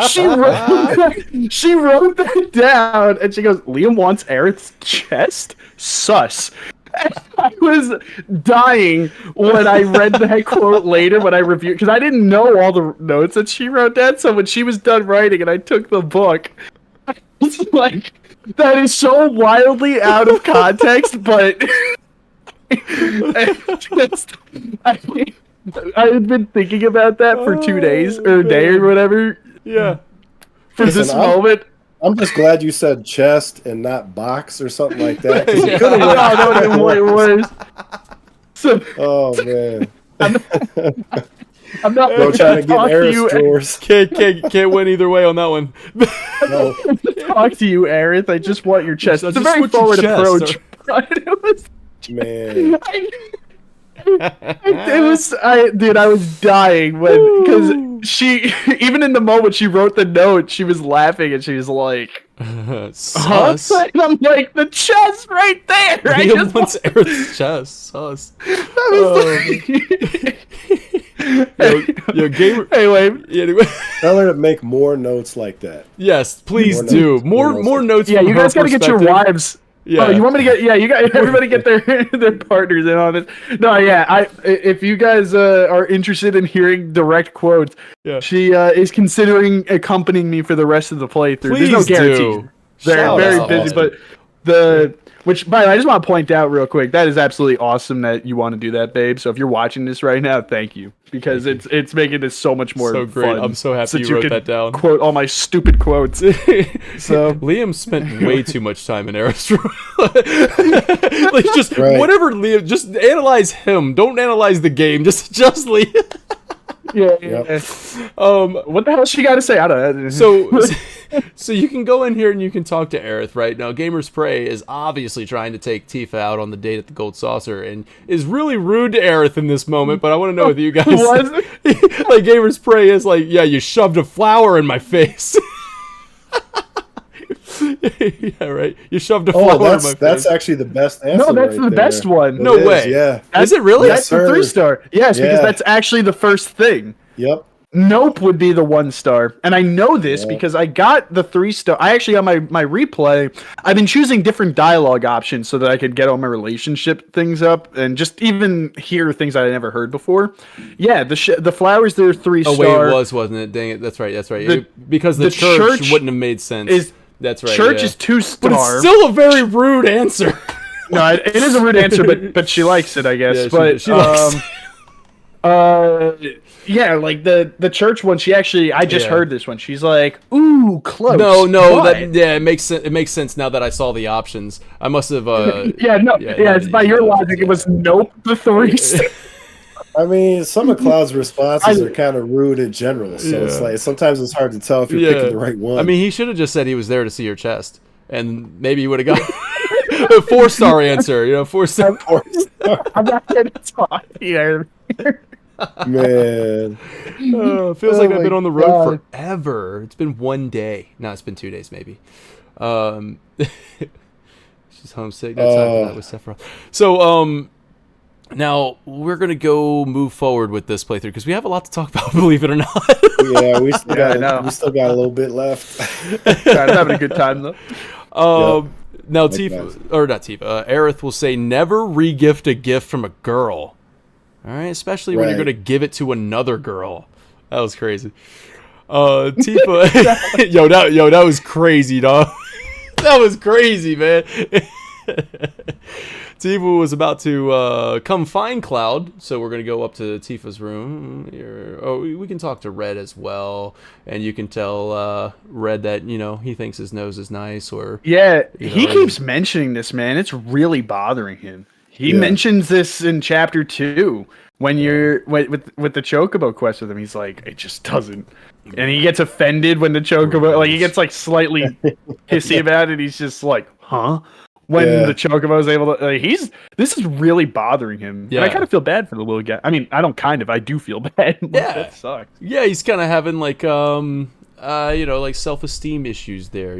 She wrote that down, and she goes, "Liam wants Aerith's chest? Sus." And I was dying when I read that quote later when I reviewed, because I didn't know all the notes that she wrote down. So when she was done writing and I took the book, I was like, that is so wildly out of context, but I had been thinking about that for 2 days or a day or whatever. Yeah. For this moment. I'm just glad you said chest and not box or something like that. Yeah. That would have been way worse. So, oh, man. I'm not Bro, trying to get Aerith's drawers. Can't win either way on that one. No. Talk to you, Aerith. I just want your chest. It's a very forward approach. It was... Man. I was dying because she, even in the moment she wrote the note, she was laughing and she was like, sus. And I'm like, the chest right there. Liam wants Aerith's chest. Sus. Yo, gamer. Anyway. Tell her to make more notes like that. Yes, please do. More notes. Yeah, you guys gotta get your wives. Yeah. Oh, you want me to get? Yeah, you got everybody get their partners in on this. No, yeah. If you guys are interested in hearing direct quotes, she is considering accompanying me for the rest of the playthrough. Please There's no guarantees. do. They're very busy, awesome. but which, by the way, I just want to point out real quick, that is absolutely awesome that you want to do that, babe. So if you're watching this right now, thank you, because it's making this so much more so great. fun. I'm so happy you wrote that down. Quote all my stupid quotes. So Liam spent way too much time in Aerostroy. Like just whatever Liam, just analyze him. Don't analyze the game. Just Liam. Yeah. What the hell she got to say? I don't know. So you can go in here and you can talk to Aerith right now. Gamers Prey is obviously trying to take Tifa out on the date at the Gold Saucer and is really rude to Aerith in this moment. But I want to know with you guys, like Gamers Prey is like, yeah, you shoved a flower in my face. Yeah, right. You shoved a flower in my face. That's actually the best answer. No, that's the best one. No way. Yeah. Is it really? That's the 3-star. Yes, because that's actually the first thing. Yep. Nope would be the 1-star. And I know this because I got the 3-star. I actually, on my replay, I've been choosing different dialogue options so that I could get all my relationship things up and just even hear things I never heard before. Yeah, the flowers, they're 3-star. Oh, wait, wasn't it? Dang it. That's right. Because the church wouldn't have made sense. That's right. Church is 2-star. But it's still a very rude answer. No, it is a rude answer, but she likes it, I guess. Yeah, but she likes it. Yeah, like the church one. She actually, I just heard this one. She's like, "Ooh, close." No, it makes sense. It makes sense now that I saw the options. I must have. It's by your logic. It was nope. The 3-star. I mean, some of Cloud's responses are kind of rude in general, so it's like sometimes it's hard to tell if you're picking the right one. I mean, he should have just said he was there to see your chest, and maybe he would have got a 4-star answer. 4-star. I'm not going to talk here. Man, feels like I've been on the road forever. It's been 1 day. No, it's been 2 days maybe. She's homesick. No time for that with Sephiroth. So, now we're gonna move forward with this playthrough because we have a lot to talk about. Believe it or not. Yeah, we still got a little bit left. I'm having a good time though. Now Aerith will say, "Never re-gift a gift from a girl." All right, especially when you're gonna give it to another girl. That was crazy. Tifa, yo, that was crazy, dog. That was crazy, man. Tifa was about to come find Cloud, so we're going to go up to Tifa's room. We can talk to Red as well, and you can tell Red that, he thinks his nose is nice. He keeps mentioning this, man. It's really bothering him. He mentions this in Chapter 2 when you're with the Chocobo quest with him. He's like, it just doesn't. And he gets offended when the Chocobo, he gets slightly hissy about it. He's just like, huh? When the Chocobo is able to, this is really bothering him. Yeah. And I kind of feel bad for the little guy. I mean, I do feel bad. That sucks. Yeah, he's kind of having self-esteem issues there.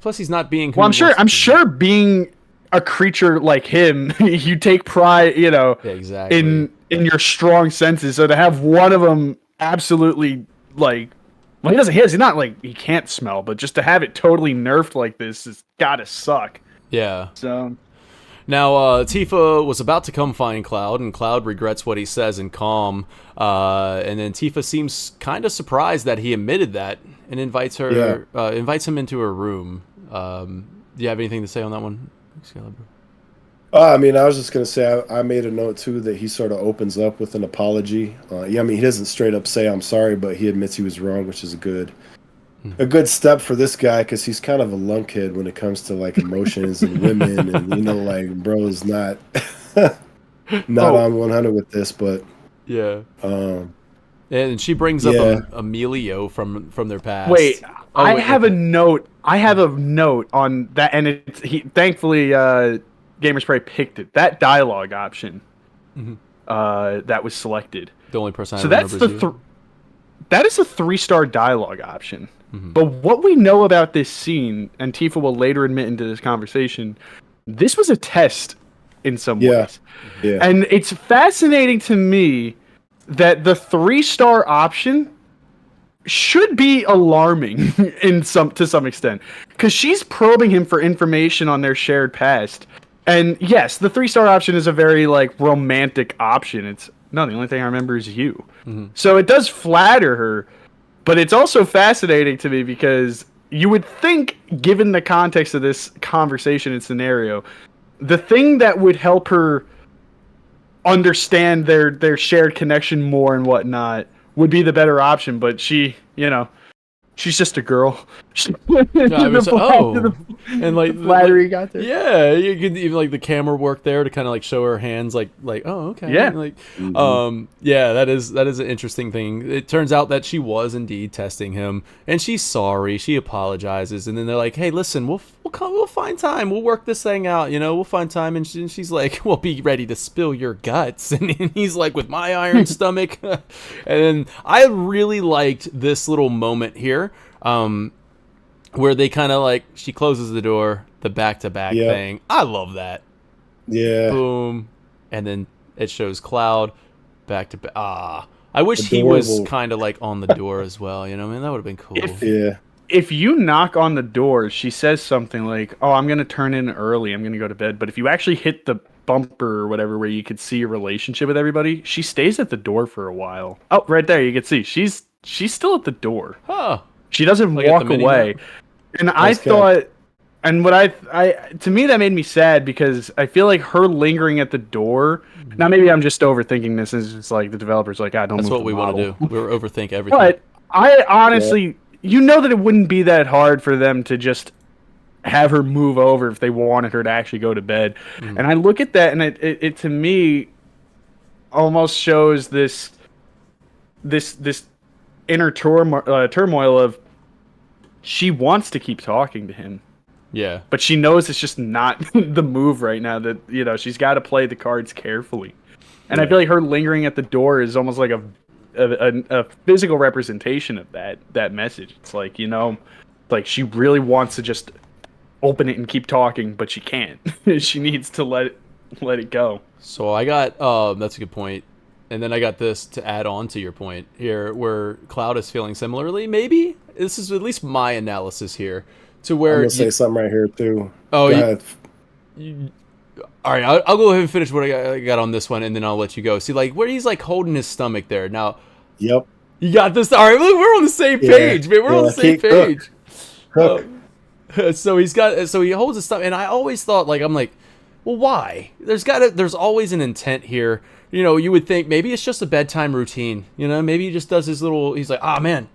Plus, he's not being. Well, I'm sure being a creature like him, you take pride, exactly. in your strong senses. So to have one of them absolutely he's not he can't smell, but just to have it totally nerfed like this has gotta suck. Yeah. So now Tifa was about to come find Cloud, and Cloud regrets what he says in calm. And then Tifa seems kind of surprised that he admitted that, and invites him into her room. Do you have anything to say on that one, Excalibur? I mean, I was just gonna say I made a note too that he sort of opens up with an apology. He doesn't straight up say I'm sorry, but he admits he was wrong, which is a good step for this guy because he's kind of a lunkhead when it comes to emotions and women, and bro is not on 100 with this, but and she brings up Emilio from their past. Wait, I have a note on that, and thankfully Gamers Prey picked it. That dialogue option that was selected. The only person that is a 3-star dialogue option. But what we know about this scene, and Tifa will later admit into this conversation, this was a test in some ways. Yeah. And it's fascinating to me that the 3-star option should be alarming to some extent, because she's probing him for information on their shared past. And yes, the 3-star option is a very like romantic option. It's no, the only thing I remember is you. Mm-hmm. So it does flatter her, but it's also fascinating to me because you would think, given the context of this conversation and scenario, the thing that would help her understand their shared connection more and whatnot would be the better option, but she, she's just a girl. And like flattery got there. Yeah, you could even like the camera work there to kind of like show her hands, like oh okay, yeah, like yeah, that is an interesting thing. It turns out that she was indeed testing him, and she's sorry, she apologizes, and then they're like, hey, listen, we'll find time, we'll work this thing out, we'll find time, and she's like, we'll be ready to spill your guts, and he's like, with my iron stomach. And then I really liked this little moment here. Where they kind of like, she closes the door, the back-to-back thing. I love that. Yeah. Boom. And then it shows Cloud back-to-back. I wish he was kind of like on the door as well. I mean, that would have been cool. If you knock on the door, she says something like, oh, I'm going to turn in early. I'm going to go to bed. But if you actually hit the bumper or whatever where you could see your relationship with everybody, she stays at the door for a while. Oh, right there. You can see. She's still at the door. Huh. She doesn't like walk away. And I thought, and what I to me that made me sad because I feel like her lingering at the door. Now maybe I'm just overthinking this. It's just like the developer's like, don't. That's move what we want to do. We're overthink everything. But I honestly, that it wouldn't be that hard for them to just have her move over if they wanted her to actually go to bed. And I look at that, and it to me almost shows this inner turmoil of. She wants to keep talking to him. Yeah. But she knows it's just not the move right now, that, she's got to play the cards carefully. And I feel like her lingering at the door is almost like a physical representation of that message. It's like, like she really wants to just open it and keep talking, but she can't. She needs to let it go. So I got, that's a good point. And then I got this to add on to your point here, where Cloud is feeling similarly, maybe? This is at least my analysis here. To where I'm going to say something right here, too. Oh, all right, I'll go ahead and finish what I got on this one, and then I'll let you go. See, like, where he's, like, holding his stomach there. Now, yep. You got this. All right, look, we're on the same page, man. We're on the same page. So he holds his stomach, and I always thought, like, I'm like, well, why? There's always an intent here. You would think maybe it's just a bedtime routine. Maybe he just does his little. He's like, man,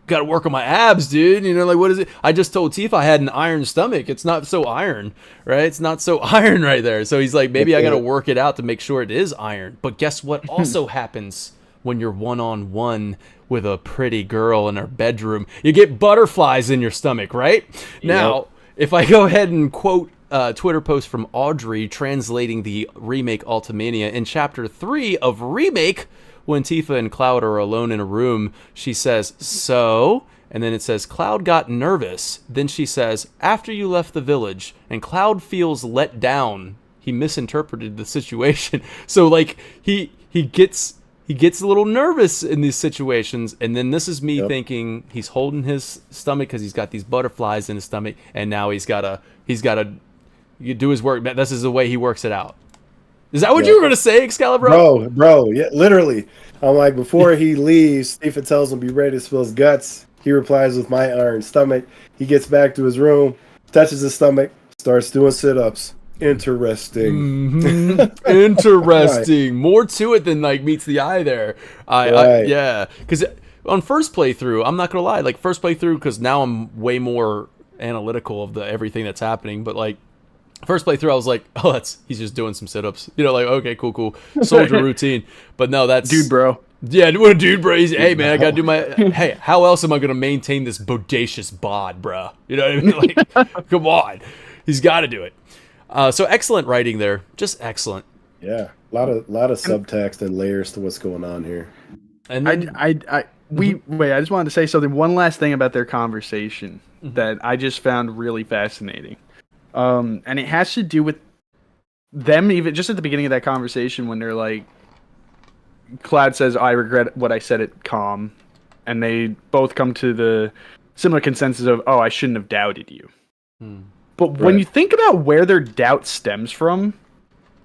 got to work on my abs, dude. Like, what is it? I just told Tifa I had an iron stomach. It's not so iron, right? It's not so iron right there. So he's like, maybe I got to work it out to make sure it is iron. But guess what also happens when you're one-on-one with a pretty girl in her bedroom? You get butterflies in your stomach, right? Now, if I go ahead and quote Twitter post from Audrey translating the remake Ultimania in Chapter 3 of Remake, when Tifa and Cloud are alone in a room, she says, so, and then it says, Cloud got nervous. Then she says, after you left the village, and Cloud feels let down. He misinterpreted the situation. So, like, he gets a little nervous in these situations, and then this is me thinking he's holding his stomach because he's got these butterflies in his stomach, and now he's gotta do his work. This is the way he works it out. Is that what you were gonna say, Excalibur? Bro, yeah, literally. I'm like, before he leaves, Tifa tells him be ready to spill his guts. He replies with my iron stomach. He gets back to his room, touches his stomach, starts doing sit-ups. Interesting. Mm-hmm. Interesting. Right. More to it than like meets the eye there. Yeah, because on first playthrough, I'm not gonna lie, like first playthrough, because now I'm way more analytical of everything that's happening, but like first playthrough, I was like, oh, he's just doing some sit-ups. Like, okay, cool. Soldier routine. But no, that's... Dude, bro. Yeah, what a dude, bro. Hey, man, I got to do my... Hey, how else am I going to maintain this bodacious bod, bro? You know what I mean? Like, come on. He's got to do it. So excellent writing there. Just excellent. Yeah, a lot of subtext and layers to what's going on here. And then, I just wanted to say something. One last thing about their conversation that I just found really fascinating. And it has to do with them, even just at the beginning of that conversation when they're like, Cloud says, I regret what I said at Calm. and they both come to the similar consensus of, oh, I shouldn't have doubted you. But when you think about where their doubt stems from,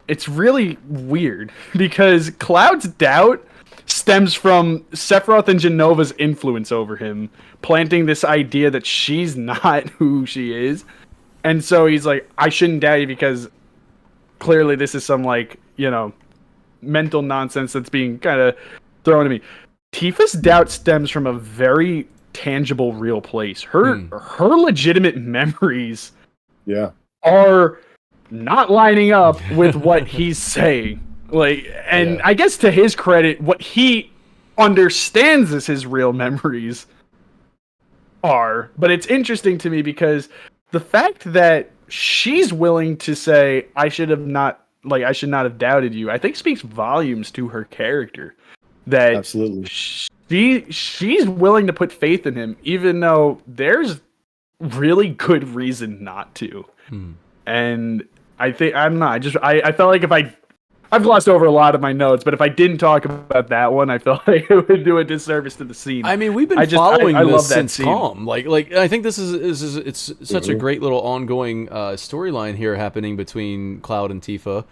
it's really weird, because Cloud's doubt stems from Sephiroth and Genova's influence over him, planting this idea that she's not who she is. And so he's like, I shouldn't doubt you because clearly this is some, like, you know, mental nonsense that's being kind of thrown at me. Tifa's doubt stems from a very tangible, real place. Her legitimate memories are not lining up with what he's saying. Like, and I guess to his credit, what he understands as his real memories are. But it's interesting to me because the fact that she's willing to say, I should not have doubted you, I think speaks volumes to her character. That absolutely she's willing to put faith in him, even though there's really good reason not to. And I think I felt like I've glossed over a lot of my notes, but if I didn't talk about that one, I felt like it would do a disservice to the scene. I mean, we've been following this since Calm. Like I think this is it's such a great little ongoing storyline here happening between Cloud and Tifa.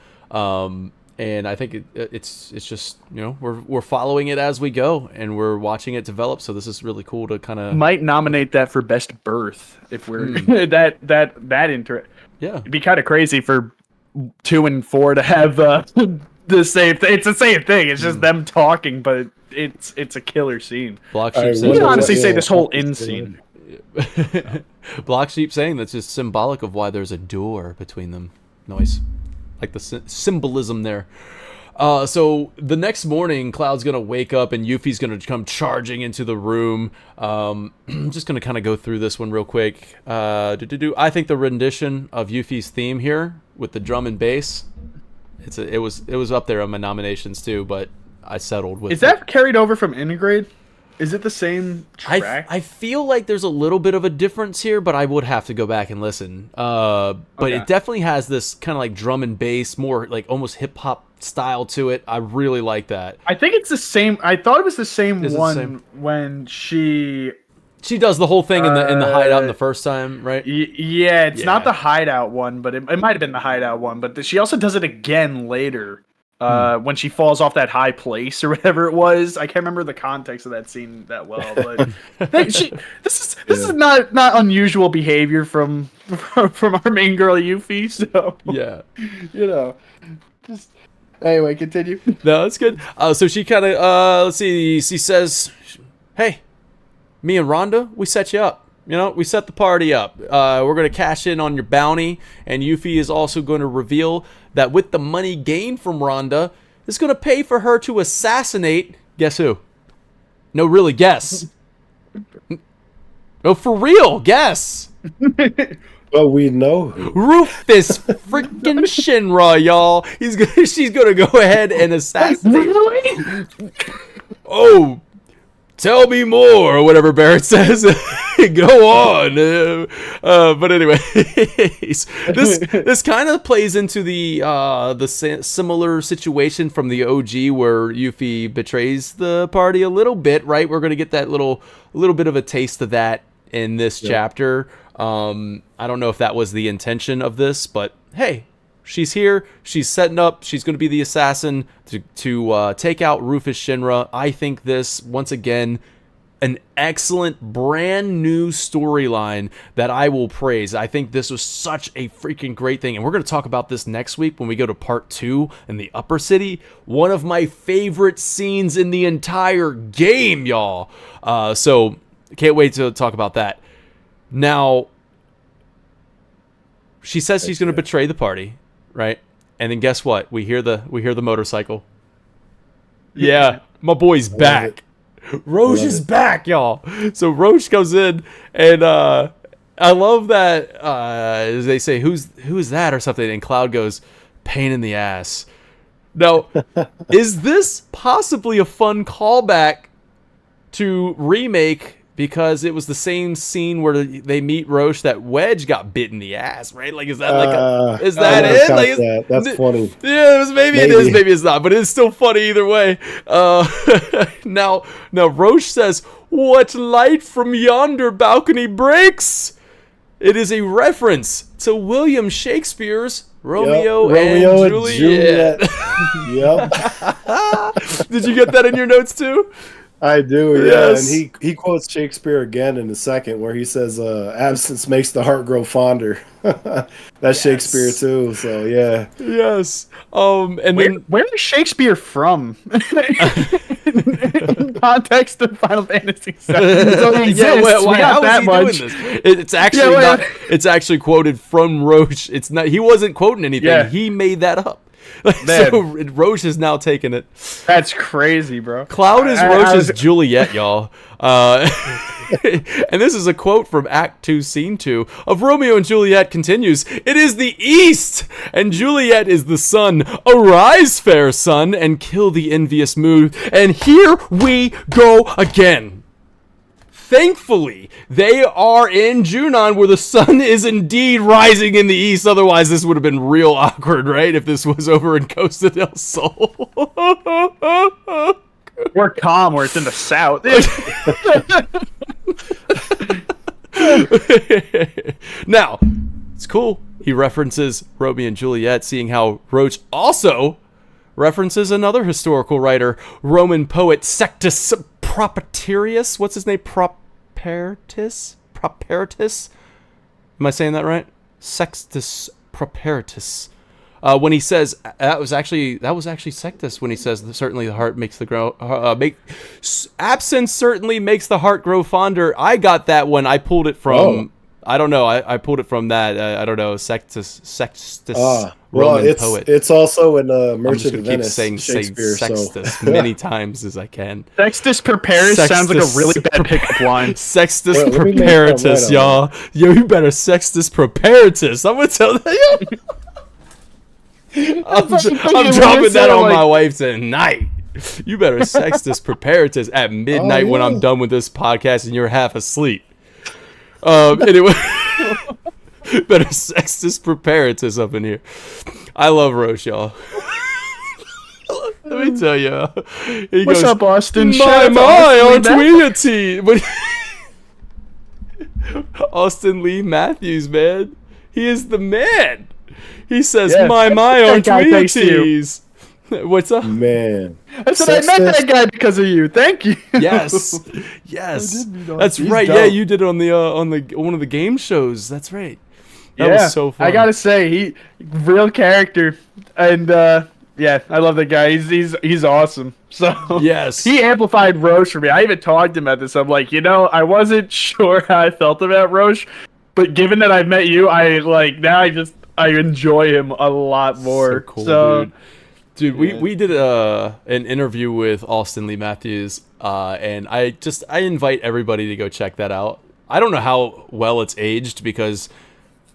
And I think it's just, you know, we're following it as we go and we're watching it develop. So this is really cool to kind of might nominate that for best birth if we're that into it. Yeah, it'd be kind of crazy for 2 and 4 to have the same thing. It's the same thing. It's just them talking, but it's a killer scene. Block Sheep you can honestly say this whole end scene. Block Sheep saying that's just symbolic of why there's a door between them. Nice. Like the symbolism there. So the next morning, Cloud's going to wake up and Yuffie's going to come charging into the room. I'm just going to kind of go through this one real quick. I think the rendition of Yuffie's theme here with the drum and bass, it was up there on my nominations too, but I settled with it. Is that carried over from Integrate? Is it the same track? I feel like there's a little bit of a difference here, but I would have to go back and listen. But it definitely has this kind of like drum and bass, more like almost hip hop style to it. I really like that. I think it's the same. I thought it was the same one when she does the whole thing in the hideout in the first time, right? Yeah, it's not the hideout one, but it might have been the hideout one. But she also does it again later. When she falls off that high place or whatever it was. I can't remember the context of that scene that well, but this is not unusual behavior from our main girl Yuffie. So yeah, you know, just anyway, continue. No, that's good. So she kind of let's see. She says, "Hey, me and Rhonda, we set you up. You know, we set the party up. We're going to cash in on your bounty, and Yuffie is also going to reveal that with the money gained from Rhonda, it's going to pay for her to assassinate, guess who? No, really, guess. No, for real, guess. Well, we know who. Rufus freaking Shinra, y'all. She's going to go ahead and assassinate. Really? Oh, tell me more, or whatever Barrett says. Go on. But anyway, this kind of plays into the similar situation from the OG where Yuffie betrays the party a little bit, right? We're going to get that little bit of a taste of that in this chapter. I don't know if that was the intention of this, but hey, she's here. She's setting up. She's going to be the assassin to take out Rufus Shinra. I think this, once again, an excellent brand new storyline that I will praise. I think this was such a freaking great thing. And we're going to talk about this next week when we go to part 2 in the Upper City. One of my favorite scenes in the entire game, y'all. So can't wait to talk about that. Now, she says she's going to betray the party, right? And then guess what? We hear the motorcycle. Yeah, my boy's back. Roche is back, y'all. So Roche comes in, and I love that they say, who is that or something, and Cloud goes, pain in the ass. Now, is this possibly a fun callback to remake because it was the same scene where they meet Roche that Wedge got bit in the ass, right? Like, is that like is that it? Like, that's funny. Yeah, it was, maybe it is, maybe it's not, but it's still funny either way. Now Roche says, "What light from yonder balcony breaks?" It is a reference to William Shakespeare's Romeo and Juliet. Yep. Did you get that in your notes too? I do, Yes. And he quotes Shakespeare again in a second, where he says, "Absence makes the heart grow fonder." That's Shakespeare too. So yeah. Yes. And where is Shakespeare from? In context of Final Fantasy VII. So he exists. How is he doing this? It's actually not. It's actually quoted from Roche. It's not. He wasn't quoting anything. Yeah. He made that up. So Roche has now taken it. That's crazy, bro. Cloud is Roche's Juliet, y'all. And this is a quote from Act 2, Scene 2 of Romeo and Juliet continues. "It is the East, and Juliet is the sun. Arise, fair sun, and kill the envious mood. And here we go again." Thankfully, they are in Junon, where the sun is indeed rising in the east. Otherwise, this would have been real awkward, right? If this was over in Costa del Sol. We're calm, where it's in the south. Now, it's cool. He references Romeo and Juliet, seeing how Roach also references another historical writer, Roman poet Sextus Propertius. What's his name? Propertius? Am I saying that right? Sextus Propertius. When he says that was actually Sextus when he says certainly the heart makes the grow absence certainly makes the heart grow fonder. I got that one. I pulled it from I don't know. I pulled it from that. I don't know. Sextus Roman poet. It's also in Merchant of Keep Venice. saying Shakespeare, Sextus many times as I can. Sextus Preparis sounds like a really bad pickup line. Sextus Preparatus, y'all. Yo, you better Sextus Preparatus. I'm gonna tell that. I'm dropping that on my wife tonight. You better Sextus Preparatus at midnight when I'm done with this podcast and you're half asleep. Anyway, better Sextus Preparatus up in here. I love Roche, y'all. Let me tell you. What's up, Austin? Aren't we a team? Austin Lee Matthews, man. He is the man. He says, my, aren't we a tease? What's up? Man. I said I met that guy because of you. Thank you. Yes. That's right. Dope. Yeah, you did it on the one of the game shows. That's right. That was so fun. I gotta say, he real character, and yeah, I love that guy. He's awesome. So yes, he amplified Roche for me. I even talked to him about this. I'm like, I wasn't sure how I felt about Roche, but given that I've met you, I enjoy him a lot more. So cool, dude. We did an interview with Austin Lee Matthews, and I invite everybody to go check that out. I don't know how well it's aged because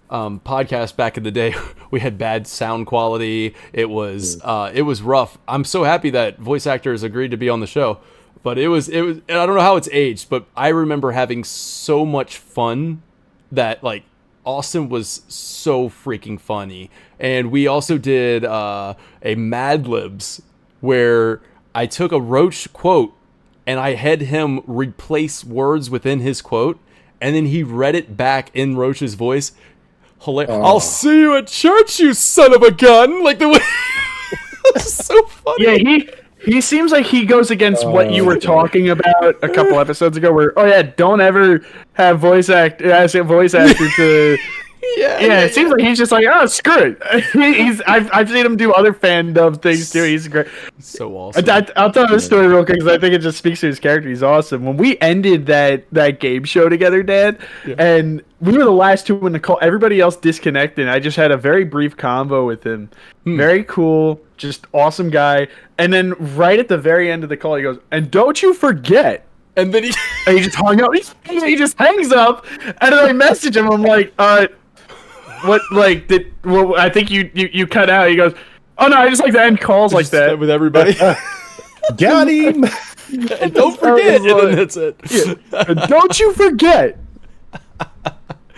podcasts back in the day we had bad sound quality. It was rough. I'm so happy that voice actors agreed to be on the show, but it was. I don't know how it's aged, but I remember having so much fun that like. Austin was so freaking funny. And we also did a Mad Libs where I took a Roach quote and I had him replace words within his quote, and then he read it back in Roach's voice. I'll see you at church, you son of a gun. Like the way it's so funny. Yeah, he seems like he goes against what you were talking about a couple episodes ago. Where don't ever have ask a voice actor to. Yeah, it seems like he's just like, screw it. I've seen him do other fandom things too. He's great. So awesome. I'll tell this story real quick because I think it just speaks to his character. He's awesome. When we ended that game show together, Dad, and we were the last two in the call. Everybody else disconnected. I just had a very brief convo with him. Very cool, just awesome guy. And then right at the very end of the call, he goes, "And don't you forget." And then he just hung up. He just hangs up, and then I message him. I'm like, what? Like, I think you cut out. He goes, "Oh no, I just like to end calls like that with everybody." Got him. And don't forget, and then that's it. Yeah. Don't you forget.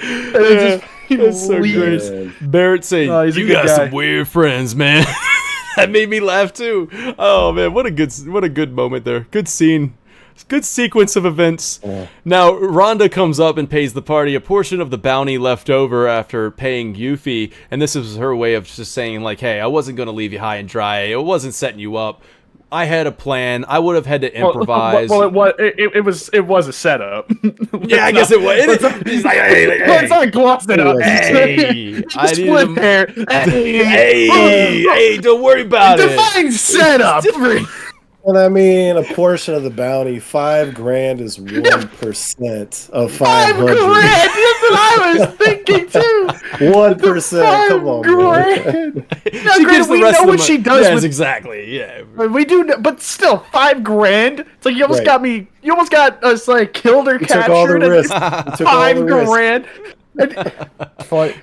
That's so great. Barrett saying, "You got some weird friends, man." That made me laugh too. Oh man, what a good moment there. Good scene. Good sequence of events. Now, Rhonda comes up and pays the party a portion of the bounty left over after paying Yuffie, and this is her way of just saying, like, hey, I wasn't going to leave you high and dry. It wasn't setting you up. I had a plan. I would have had to improvise. Well, it was a setup. Yeah, I guess it was. He's like, let's not gloss it up. Hey, I need hair. Hey, don't worry about it. Define setup. And I mean, a portion of the bounty, $5,000 is 1% of 500. $5,000. That's what I was thinking too. 1%. Come on, man. No, granted, we know what she does. Yes, exactly. Yeah, we do, but still, $5,000. It's like you almost got me. You almost got us like killed or captured. Took all the risk. $5,000.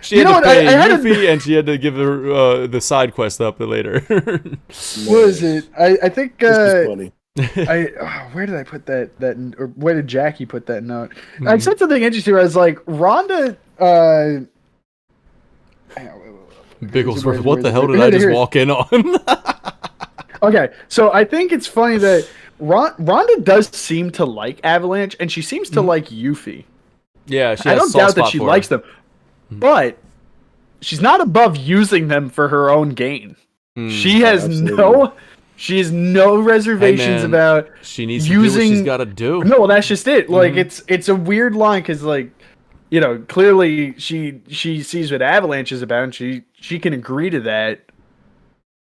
She had to pay Yuffie, and she had to give her the side quest up later. What is it? I think. Funny. Where did I put that? Or where did Jackie put that note? I said something interesting. Where I was like, Rhonda. Bigglesworth, what the hell did I just walk in on? Okay, so I think it's funny that Rhonda does seem to like Avalanche, and she seems to like Yuffie. Yeah, I don't doubt that she likes them, but she's not above using them for her own gain. She has no reservations about she needs using. To do what she's got to do. No, well, that's just it. Like it's a weird line because like clearly she sees what Avalanche is about, and she can agree to that.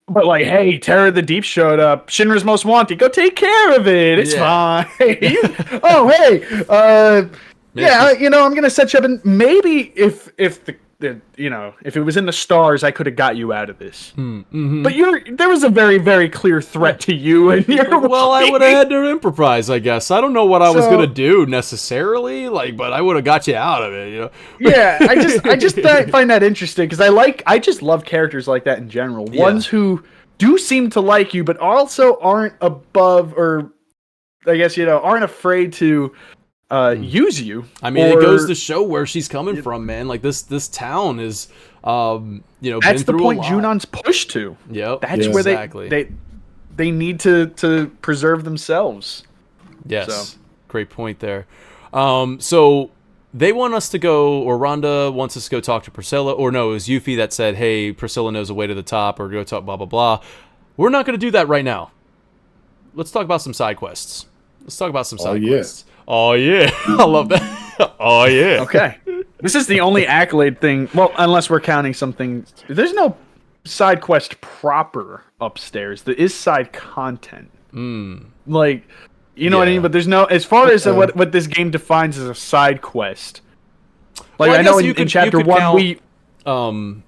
But like, hey, Terror the Deep showed up. Shinra's Most Wanted. Go take care of it. It's fine. Oh, hey. Yeah, I'm gonna set you up, and maybe if it was in the stars, I could have got you out of this. But there was a very, very clear threat to you, and I would have had to improvise, I guess. I don't know what I was gonna do necessarily, but I would have got you out of it. Yeah, I just find that interesting because I just love characters like that in general. Yeah. Ones who do seem to like you, but also aren't above, or I guess aren't afraid to. Use you. I mean, it goes to show where she's coming from, man. Like this town is, that's been the point Junon's pushed to. Yep. That's where they need to preserve themselves. Yes. Great point there. So they want us to go, or Rhonda wants us to go talk to Priscilla, or no, it was Yuffie that said, hey, Priscilla knows a way to the top, or go talk blah, blah, blah. We're not going to do that right now. Let's talk about some side quests. Quests. Oh, yeah. I love that. Oh, yeah. Okay. This is the only accolade thing. Well, unless we're counting something. There's no side quest proper upstairs. There is side content. Like, you know what I mean? But there's no... As far as what this game defines as a side quest. Like, I know in Chapter 1, count,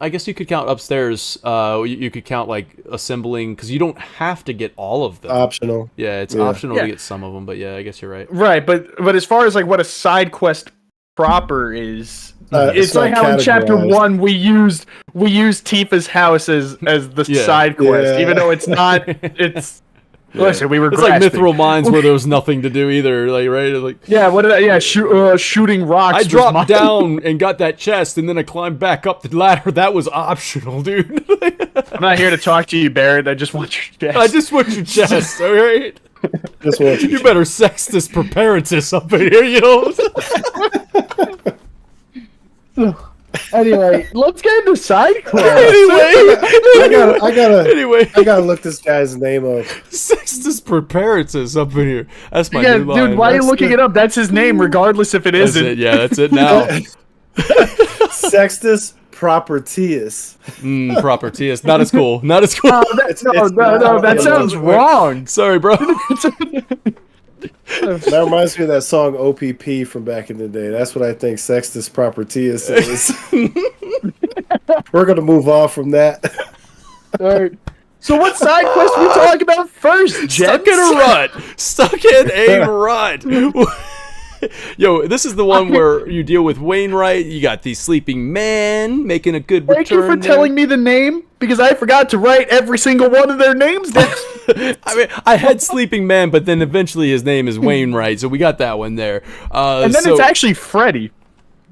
I guess you could count upstairs. You could count like assembling, because you don't have to get all of them. Optional. Yeah, it's optional to get some of them. But yeah, I guess you're right. Right, but as far as like what a side quest proper is, it's like how in Chapter 1 we used Tifa's house as the side quest, even though it's not. It's listen, we were. It's like Mithril Mines where there was nothing to do either. Like right, shooting rocks. I dropped down and got that chest, and then I climbed back up the ladder. That was optional, dude. I'm not here to talk to you, Barrett. I just want your chest. I just want your chest. All right. You better sex this preparatus up in here, Anyway, let's get into side quests. I gotta look this guy's name up. Sextus Preparatus up in here. That's my new line. Dude, why are you looking it up? That's his name, regardless if it isn't. It. Yeah, that's it now. Sextus Propertius. Propertius. Not as cool. No, that sounds wrong. Sorry, bro. That reminds me of that song OPP from back in the day. That's what I think Sextus Propertius is. We're going to move on from that. All right. So what side quest we talk about first, Stuck in a rut. Yo, this is the one where you deal with Wainwright. You got the sleeping man making a good return. Thank you for telling me the name, because I forgot to write every single one of their names down. I mean, I had Sleeping Man, but then eventually his name is Wainwright, so we got that one there. And then it's actually Freddy.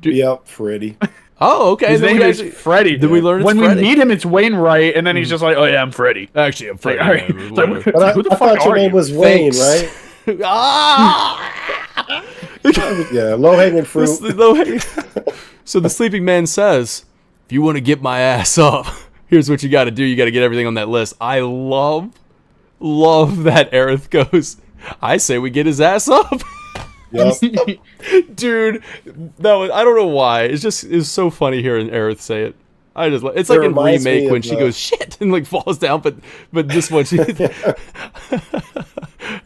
Yep, Freddy. Oh, okay. His name is Freddy. Did we learn when Freddy? we meet him, it's Wainwright, and then he's just like, "Oh yeah, I'm Freddy." Actually, I'm Freddy. Like, all right. It's like, But who the I fuck thought your are name you? was Wayne, right? Ah! Yeah, low hanging fruit. So the Sleeping Man says, if you want to get my ass up, here's what you got to do. You got to get everything on that list. I love that Aerith goes, I say we get his ass up. Yep. Dude, I don't know why. It's so funny hearing Aerith say it. It's like in Remake when she goes shit and like falls down, but this one she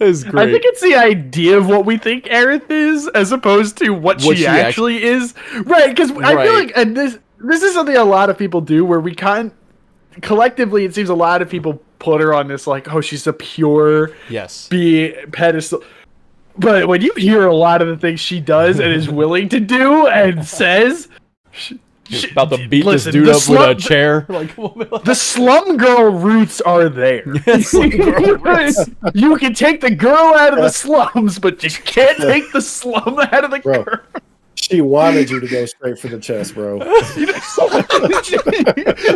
is great. I think it's the idea of what we think Aerith is as opposed to what she actually is. Right, because I feel like, and this is something a lot of people do where we collectively, it seems a lot of people put her on this like, oh, she's a pure pedestal. But when you hear a lot of the things she does and is willing to do and says, about to beat this dude up with a chair. The slum girl roots are there. You can take the girl out of the slums, but you can't take the slum out of the girl. She wanted you to go straight for the chest, bro.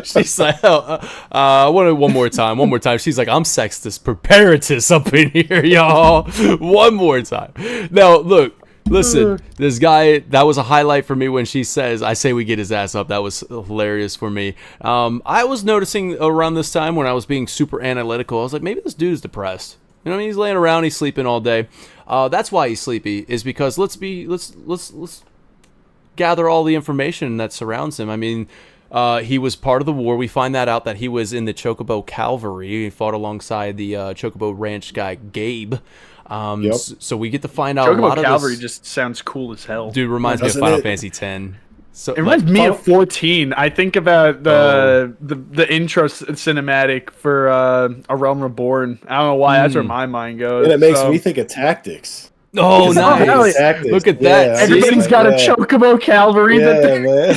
She's like, I want it one more time. She's like, I'm sexist preparatus up in here, y'all. One more time. Now, look, listen, this guy, that was a highlight for me when she says, I say we get his ass up. That was hilarious for me. I was noticing around this time when I was being super analytical, I was like, maybe this dude's depressed. You know what I mean? He's laying around, he's sleeping all day. That's why he's sleepy, is because let's gather all the information that surrounds him. I mean, he was part of the war. We find that he was in the Chocobo Cavalry. He fought alongside the Chocobo Ranch guy, Gabe. So we get to find out Chocobo a lot of Cavalry this. Just sounds cool as hell. Dude, reminds me of Final Fantasy X. So, it reminds me of 14. I think about the intro cinematic for A Realm Reborn. I don't know why. That's where my mind goes. And it makes me think of Tactics. Oh, nice! Look at that. Yeah, everybody's got a Chocobo Cavalry. Man.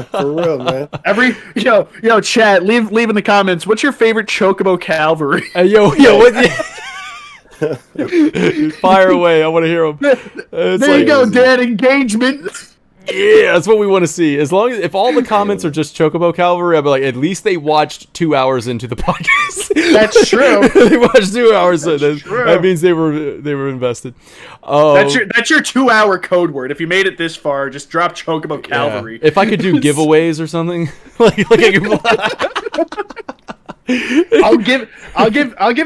For real, man. Yo, chat. Leave in the comments. What's your favorite Chocobo Cavalry? What? Fire away! I want to hear them. There you go, Dad. Engagement. Yeah, that's what we want to see. As long as if all the comments are just Chocobo Cavalry, I'll be like, at least they watched 2 hours into the podcast. That's true. They watched 2 hours. That means they were invested. That's your 2 hour code word. If you made it this far, just drop Chocobo Cavalry. Yeah. If I could do giveaways or something, I'll give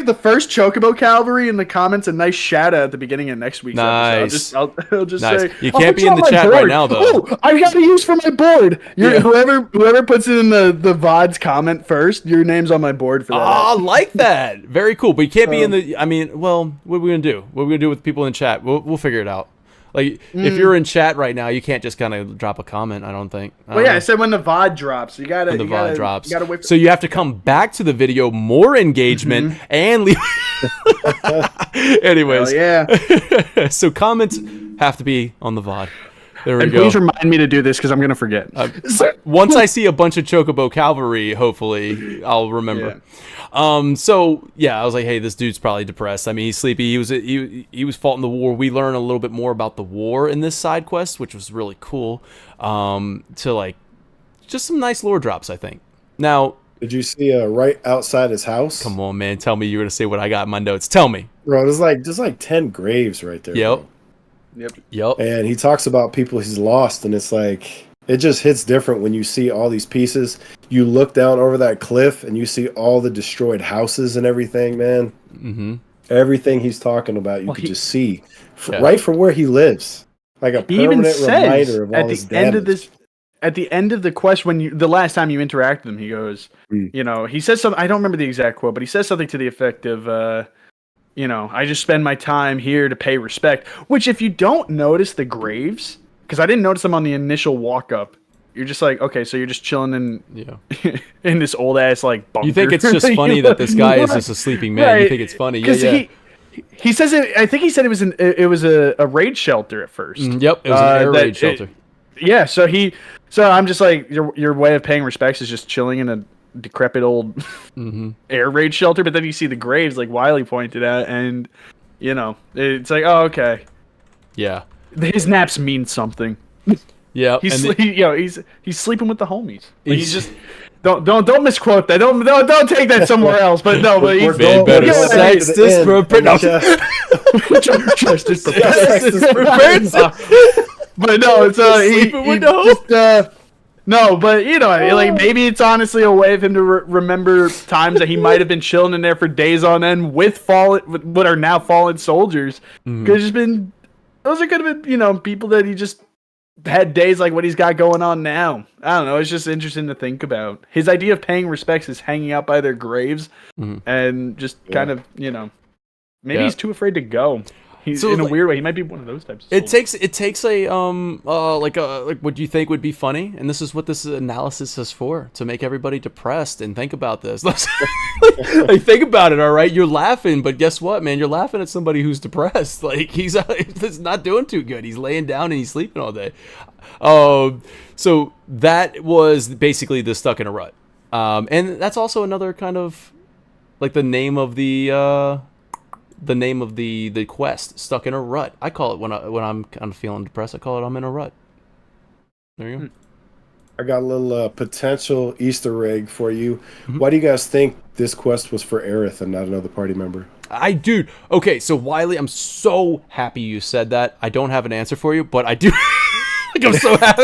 the first Chocobo Cavalry in the comments a nice shout out at the beginning of next week's episode. I'll just say you can't be in the chat right now though. Oh, I got to use for my board. Whoever puts it in the VOD's comment first, your name's on my board for that. I like that. Very cool. But you can't be in the. I mean, well, what are we gonna do? What are we gonna do with people in chat? We'll figure it out. Like, if you're in chat right now, you can't just kind of drop a comment, I don't think. I said when the VOD drops. You gotta drops. You gotta wait so you have to come back to the video, more engagement, and leave. Anyways. Yeah. So comments have to be on the VOD. There we go. Please remind me to do this because I'm going to forget. Once I see a bunch of Chocobo Cavalry, hopefully, I'll remember. Yeah. So, yeah, I was like, hey, this dude's probably depressed. I mean, he's sleepy. He was fought in the war. We learn a little bit more about the war in this side quest, which was really cool. Just some nice lore drops, I think. Now... Did you see right outside his house? Come on, man. Tell me you were going to say what I got in my notes. Tell me. Bro, there's like 10 graves right there. Yep. Bro. Yep. And he talks about people he's lost, and it's like it just hits different when you see all these pieces. You look down over that cliff, and you see all the destroyed houses and everything, man. Mm-hmm. Everything he's talking about, you can just see right from where he lives, like a permanent reminder of all this damage. At the end of the quest, the last time you interact with him, he goes, he says something. I don't remember the exact quote, but he says something to the effect of. I just spend my time here to pay respect. Which, if you don't notice the graves, because I didn't notice them on the initial walk up, you're just like, okay, so you're just chilling in this old ass like bunker. You think it's just funny that this guy is just a sleeping man? Right. You think it's funny? Yeah. He says it. I think he said it was a raid shelter at first. Yep, it was an air raid shelter. So I'm just like, your way of paying respects is just chilling in decrepit old air raid shelter, but then you see the graves, like Wiley pointed out, and it's like, oh, okay, yeah, his naps mean something. Yeah, he's sleeping with the homies. Like, he's just don't misquote that. Don't take that somewhere else. But no, but he's better sex this prepared. But no, it's sleeping with the homies. No, but like maybe it's honestly a way of him to remember times that he might have been chilling in there for days on end with what are now fallen soldiers. Could have been those could have been people that he just had days like what he's got going on now. I don't know. It's just interesting to think about. His idea of paying respects is hanging out by their graves and just kind of maybe he's too afraid to go. He's in a weird way. He might be one of those types. It takes a like what you think would be funny, and this is what this analysis is for, to make everybody depressed and think about this. Like, think about it. All right, you're laughing, but guess what, man? You're laughing at somebody who's depressed. Like he's not doing too good. He's laying down and he's sleeping all day. So that was basically the stuck in a rut, and that's also another kind of like the name of the quest, stuck in a rut. I call it when I'm kind of feeling depressed. I call it I'm in a rut. There you go. I got a little potential Easter egg for you. Why do you guys think this quest was for Aerith and not another party member? Okay, so Wiley, I'm so happy you said that. I don't have an answer for you, but I do. Like, I'm so happy.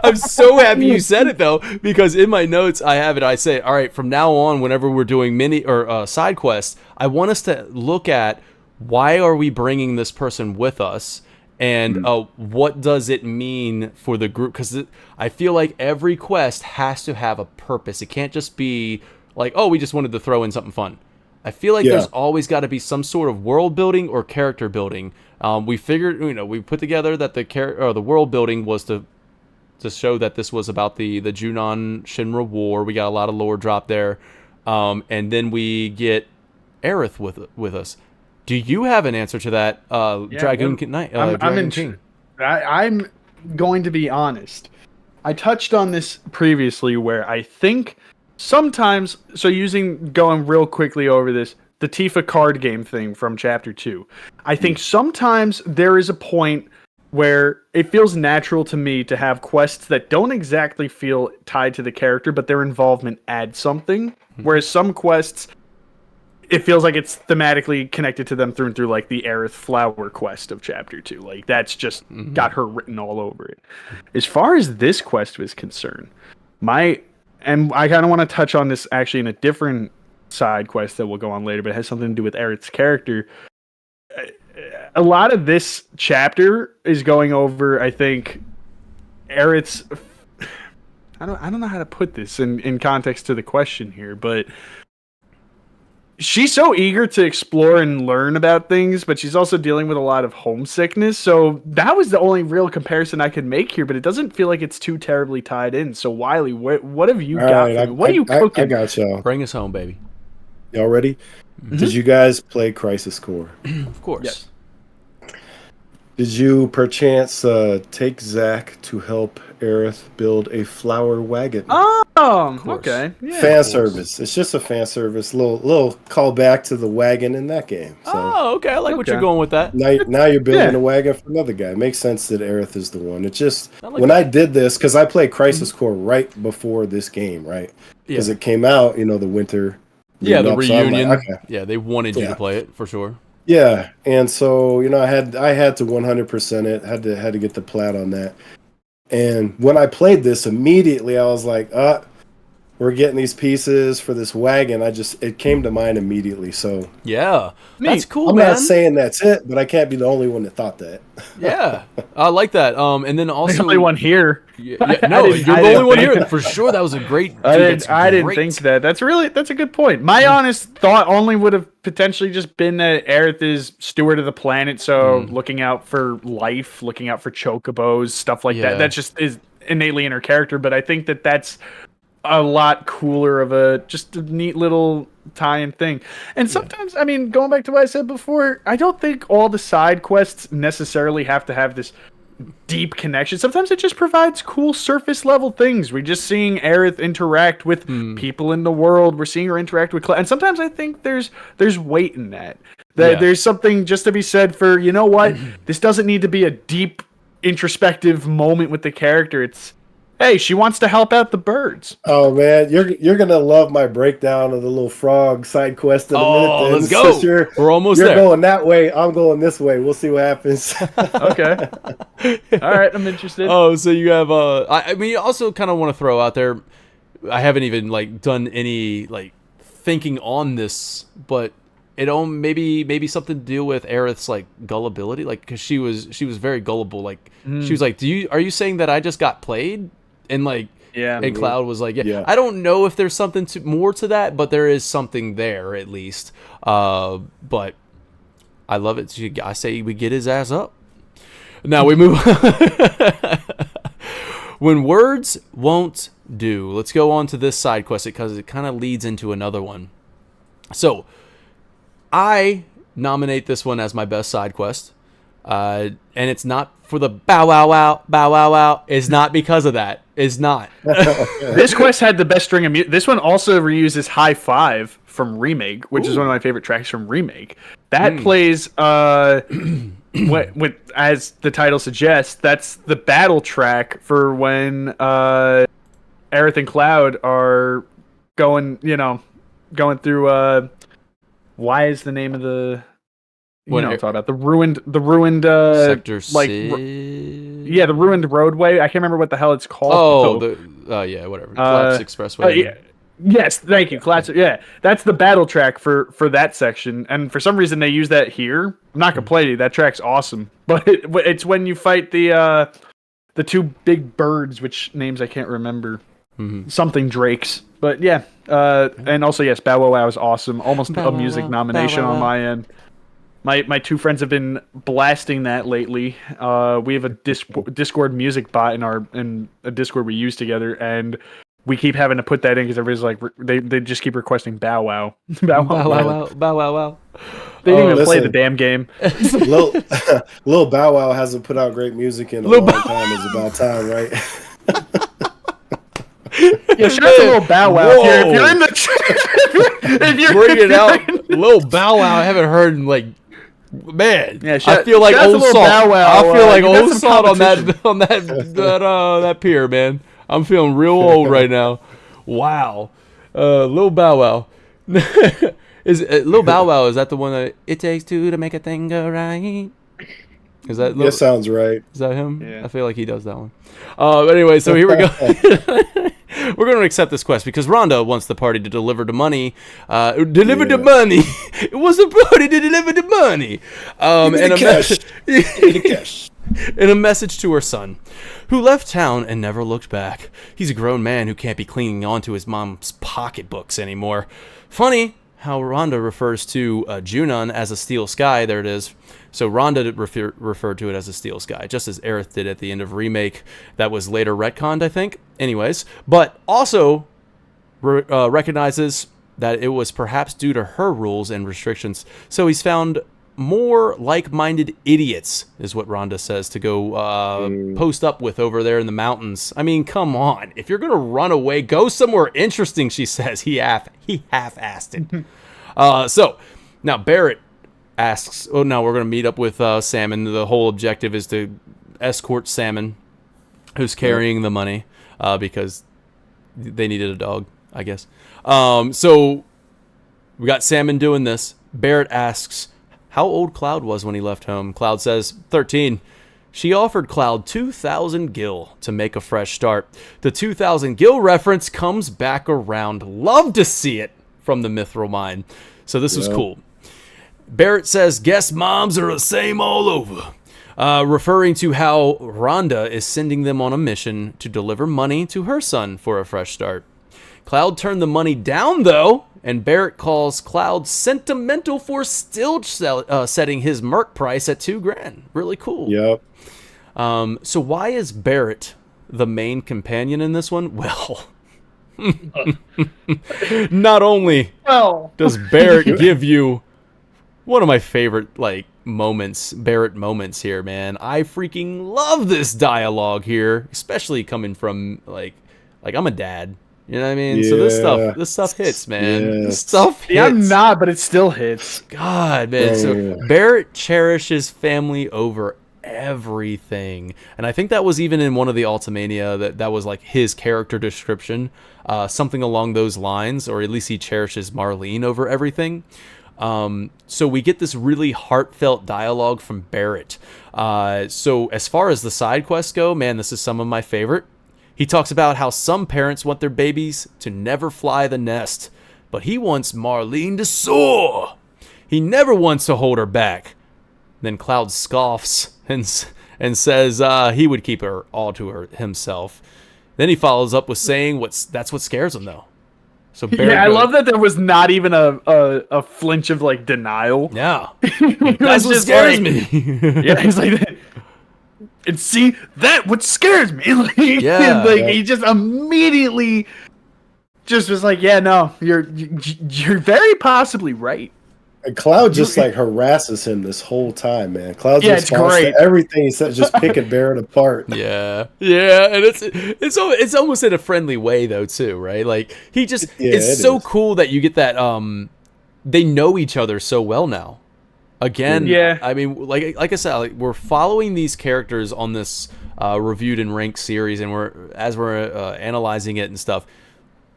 I'm so happy you said it though, because in my notes I have it. I say, all right, from now on, whenever we're doing mini or side quests, I want us to look at why are we bringing this person with us, and what does it mean for the group? Because I feel like every quest has to have a purpose. It can't just be like, oh, we just wanted to throw in something fun. I feel like there's always got to be some sort of world building or character building. We figured, we put together that the world building was to show that this was about the Junon Shinra War. We got a lot of lore drop there, and then we get Aerith with us. Do you have an answer to that, Dragoon Knight? I'm going to be honest. I touched on this previously, where I think sometimes, going real quickly over this, the Tifa card game thing from Chapter 2. I think sometimes there is a point where it feels natural to me to have quests that don't exactly feel tied to the character, but their involvement adds something. Whereas some quests, it feels like it's thematically connected to them through and through, like the Aerith Flower quest of Chapter 2. Like, that's just got her written all over it. As far as this quest was concerned, and I kind of want to touch on this actually in a different side quest that we'll go on later, but it has something to do with Aerith's character. A lot of this chapter is going over, I think, Aerith's... I don't know how to put this in context to the question here, but she's so eager to explore and learn about things, but she's also dealing with a lot of homesickness. So that was the only real comparison I could make here, but it doesn't feel like it's too terribly tied in. So Wiley, what have you got? What are you cooking? I got y'all. Bring us home, baby. Y'all ready? Did you guys play Crisis Core? Of course. Yes. Did you perchance take Zack to help Aerith build a flower wagon? Oh, okay. Yeah, fan service. It's just a fan service. Little callback to the wagon in that game. So okay. I like what you're going with that. Now you're building a wagon for another guy. It makes sense that Aerith is the one. It just I did this, because I played Crisis Core right before this game, right? Because it came out, the winter. Yeah, the reunion. So okay. Yeah, they wanted you to play it for sure. Yeah, and so I had to 100% it. Had to get the plat on that. And when I played this, immediately I was like, we're getting these pieces for this wagon. It came to mind immediately. So yeah, that's cool. I'm not saying that's it, but I can't be the only one that thought that. Yeah, I like that. And then also the only one here. No, you're the only one here for sure. That was a great. I didn't think that. That's a good point. My honest thought only would have potentially just been that Aerith is steward of the planet, so looking out for life, looking out for chocobos, stuff like that. That just is innately in her character. But I think that that's a lot cooler of just a neat little tie-in thing. And sometimes, going back to what I said before, I don't think all the side quests necessarily have to have this deep connection. Sometimes it just provides cool surface level things. We're just seeing Aerith interact with people in the world. We're seeing her interact with Cloud. And sometimes I think there's weight in that. There's something just to be said for, you know what? This doesn't need to be a deep introspective moment with the character. It's, hey, she wants to help out the birds. Oh man, you're gonna love my breakdown of the little frog side quest in a minute. Oh, let's go. We're almost there. there. You're going that way. I'm going this way. We'll see what happens. Okay. All right, I'm interested. Oh, so you have I mean, you also kind of want to throw out there. I haven't even like done any like thinking on this, but it maybe something to do with Aerith's like gullibility, like because she was very gullible. Like she was like, are you saying that I just got played? And like, and Cloud was like, yeah. I don't know if there's something more to that, but there is something there at least. But I love it. I say we get his ass up. Now we move. When words won't do, let's go on to this side quest because it kind of leads into another one. So I nominate this one as my best side quest. And it's not for the bow wow wow. It's not because of that. It's not. This quest had the best string of music. This one also reuses High Five from Remake, which is one of my favorite tracks from Remake. That plays what as the title suggests, that's the battle track for when Aerith and Cloud are going through why is the name of the what I'm talking about? The ruined Sector like C. the ruined roadway. I can't remember what the hell it's called. Whatever. Collapse Expressway. Yes, thank you. Classic. Yeah, that's the battle track for that section, and for some reason they use that here. I'm not complaining. That track's awesome, but it's when you fight the two big birds, which names I can't remember. Something Drakes, but yeah. And also yes, Bow Wow Wow is awesome. Almost a music nomination on my end. My two friends have been blasting that lately. We have a Discord music bot in a Discord we use together, and we keep having to put that in because everybody's like they just keep requesting Bow Wow, Bow Wow, Bow Wow, Bow Wow, Wow. They didn't even play the damn game. Lil Bow Wow hasn't put out great music in a long time. It's about time, right? Yeah, shout out to Lil Bow Wow. If you're in the bring it out, Lil Bow Wow. I haven't heard in like. Man, yeah, I feel like old salt. I feel like old salt on that pier, man. I'm feeling real old right now. Wow, Lil Bow Wow. Lil Bow Wow, is that the one that it takes two to make a thing go right? Is that? That sounds right. Is that him? Yeah. I feel like he does that one. But anyway, so here we go. We're going to accept this quest because Rhonda wants the party to deliver the money. The money. It was the party to deliver the money. And a message to her son, who left town and never looked back. He's a grown man who can't be clinging on to his mom's pocketbooks anymore. Funny how Rhonda refers to Junon as a steel sky. There it is. So Rhonda referred to it as a steel sky, just as Aerith did at the end of Remake. That was later retconned, I think. Anyways, but also recognizes that it was perhaps due to her rules and restrictions. So he's found more like-minded idiots, is what Rhonda says, to go post up with over there in the mountains. I mean, come on. If you're going to run away, go somewhere interesting, she says. He half-assed it. So, now Barrett asks, we're going to meet up with Salmon. The whole objective is to escort Salmon, who's carrying the money, because they needed a dog, I guess. So we got Salmon doing this. Barrett asks how old Cloud was when he left home. Cloud says 13. She offered Cloud 2,000 gil to make a fresh start. The 2,000 gil reference comes back around. Love to see it from the Mithril Mine. So this was cool. Barrett says, guess moms are the same all over. Referring to how Rhonda is sending them on a mission to deliver money to her son for a fresh start. Cloud turned the money down, though, and Barrett calls Cloud sentimental for still setting his merc price at $2,000. Really cool. Yep. So why is Barrett the main companion in this one? Well, not only does Barrett give you one of my favorite Barrett moments here, man. I freaking love this dialogue here, especially coming from like I'm a dad. You know what I mean? Yeah. So this stuff hits, man. Yes. This stuff hits. Yeah, I'm not, but it still hits. God, man. So Barrett cherishes family over everything, and I think that was even in one of the Ultimania that was like his character description, something along those lines, or at least he cherishes Marlene over everything. So we get this really heartfelt dialogue from Barrett. So as far as the side quests go, man, this is some of my favorite. He talks about how some parents want their babies to never fly the nest, but he wants Marlene to soar. He never wants to hold her back. Then Cloud scoffs and says he would keep her all to himself. Then he follows up with saying that's what scares him, though. So Barrett I love that there was not even a flinch of like denial. Yeah, that's what scares me. Yeah, he's like that. And see, that what scares me. Like, he just immediately just was like, yeah, no, you're very possibly right. And Cloud just like harasses him this whole time, man. Cloud's response to everything he said, just picking Barrett apart. Yeah, and it's almost in a friendly way though too, right? Like he just it's so cool that you get that they know each other so well now. Again, I mean, like I said, like, we're following these characters on this reviewed and ranked series, and we're analyzing it and stuff.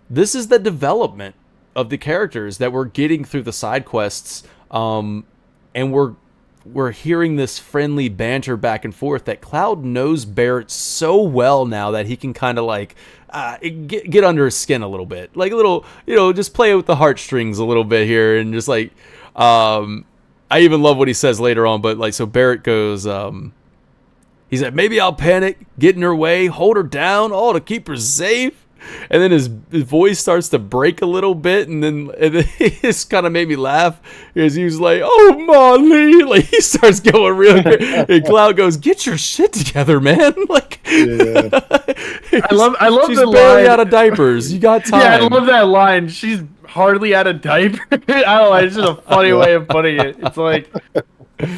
This is the development of the characters that we're getting through the side quests, and we're hearing this friendly banter back and forth that Cloud knows Barrett so well now that he can kind of like get under his skin a little bit, like a little, just play with the heartstrings a little bit here, and just like I even love what he says later on, but like, so Barrett goes, he said, maybe I'll panic, get in her way, hold her down, all to keep her safe. And then his voice starts to break a little bit, and then it's kind of made me laugh because he was like, "Oh, Molly!" Like he starts going real good, and Cloud goes, "Get your shit together, man!" Like, I love she's the barely line. Out of diapers. You got time. Yeah, I love that line. She's hardly out of diaper. I don't know. It's just a funny way of putting it. It's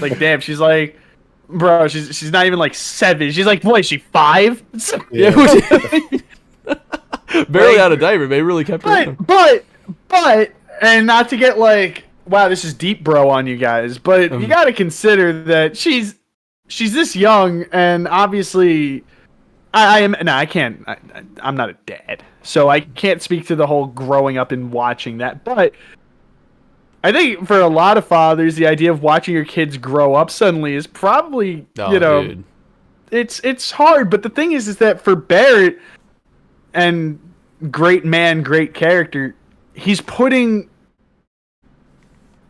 like damn. She's like, bro. She's not even like 7. She's like, what? Is she 5? Yeah. Barely out of diaper, they really kept her. But, and not to get like, wow, this is deep, bro, on you guys. But you got to consider that she's this young, and obviously, I'm not a dad, so I can't speak to the whole growing up and watching that. But I think for a lot of fathers, the idea of watching your kids grow up suddenly is probably, dude. it's hard. But the thing is that for Barrett, and great man, great character, he's putting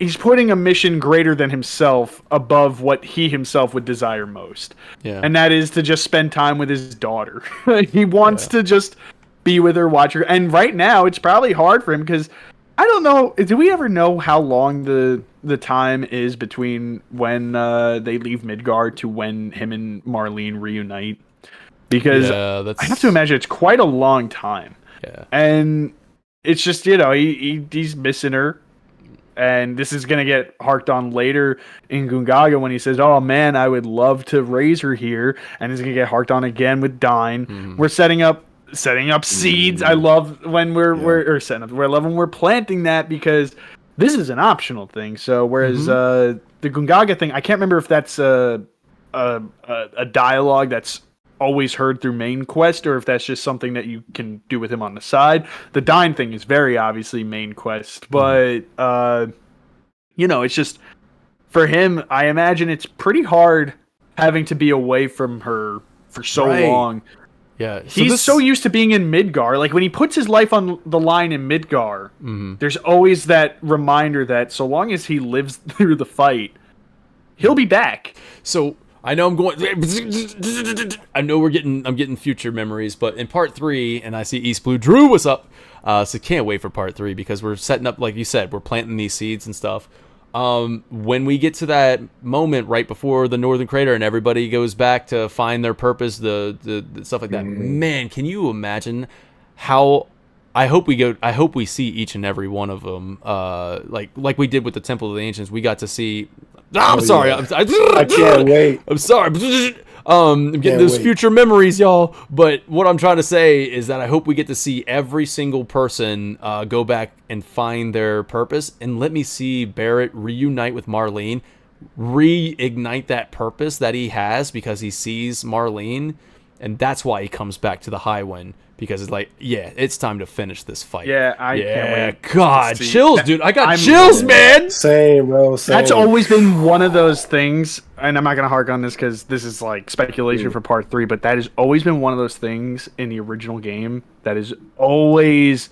a mission greater than himself above what he himself would desire most. Yeah. And that is to just spend time with his daughter. He wants to just be with her, watch her. And right now, it's probably hard for him because I don't know. Do we ever know how long the time is between when they leave Midgard to when him and Marlene reunite? Because I have to imagine it's quite a long time. Yeah. And it's just, he's missing her. And this is going to get harked on later in Gungaga when he says, oh man, I would love to raise her here. And it's going to get harked on again with Dine. Mm-hmm. We're setting up seeds. I love when I love when we're planting that, because this is an optional thing. So whereas the Gungaga thing, I can't remember if that's a dialogue that's always heard through main quest, or if that's just something that you can do with him on the side. The Dine thing is very obviously main quest, but it's just for him. I imagine it's pretty hard having to be away from her for so long. Yeah, he's so used to being in Midgar. Like when he puts his life on the line in Midgar, there's always that reminder that so long as he lives through the fight, he'll be back. So I know I'm getting future memories, but in part 3, and I see East Blue Drew, what's up? So can't wait for part 3 because we're setting up, like you said, we're planting these seeds and stuff. When we get to that moment right before the Northern Crater and everybody goes back to find their purpose, the stuff like that, man, can you imagine how? I hope we see each and every one of them, like we did with the Temple of the Ancients. We got to see I'm sorry. Yeah. I can't wait. I'm sorry. I'm getting those future memories, y'all. But what I'm trying to say is that I hope we get to see every single person go back and find their purpose. And let me see Barrett reunite with Marlene, reignite that purpose that he has because he sees Marlene. And that's why he comes back to the Highwind. Because it's like, yeah, it's time to finish this fight. Yeah, I can't wait. God, chills, dude. I got chills, man. Same, bro. Same. That's always been one of those things, and I'm not going to hark on this because this is like speculation for part 3, but that has always been one of those things in the original game that has always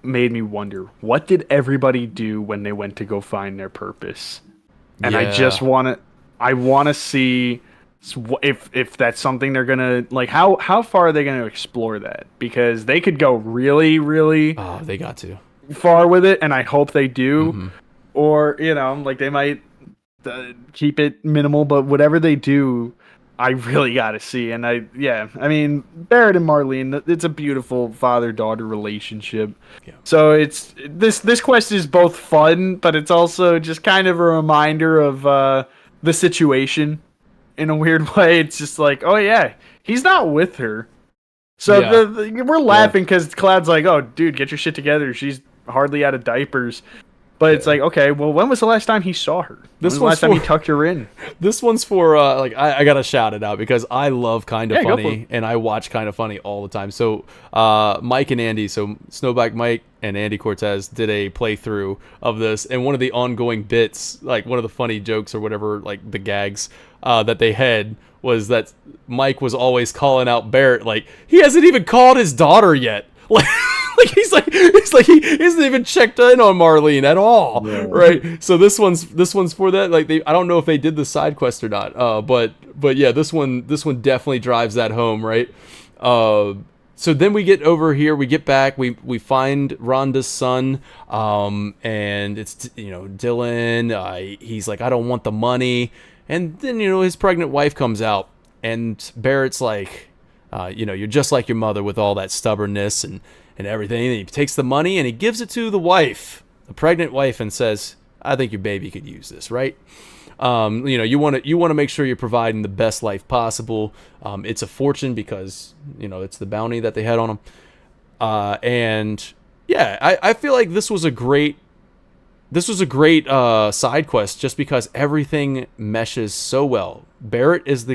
made me wonder, what did everybody do when they went to go find their purpose? And I just want to see if that's something they're gonna like. How far are they gonna explore that? Because they could go really, really they got to far with it, and I hope they do. Or like they might keep it minimal, but whatever they do, I really got to see. And I mean, Barrett and Marlene, it's a beautiful father-daughter relationship. Yeah. So it's this quest is both fun, but it's also just kind of a reminder of the situation. In a weird way, it's just like, oh yeah, he's not with her. So we're laughing because Cloud's like, oh dude, get your shit together. She's hardly out of diapers. But it's like, okay, well, when was the last time he saw her? When was the last time he tucked her in? This one's for, I got to shout it out because I love Kinda Funny, and I watch Kinda Funny all the time. So, Mike and Andy, so Snowback Mike and Andy Cortez did a playthrough of this, and one of the ongoing bits, like one of the funny jokes or whatever, like the gags that they had was that Mike was always calling out Barrett, like, he hasn't even called his daughter yet. Like, he's like he hasn't even checked in on Marlene at all, right? So this one's for that. Like I don't know if they did the side quest or not. But yeah, this one definitely drives that home, right? So then we get over here, we get back, we find Rhonda's son, and it's Dylan. He's like, I don't want the money, and then his pregnant wife comes out, and Barrett's like, you're just like your mother with all that stubbornness and everything. And he takes the money and he gives it to the wife, the pregnant wife, and says, I think your baby could use this, right? You want to make sure you're providing the best life possible. It's a fortune because, it's the bounty that they had on him. And yeah, I feel like this was a great side quest just because everything meshes so well. Barrett is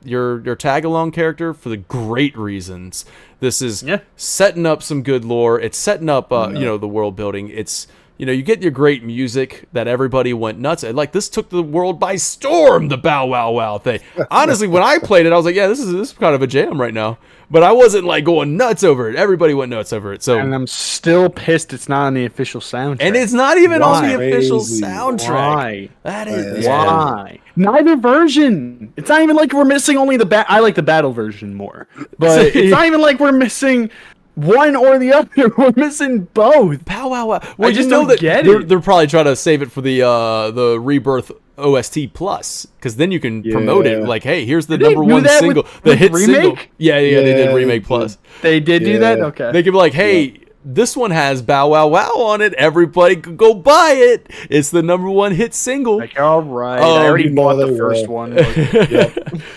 your tag along character for the great reasons. This is setting up some good lore. It's setting up the world building. It's you get your great music that everybody went nuts at. Like this took the world by storm, the Bow Wow Wow thing. Honestly, when I played it, I was like, yeah, this is kind of a jam right now. But I wasn't like going nuts over it. Everybody went nuts over it. So, and I'm still pissed it's not on the official soundtrack. And it's not even on the official soundtrack. Why? That is why. Neither version. It's not even like we're missing only the I like the battle version more. But it's not even like we're missing one or the other. We're missing both. Pow wow wow. Well, I just know that they're probably trying to save it for the Rebirth OST Plus, because then you can promote it like, hey, here's the number one single, the hit remake? Single. Yeah, they did Remake Plus. They did do that? Okay. They could be like, hey, this one has Bow Wow Wow on it. Everybody could go buy it. It's the number one hit single. Like, all right. I already bought the first one.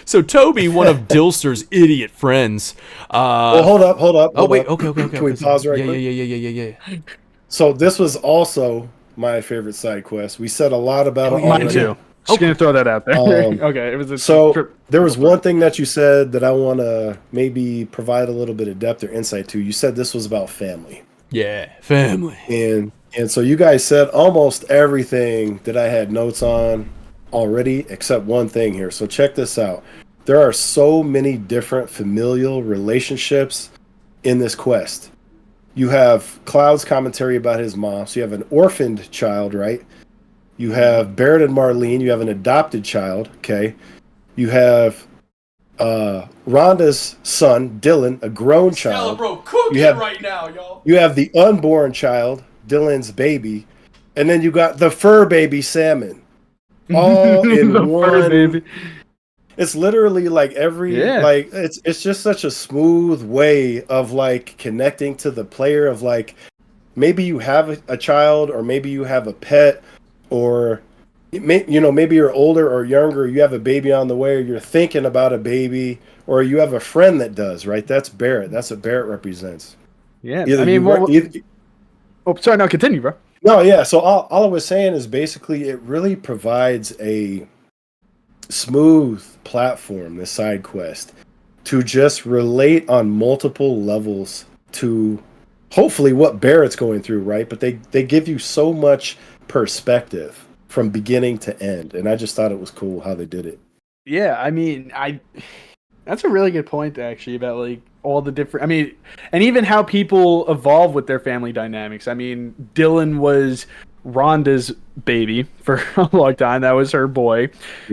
So Toby, one of Dilster's idiot friends. Well, hold up. Oh, wait. Okay. Can we pause right quick? Yeah. So this was also my favorite side quest. We said a lot about it already. Mine too. Just gonna throw that out there. Okay, it was there was one thing that you said that I want to maybe provide a little bit of depth or insight to. You said this was about family. Yeah, family. And so you guys said almost everything that I had notes on already, except one thing here. So check this out. There are so many different familial relationships in this quest. You have Cloud's commentary about his mom. So you have an orphaned child, right? You have Barrett and Marlene. You have an adopted child, okay? You have Rhonda's son, Dylan, a grown child. Right now, y'all. You have the unborn child, Dylan's baby. And then you got the fur baby, Salmon. All in one. Fur baby. It's literally like it's just such a smooth way of like connecting to the player of like maybe you have a child or maybe you have a pet or maybe you're older or younger, you have a baby on the way, or you're thinking about a baby, or you have a friend that does, right? That's Barrett. That's what Barrett represents. Yeah, I mean, sorry, no, continue, bro. No, yeah. So all I was saying is basically it really provides a smooth platform, the side quest, to just relate on multiple levels to hopefully what Barrett's going through, right? But they give you so much perspective from beginning to end, and I just thought it was cool how they did it. Yeah, I mean, that's a really good point actually about like all the different. I mean, and even how people evolve with their family dynamics. I mean, Dylan was Rhonda's baby for a long time. That was her boy,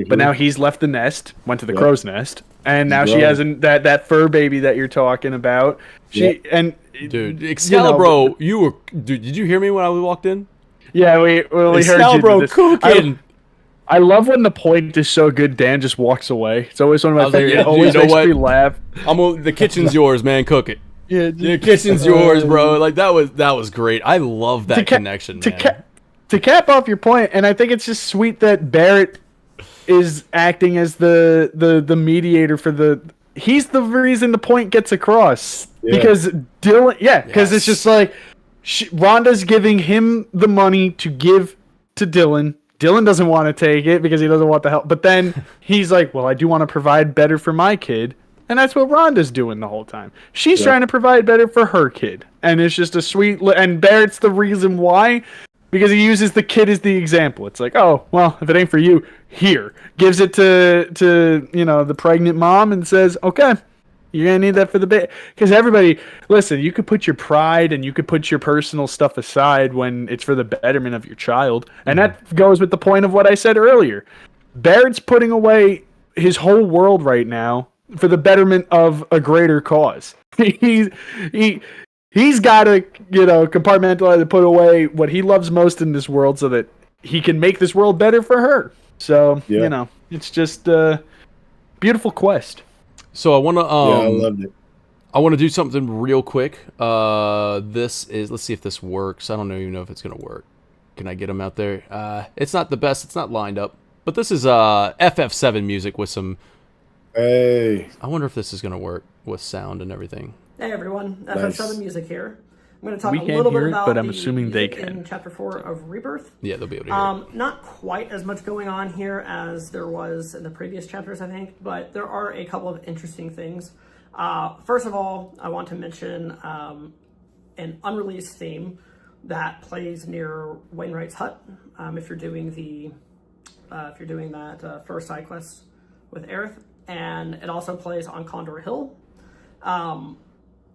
but now he's left the nest, went to the crow's nest, and now she has that fur baby that you're talking about. And dude, Excalibur, did you hear me when I walked in? Yeah, we heard you. Excalibur cooking. I love when the point is so good, Dan just walks away. It's always one of my favorites. It always makes me laugh. The kitchen's yours, man. Cook it. Yeah, the kitchen's yours, bro. Like that was great. I love that connection, man. To cap off your point, and I think it's just sweet that Barrett is acting as the mediator for he's the reason the point gets across. Because Dylan, because it's just like Rhonda's giving him the money to give to Dylan. Dylan doesn't want to take it because he doesn't want the help. But then he's like, well, I do want to provide better for my kid. And that's what Rhonda's doing the whole time. She's trying to provide better for her kid. And it's just a sweet... And Barrett's the reason why. Because he uses the kid as the example. It's like, oh, well, if it ain't for you, here. Gives it to the pregnant mom and says, okay, you're going to need that for the baby. Because everybody... Listen, you could put your pride and you could put your personal stuff aside when it's for the betterment of your child. And that goes with the point of what I said earlier. Barrett's putting away his whole world right now for the betterment of a greater cause. He's got to, compartmentalize and put away what he loves most in this world so that he can make this world better for her. So, it's just a beautiful quest. So I want to I loved it. I want to do something real quick. This is, let's see if this works. I don't even know if it's going to work. Can I get them out there? It's not the best. It's not lined up. But this is FF7 music with some... Hey. I wonder if this is going to work with sound and everything. Hey everyone, FF7 music here. I'm going to talk We a can't little hear bit it, about but I'm assuming they can. in Chapter 4 of Rebirth. Yeah, they'll be able to hear it. Not quite as much going on here as there was in the previous chapters, I think, but there are a couple of interesting things. First of all, I want to mention an unreleased theme that plays near Wainwright's hut. If you're doing that first side quest with Aerith, and it also plays on Condor Hill.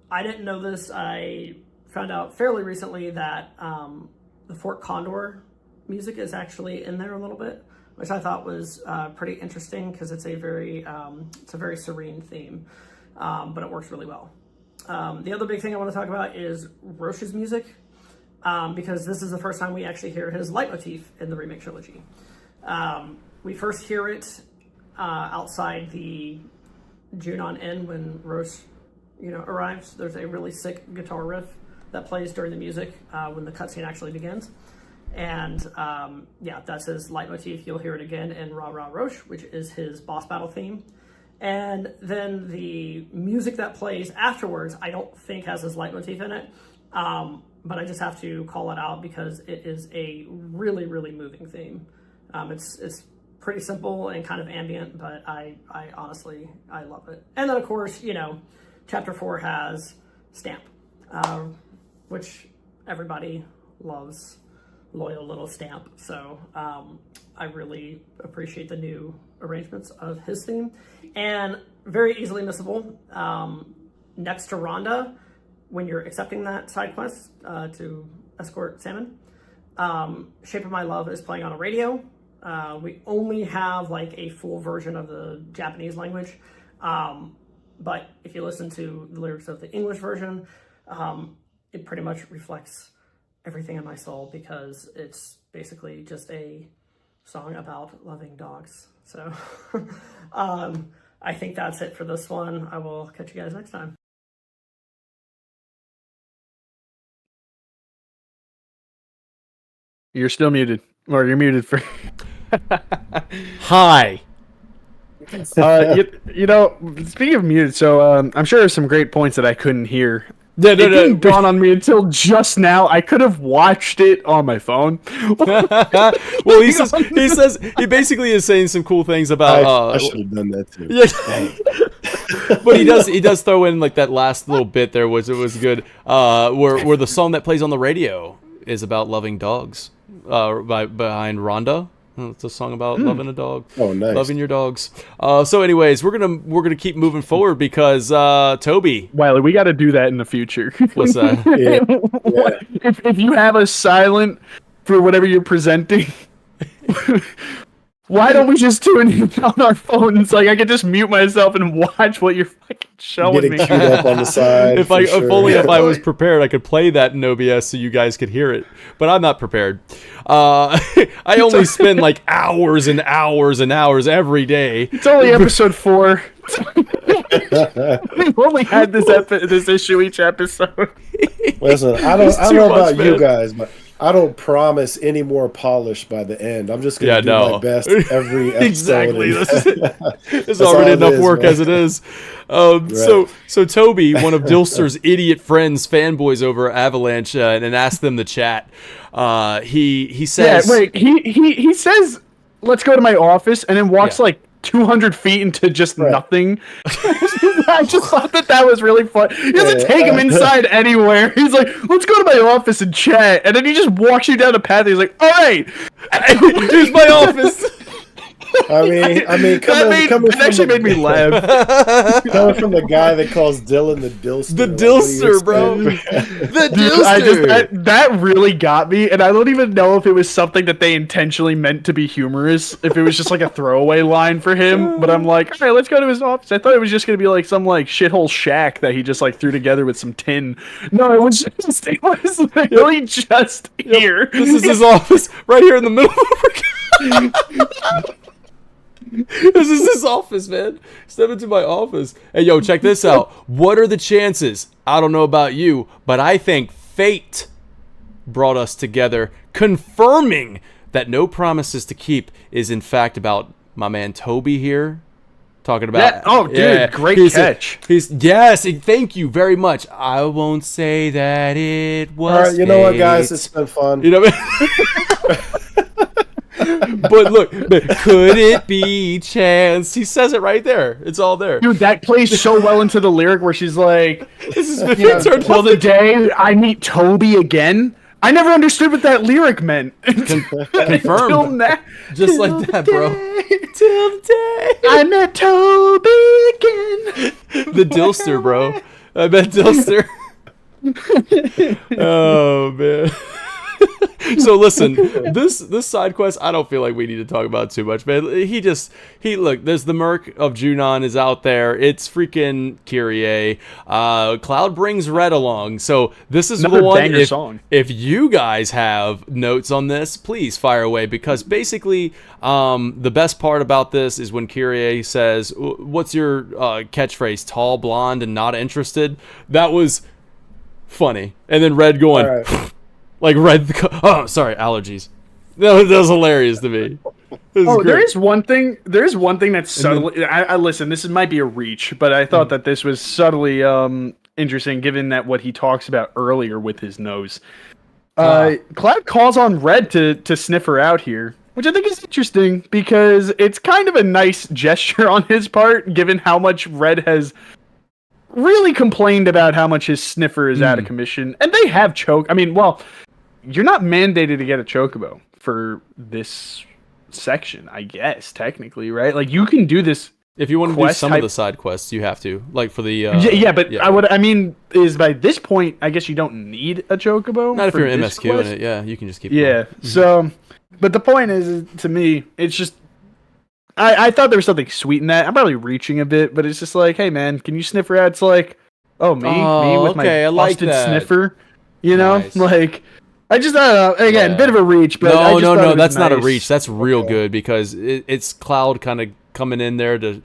I didn't know this. I found out fairly recently that the Fort Condor music is actually in there a little bit, which I thought was pretty interesting because it's a very serene theme, but it works really well. The other big thing I want to talk about is Roche's music, because this is the first time we actually hear his leitmotif in the remake trilogy. We first hear it outside the Junon Inn when Roche, arrives. There's a really sick guitar riff that plays during the music when the cutscene actually begins. And that's his leitmotif. You'll hear it again in Ra Ra Roche, which is his boss battle theme. And then the music that plays afterwards, I don't think has his leitmotif in it. But I just have to call it out because it is a really, really moving theme. It's pretty simple and kind of ambient, but I honestly, I love it. And then of course, Chapter 4 has Stamp, which everybody loves, loyal little Stamp. So I really appreciate the new arrangements of his theme. And very easily missable, next to Rhonda, when you're accepting that side quest to escort Salmon, Shape of My Love is playing on a radio. We only have like a full version of the Japanese language. But if you listen to the lyrics of the English version, it pretty much reflects everything in my soul because it's basically just a song about loving dogs. So I think that's it for this one. I will catch you guys next time. You're still muted. Or you're muted for... Hi. You know, speaking of muted, so I'm sure there's some great points that I couldn't hear. No, It didn't dawn on me until just now. I could have watched it on my phone. Well, he basically is saying some cool things about. I should have done that too. Yeah. But he does throw in like that last little bit there, which it was good. Where the song that plays on the radio is about loving dogs. Behind Rhonda. It's a song about loving a dog. Oh, nice. Loving your dogs. So, anyways, we're gonna keep moving forward because Toby. Wiley, we got to do that in the future. What's that? Yeah. If you have us silent for whatever you're presenting, why don't we just tune in on our phones? Like I could just mute myself and watch what you're fucking showing Get me. it queued up on the side. If I was prepared, I could play that in OBS so you guys could hear it. But I'm not prepared. I only spend like hours and hours and hours every day. It's only episode 4. We've only had this issue each episode. Listen, I don't know about man. you guys, but I don't promise any more polish by the end. I'm just gonna do my best every episode. Exactly. There's That's already all it enough is, work man. as it is. So Toby, one of Dilster's idiot friends, fanboys over Avalanche, and asked them to chat. He says, Yeah, wait. He says, "Let's go to my office," and then walks like 200 feet into just nothing. I just thought that was really fun. He doesn't take him inside anywhere. He's like, let's go to my office and chat. And then he just walks you down the path. And he's like, all right, here's my office. I mean, coming it actually made me laugh. Coming from the guy that calls Dylan the Dilster. The Dilster, bro. The Dilster. That really got me, and I don't even know if it was something that they intentionally meant to be humorous, if it was just like a throwaway line for him. But I'm like, all right, let's go to his office. I thought it was just gonna be like some like shithole shack that he just like threw together with some tin. No, it was literally just here. This is his office right here in the middle of This is his office, man. Step into my office. Hey, yo, check this out. What are the chances? I don't know about you, but I think fate brought us together, confirming that No Promises to Keep is in fact about my man Toby here. Talking about great catch. Thank you very much. I won't say that it was. All right, you know what, guys? It's been fun. You know what I mean? But look, could it be chance? He says it right there. It's all there. Dude, that plays so well into the lyric where she's like, "This is till the day I meet Toby again." I never understood what that lyric meant. Confirmed. Just like that, bro. Till the day I met Toby again. The Dilster, bro. I bet Dilster. Oh, man. So listen, this side quest, I don't feel like we need to talk about too much, man. Look, there's the Merc of Junon is out there. It's freaking Kyrie. Cloud brings Red along. So this is another the one. Banger song. If you guys have notes on this, please fire away, because basically the best part about this is when Kyrie says, "What's your catchphrase? Tall, blonde, and not interested." That was funny. And then Red going. Like Red, sorry, allergies. That was hilarious to me. There is one thing that's subtly. I listen. This might be a reach, but I thought that this was subtly interesting, given that what he talks about earlier with his nose. Cloud calls on Red to sniff her out here, which I think is interesting because it's kind of a nice gesture on his part, given how much Red has really complained about how much his sniffer is out of commission, and they have choke. I mean, well. You're not mandated to get a chocobo for this section, I guess, technically, right? Like, you can do this if you want to do some of the side quests, you have to, like for the is by this point, I guess you don't need a chocobo. Not if you're in MSQ in it, yeah, you can just keep going. So, but the point is, to me, it's just I thought there was something sweet in that. I'm probably reaching a bit, but it's just like, hey man, can you sniff her out? It's like, me with my busted sniffer, you know, like. I don't know. Again, bit of a reach, but no, that's not a reach. That's real good because it's Cloud kind of coming in there to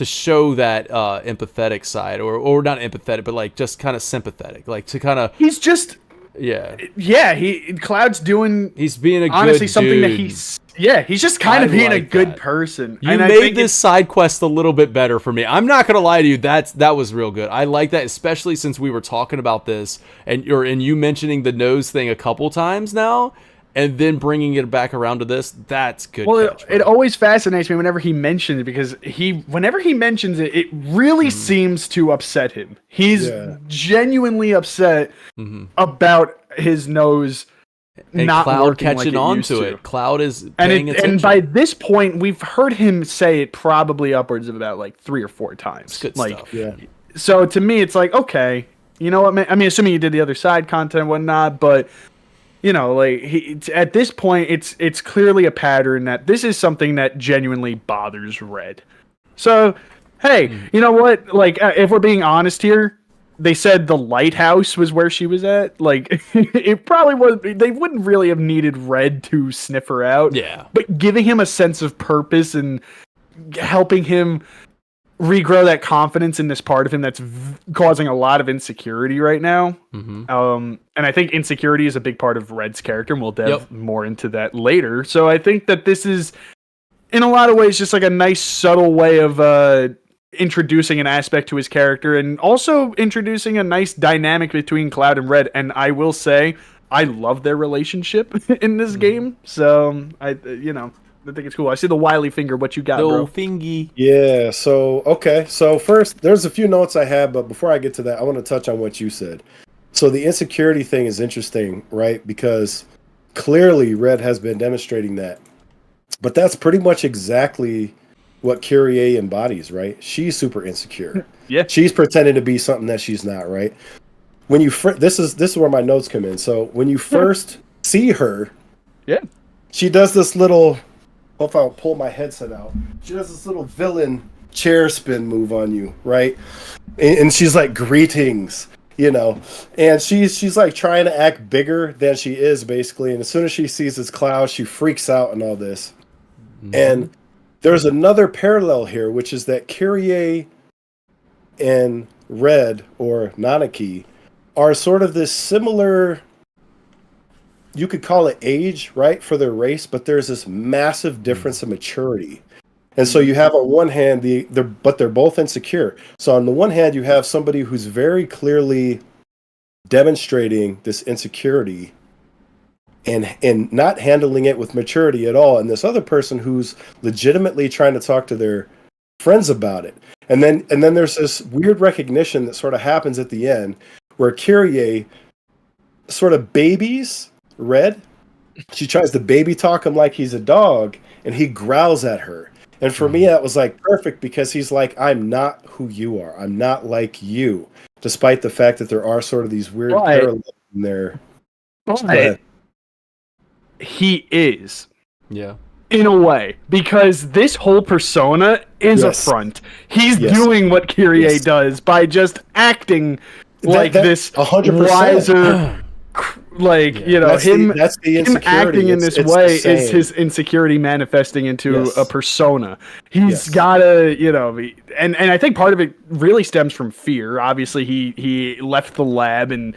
show that empathetic side, or not empathetic, but like just kind of sympathetic, like to kind of. He's just. Cloud's doing. He's being a honestly good something dude. that Yeah, he's just kind of being a good that. person. You made this side quest a little bit better for me. I'm not gonna lie to you, that was real good. I like that, especially since we were talking about this and you mentioning the nose thing a couple times now, and then bringing it back around to this. That's good. Well, it always fascinates me whenever he mentions it, because whenever he mentions it, it really seems to upset him. He's genuinely upset about his nose. And not Cloud catching like on to it. Cloud is paying attention. And by this point, we've heard him say it probably upwards of about like 3 or 4 times. It's good like, stuff. Yeah. So to me, it's like, okay, you know what, man? I mean, assuming you did the other side content and whatnot, but you know, like at this point, it's clearly a pattern that this is something that genuinely bothers Red. So, hey, you know what? Like, if we're being honest here. They said the lighthouse was where she was at. Like, it probably was. They wouldn't really have needed Red to sniff her out. Yeah. But giving him a sense of purpose and helping him regrow that confidence in this part of him that's causing a lot of insecurity right now. And I think insecurity is a big part of Red's character, and we'll delve more into that later. So I think that this is, in a lot of ways, just like a nice, subtle way of introducing an aspect to his character, and also introducing a nice dynamic between Cloud and Red. And I will say, I love their relationship in this game. So I think it's cool. I see the Wily finger. What you got, bro? Fingy. Yeah. So okay. So first, there's a few notes I have, but before I get to that, I want to touch on what you said. So the insecurity thing is interesting, right? Because clearly Red has been demonstrating that, but that's pretty much exactly what Kyrie embodies, right? She's super insecure. Yeah. She's pretending to be something that she's not, right? When you this is where my notes come in. So when you first see her, she does this little. Hope I'll pull my headset out. She does this little villain chair spin move on you, right? And she's like, "Greetings," you know, and she's like trying to act bigger than she is, basically. And as soon as she sees this Cloud, she freaks out and all this, and there's another parallel here, which is that Kyrie and Red, or Nanaki, are sort of this similar, you could call it age, right, for their race, but there's this massive difference in maturity. And so you have on one hand, they're both insecure. So on the one hand, you have somebody who's very clearly demonstrating this insecurity and not handling it with maturity at all, and this other person who's legitimately trying to talk to their friends about it. And then there's this weird recognition that sort of happens at the end where Kyrie sort of babies Red. She tries to baby talk him like he's a dog, and he growls at her. And for me, that was like perfect, because he's like, I'm not who you are. I'm not like you, despite the fact that there are sort of these weird parallels in there. He is. Yeah. In a way, because this whole persona is a front. He's doing what Kyrie does by just acting like this 100%. wiser, like, you know, that's him acting in this way is his insecurity manifesting into a persona. He's gotta, you know, and I think part of it really stems from fear. Obviously, he left the lab and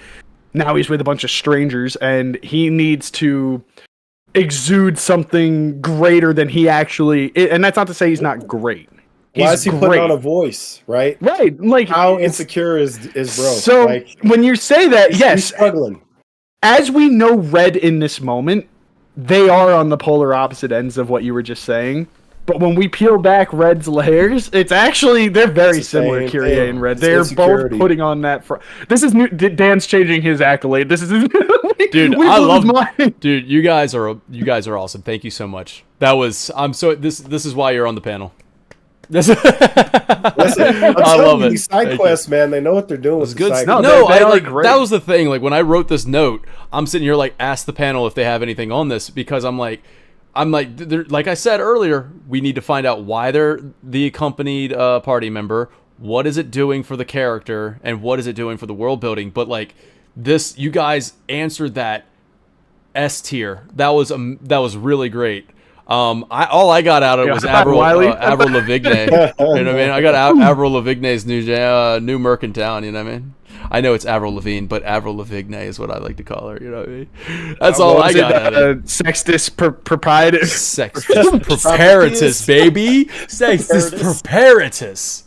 now he's with a bunch of strangers, and he needs to exude something greater than he actually, and that's not to say he's not great. Why is he putting on a voice, right? Right. Like, how insecure is bro? So like, when you say that, yes, he's struggling. As we know Red in this moment, they are on the polar opposite ends of what you were just saying. But when we peel back Red's layers, it's actually, they're very similar, Kyrie and Red. They're both putting on that front. This is new. Dan's changing his accolade. This is dude. I love dude. You guys are awesome. Thank you so much. This is why you're on the panel. Listen, I love it. These side quests, man, they know what they're doing. It's good. That was the thing. Like when I wrote this note, I'm sitting here like, ask the panel if they have anything on this, because I'm like, like I said earlier, we need to find out why they're the accompanied party member. What is it doing for the character, and what is it doing for the world building? But like this, you guys answered that S tier. That was really great. All I got out of it was Avril Lavigne. You know what I mean? I got Avril Lavigne's new Merc in Town. You know what I mean? I know it's Avril Lavigne, but Avril Lavigne is what I like to call her. You know what I mean? That's all I got out of it. Sextus proprietor. Sextus preparatus, baby. Sextus preparatus.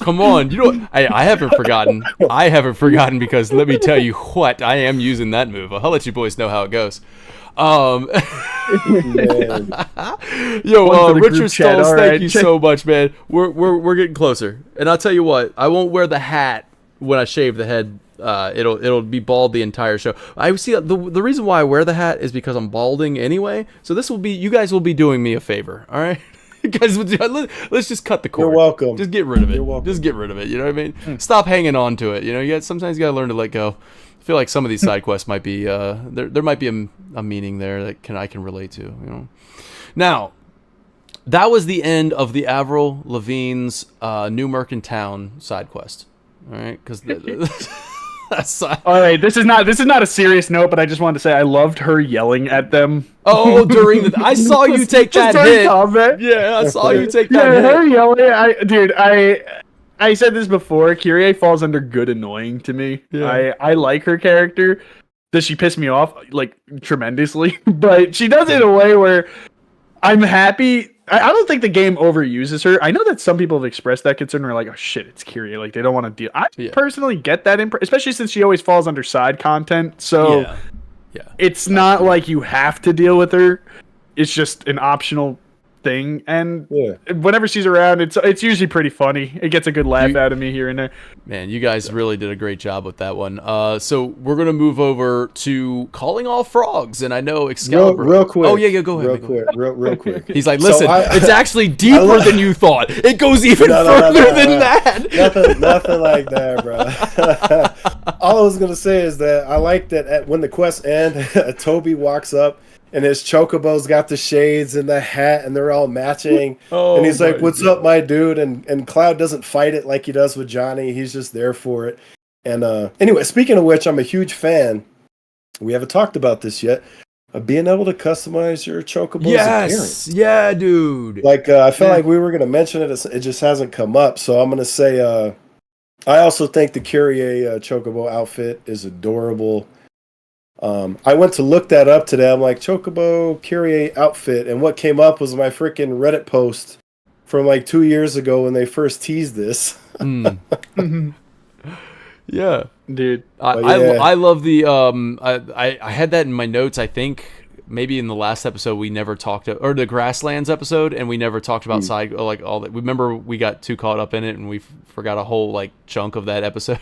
Come on, you know I haven't forgotten. I haven't forgotten because let me tell you what, I am using that move. I'll let you boys know how it goes. Yo, Richard Stolz, thank you so much, man. We're getting closer, and I'll tell you what, I won't wear the hat when I shave the head. It'll be bald the entire show. I see the reason why I wear the hat is because I'm balding anyway. So you guys will be doing me a favor, all right? Guys, let's just cut the cord. You're welcome. Just get rid of it. You're welcome. Just get rid of it. You know what I mean? Stop hanging on to it. You know, sometimes you gotta learn to let go. I feel like some of these side quests might be there might be a meaning there that I can relate to. You know. Now, that was the end of the Avril Lavigne's New Mercantown side quest. All right, because. All right, this is not a serious note, but I just wanted to say I loved her yelling at them. Oh, during I saw you take that hit. Combat. Yeah, I saw you take that hit. Her yelling. I said this before. Kyrie falls under good annoying to me. Yeah. I like her character. Does she piss me off like tremendously? But she does it in a way where I'm happy. I don't think the game overuses her. I know that some people have expressed that concern. Are like, oh shit, it's Kyrie. Like they don't want to deal. I personally get that, especially since she always falls under side content. So it's not like you have to deal with her. It's just an optional thing. And whenever she's around, it's usually pretty funny. It gets a good laugh out of me here and there. Man, you guys really did a great job with that one. So we're gonna move over to calling all frogs, and I know Excalibur. Real quick. Oh yeah, go ahead. Real quick. He's like, listen, it's actually deeper than you thought. It goes even further than that. Nothing like that, bro. All I was gonna say is that I like that when the quest ends, Toby walks up. And his chocobo's got the shades and the hat, and they're all matching. And he's like, "What's up, my dude?" And Cloud doesn't fight it like he does with Johnny. He's just there for it. And anyway, speaking of which, I'm a huge fan. We haven't talked about this yet. Of being able to customize your chocobo's appearance. Yeah, dude. Like I felt like we were going to mention it. It just hasn't come up. So I'm going to say, I also think the Kyrie chocobo outfit is adorable. I went to look that up today. I'm like, Chocobo Kyrie outfit, and what came up was my freaking Reddit post from like 2 years ago when they first teased this. Yeah, dude. I love the I had that in my notes. I think maybe in the last episode we never talked or the Grasslands episode, and we never talked about side like all that. Remember we got too caught up in it and we forgot a whole like chunk of that episode.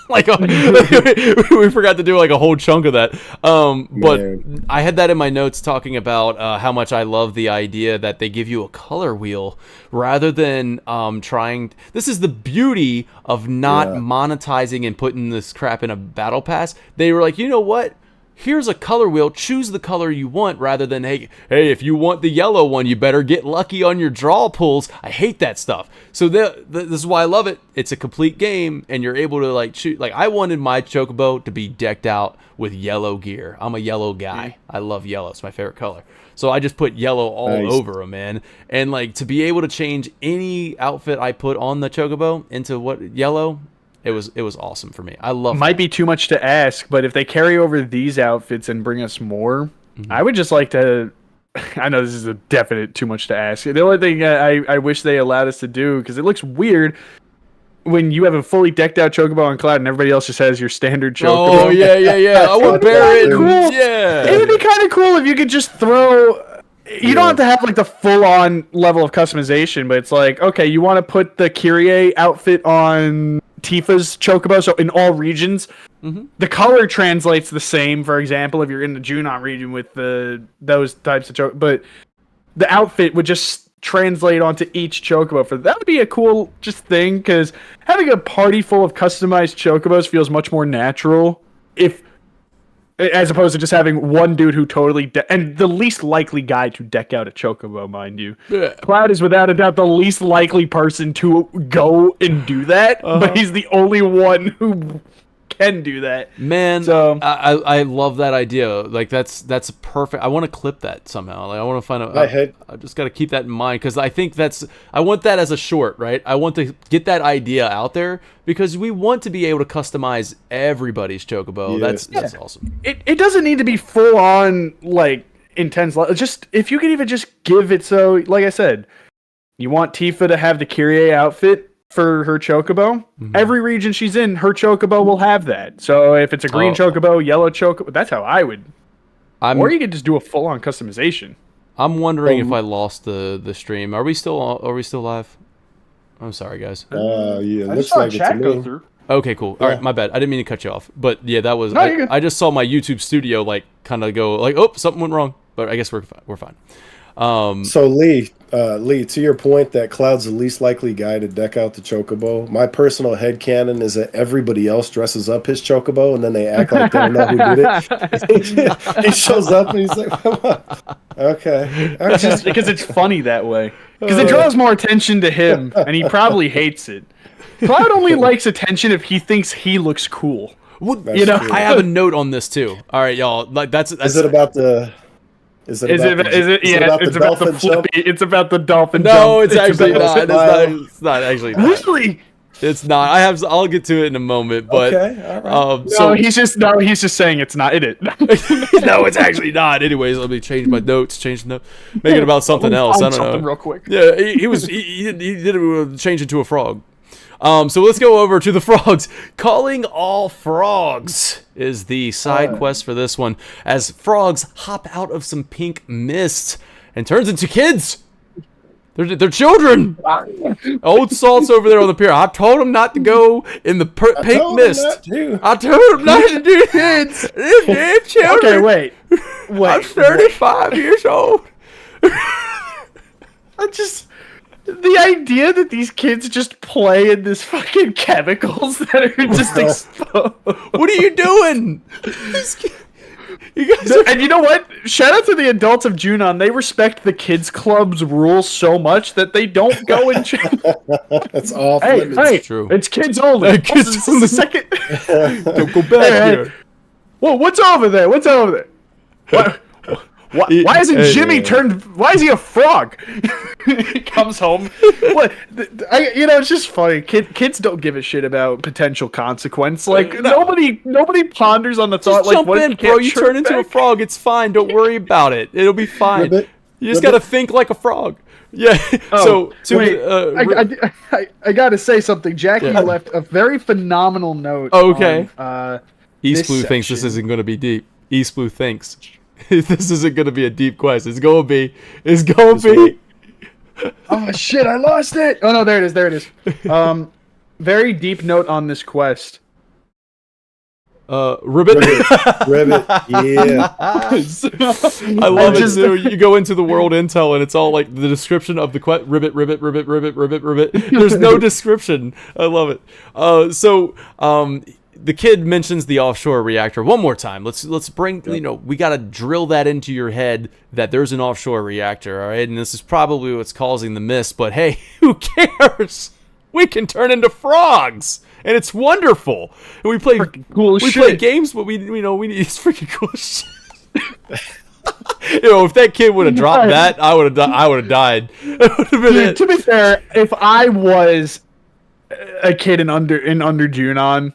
Like we forgot to do like a whole chunk of that. But I had that in my notes talking about how much I love the idea that they give you a color wheel rather than trying. This is the beauty of not monetizing and putting this crap in a battle pass. They were like, you know what? Here's a color wheel. Choose the color you want rather than, hey, if you want the yellow one, you better get lucky on your draw pulls. I hate that stuff. So this is why I love it. It's a complete game, and you're able to like shoot. Like I wanted my chocobo to be decked out with yellow gear. I'm a yellow guy. I love yellow. It's my favorite color. So I just put yellow all over him, man. And like to be able to change any outfit I put on the chocobo into what yellow. It was awesome for me. I love it. Might be too much to ask, but if they carry over these outfits and bring us more, I would just like to... I know this is a definite too much to ask. The only thing I wish they allowed us to do, because it looks weird when you have a fully decked out chocobo on Cloud and everybody else just has your standard chocobo. Oh, yeah. I would bear it. Cool. Yeah. It would be kind of cool if you could just throw... You don't have to have like the full-on level of customization, but it's like, okay, you want to put the Kyrie outfit on Tifa's chocobo, so in all regions, the color translates the same. For example, if you're in the Junon region with those types of chocobo, but the outfit would just translate onto each chocobo. That would be a cool just thing, because having a party full of customized chocobos feels much more natural as opposed to just having one dude who totally and the least likely guy to deck out a chocobo, mind you. Yeah. Cloud is without a doubt the least likely person to go and do that, but he's the only one who can do that. Man, so I love that idea. Like that's perfect. I want to clip that somehow. Like I want to find out. I just got to keep that in mind because I think I want that as a short, right? I want to get that idea out there because we want to be able to customize everybody's chocobo. Yes. That's awesome. It doesn't need to be full on like intense. Just if you could even just give it so, like I said, you want Tifa to have the Kyrie outfit for her chocobo. Every region she's in, her chocobo will have that. So if it's a green chocobo, yellow chocobo, that's how I would. Or you could just do a full on customization. I'm wondering if I lost the stream. Are we still live? I'm sorry, guys. Yeah, I looks just saw like chat it's go me. through. Okay, cool. All right, my bad. I didn't mean to cut you off. But yeah, that was. No, you're good. I just saw my YouTube studio like kind of go like, oh, something went wrong. But I guess we're fine. So Lee, to your point that Cloud's the least likely guy to deck out the chocobo, my personal headcanon is that everybody else dresses up his chocobo and then they act like they don't know who did it. He shows up and he's like, okay. Just because it's funny that way. Because it draws more attention to him, and he probably hates it. Cloud only likes attention if he thinks he looks cool. Well, you know, I have a note on this too. All right, y'all. Like that's Is it about the? It's about the flippy. It's about the dolphin. No, jump. it's actually not. It's not actually. Really? It's not. I'll get to it in a moment. But okay, all No, right. he's just saying it's not. It. No, it's actually not. Anyways, let me change my notes. Change the note. Make it about something else. I don't know. Real quick. Yeah, he did it change into a frog. So let's go over to the frogs. Calling all frogs is the side quest for this one, as frogs hop out of some pink mist and turns into kids. They're children. Old Salt's over there on the pier. I told him not to go in the pink mist. I told him not to do kids. They're children. Okay, wait. I'm 35 years old. The idea that these kids just play in this fucking chemicals that are just exposed. What are you doing? You guys And you know what? Shout out to the adults of Junon. They respect the kids club's rules so much that they don't go and That's off Hey, limits. true. it's kids only. Hey, kids This is the second. Don't go back here. Whoa, what's over there? What's over there? Why isn't Jimmy turned? Why is he a frog? He comes home. What? It's just funny. Kids don't give a shit about potential consequence. Like nobody ponders on the thought. Just Like, jump what in, if bro. can't You turn turn into a back? frog. It's fine. Don't worry about it. It'll be fine. Ribbit. You just gotta think like a frog. Yeah. Wait, I gotta say something. Jackie left a very phenomenal note. Okay. On, East Blue thinks this isn't gonna be deep. East Blue thinks this isn't gonna be a deep quest. It's gonna be. Oh shit! I lost it. Oh no, there it is. Very deep note on this quest. Ribbit. Ribbit. Yeah. I love it too. You go into the world intel and it's all like the description of the quest. Ribbit. There's no description. I love it. The kid mentions the offshore reactor one more time. Let's bring, we got to drill that into your head that there's an offshore reactor, all right? And this is probably what's causing the mist, but hey, who cares? We can turn into frogs, and it's wonderful. And we play play games, but we need it's freaking cool shit. If that kid would have dropped that, I would have died. Dude, to be fair, if I was a kid in under Junon,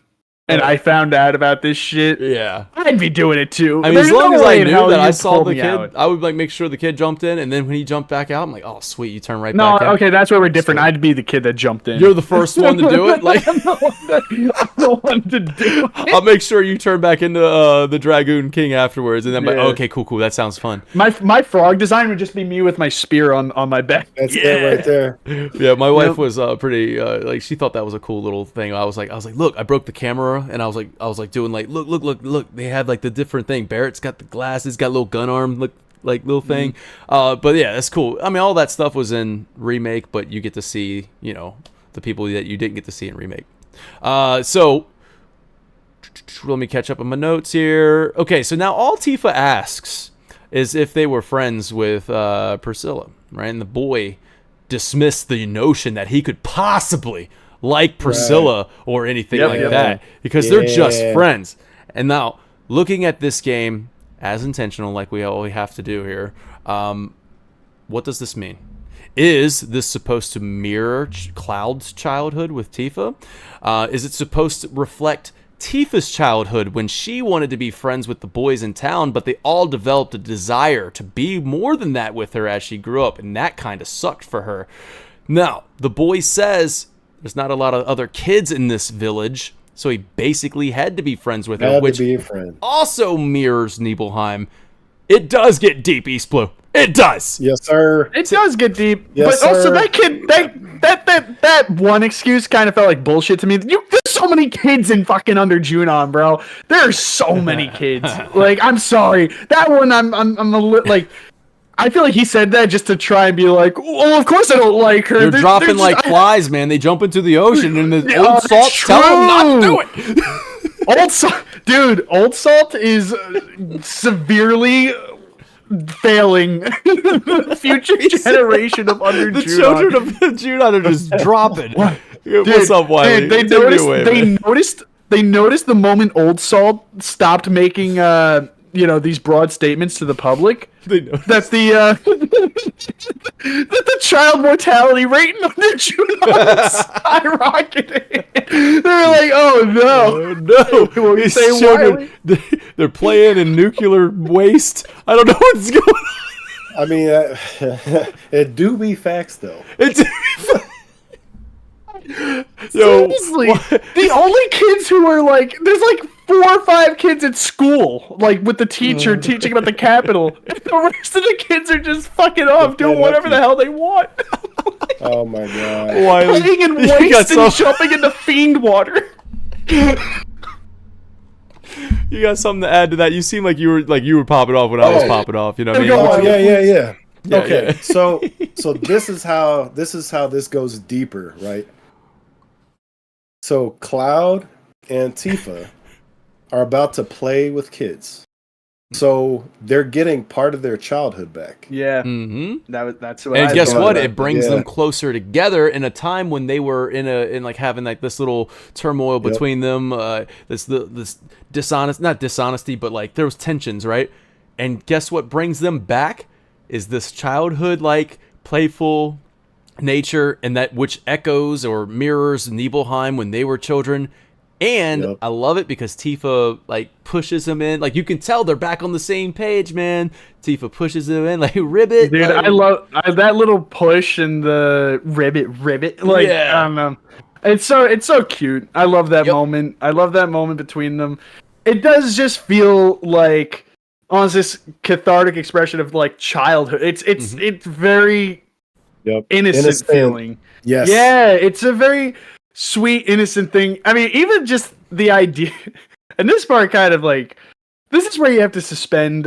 and I found out about this shit, yeah, I'd be doing it too. I mean, as long as I knew that I saw the kid, I would make sure the kid jumped in, and then when he jumped back out, I'm like, oh sweet, you turn right back in. No, okay, that's where we're different. I'd be the kid that jumped in. You're the first one to do it. Like, I'm the one to do it. I'll make sure you turn back into the Dragoon King afterwards, and then I'm like, okay, cool, that sounds fun. My frog design would just be me with my spear on my back. That's it right there. Yeah, my wife was pretty like, she thought that was a cool little thing. I was like, look, I broke the camera, and I was like doing like, look, they had like the different thing. Barrett's got the glasses, got a little gun arm, like little thing. But yeah, that's cool. I mean, all that stuff was in remake, but you get to see, the people that you didn't get to see in remake. So let me catch up on my notes here. Okay, so now all Tifa asks is if they were friends with Priscilla, right? And the boy dismissed the notion that he could possibly like Priscilla or anything like that, because they're just friends. And now, looking at this game as intentional, like we always have to do here, what does this mean? Is this supposed to mirror Cloud's childhood with Tifa? Is it supposed to reflect Tifa's childhood when she wanted to be friends with the boys in town, but they all developed a desire to be more than that with her as she grew up, and that kind of sucked for her? Now, the boy says there's not a lot of other kids in this village, so he basically had to be friends with her, which also mirrors Nibelheim. It does get deep, East Blue. It does. Yes, sir. It does get deep. Yes, but also that kid, that one excuse kind of felt like bullshit to me. There's so many kids in fucking Under Junon, bro. There are so many kids. Like, I'm sorry. That one, I'm like, I feel like he said that just to try and be like, well, of course I don't like her. They're dropping like flies, man. They jump into the ocean, and the Old Salt tell them not to do it. Old Salt, dude. Old Salt is severely failing future generation of Under The Junon. children of Junon are just dropping. Dude, what's up, Wiley? Dude, they noticed the moment Old Salt stopped making these broad statements to the public. That's that the child mortality rate in Under Junon is skyrocketing. They're like, oh no, no! These children, they're playing in nuclear waste. I don't know what's going on. I mean, it do be facts though. Seriously, the only kids who are like, there's like 4 or 5 kids at school, like with the teacher teaching about the capital. The rest of the kids are just fucking off, doing whatever the hell they want. Oh my god! Playing in waste and jumping into fiend water. You got something to add to that? You seem like you were popping off when I was popping off. You know what I mean? Yeah. Okay, so this is how this goes deeper, right? So Cloud and Tifa are about to play with kids. So they're getting part of their childhood back. Yeah. Mm-hmm. That's what. And guess what? It brings them closer together in a time when they were in like having like this little turmoil between them. This not dishonesty, but like there was tensions, right? And guess what brings them back is this childhood like playful nature, and that which echoes or mirrors Nibelheim when they were children. And I love it because Tifa like pushes him in. Like you can tell they're back on the same page, man. Tifa pushes him in like ribbit. Dude, I love that little push and the ribbit. Like I don't know. It's so cute. I love that moment. I love that moment between them. It does just feel like almost this cathartic expression of like childhood. It's very innocent feeling. Yes. Yeah, it's a very sweet, innocent thing. I mean, even just the idea, and this part kind of like, this is where you have to suspend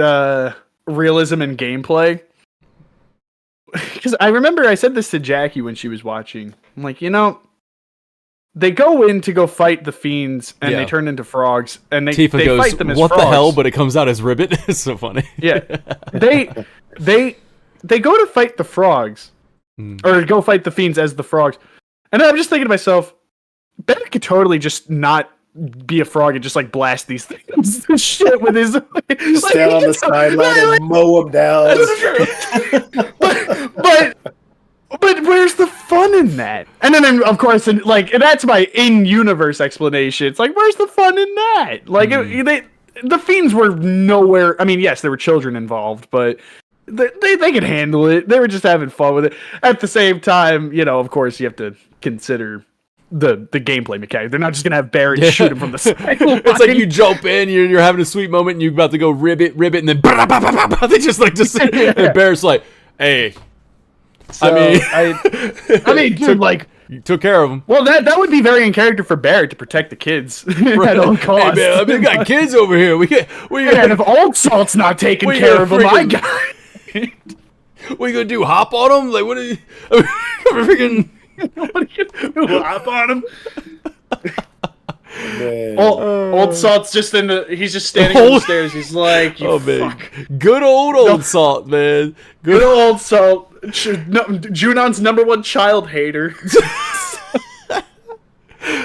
realism and gameplay. Because I remember I said this to Jackie when she was watching. I'm like, they go in to go fight the fiends, and they turn into frogs, and they goes, fight them as what frogs. The hell? But it comes out as ribbit. It's so funny. Yeah, they go to fight the frogs, or go fight the fiends as the frogs, and I'm just thinking to myself, Ben could totally just not be a frog and just like blast these things and shit with his stand on the sideline and mow them down. But where's the fun in that? And then of course, and that's my in-universe explanation. It's like, where's the fun in that? Like the fiends were nowhere. I mean, yes, there were children involved, but they could handle it. They were just having fun with it. At the same time, of course, you have to consider the gameplay mechanic. They're not just gonna have Barrett shoot him from the side. It's like you jump in, you're having a sweet moment, and you're about to go ribbit, and then they just and Barrett's like, hey. So, I mean, dude, like you took care of them. Well, that would be very in character for Barrett to protect the kids at all costs. Hey, man, we got kids over here. And if Old Salt's not taking care of them, I got. What are you gonna do? Hop on them? Like what? Are you freaking? What are you gonna do? Hop on them? Old Salt's just he's just standing on the stairs. He's like, fuck. Good old Salt, man. Good old Salt. Junon's #1 child hater.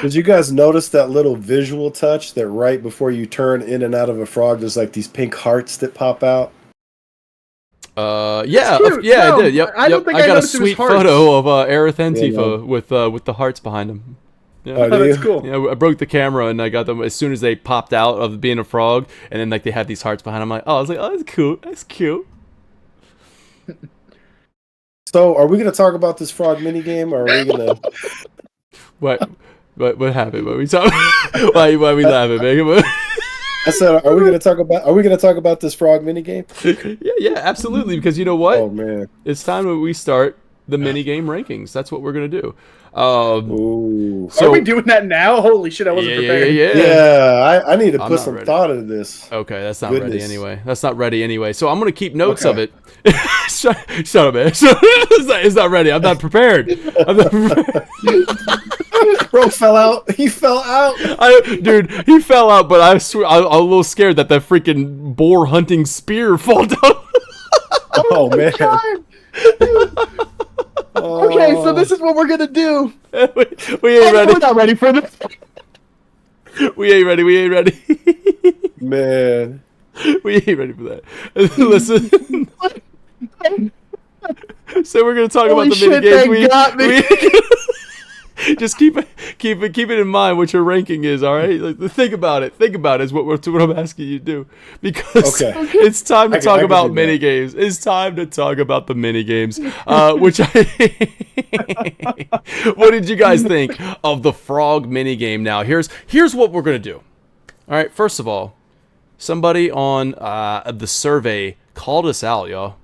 Did you guys notice that little visual touch that right before you turn in and out of a frog, there's like these pink hearts that pop out? Yeah, cute. yeah, No, I did. Yep, I don't think I got a noticed it was sweet hearts. photo of Aerith and Yeah, Tifa no. with the hearts behind them. Yeah. Oh, Oh, do that's you? cool. Yeah, I broke the camera and I got them as soon as they popped out of being a frog, and then like they had these hearts behind them. I'm like, oh, I was like, oh, that's cool. That's cute. So, are we going to talk about this frog minigame, or are we going to... What happened? What we talking? why we laughing, man? I said, are we going to talk about this frog minigame? yeah, absolutely. Because you know what? Oh, man. It's time that we start the minigame rankings. That's what we're gonna do. Ooh. Are we doing that now? Holy shit, I wasn't prepared. Yeah, I need to I'm put not some ready. thought into this. Okay, that's not Goodness. ready anyway. That's not ready anyway. So I'm gonna keep notes Okay. of it. Shut up, man. It's not ready. I'm not prepared. Bro fell out. He fell out. Dude, he fell out, but I swear I'm a little scared that freaking boar hunting spear fall down. Oh, man. Okay, so this is what we're gonna do. we ain't ready. We're not ready for this. We ain't ready. We ain't ready. Man. We ain't ready for that. Listen. So we're gonna talk Holy about the shit, minigames. they got me. Just keep it in mind what your ranking is. All right, like, think about it. Think about it is what I'm asking you to do, because Okay. it's time to I talk can about do that. minigames. It's time to talk about the minigames. Which what did you guys think of the frog minigame? Now here's what we're gonna do. All right, first of all, somebody on the survey called us out, y'all.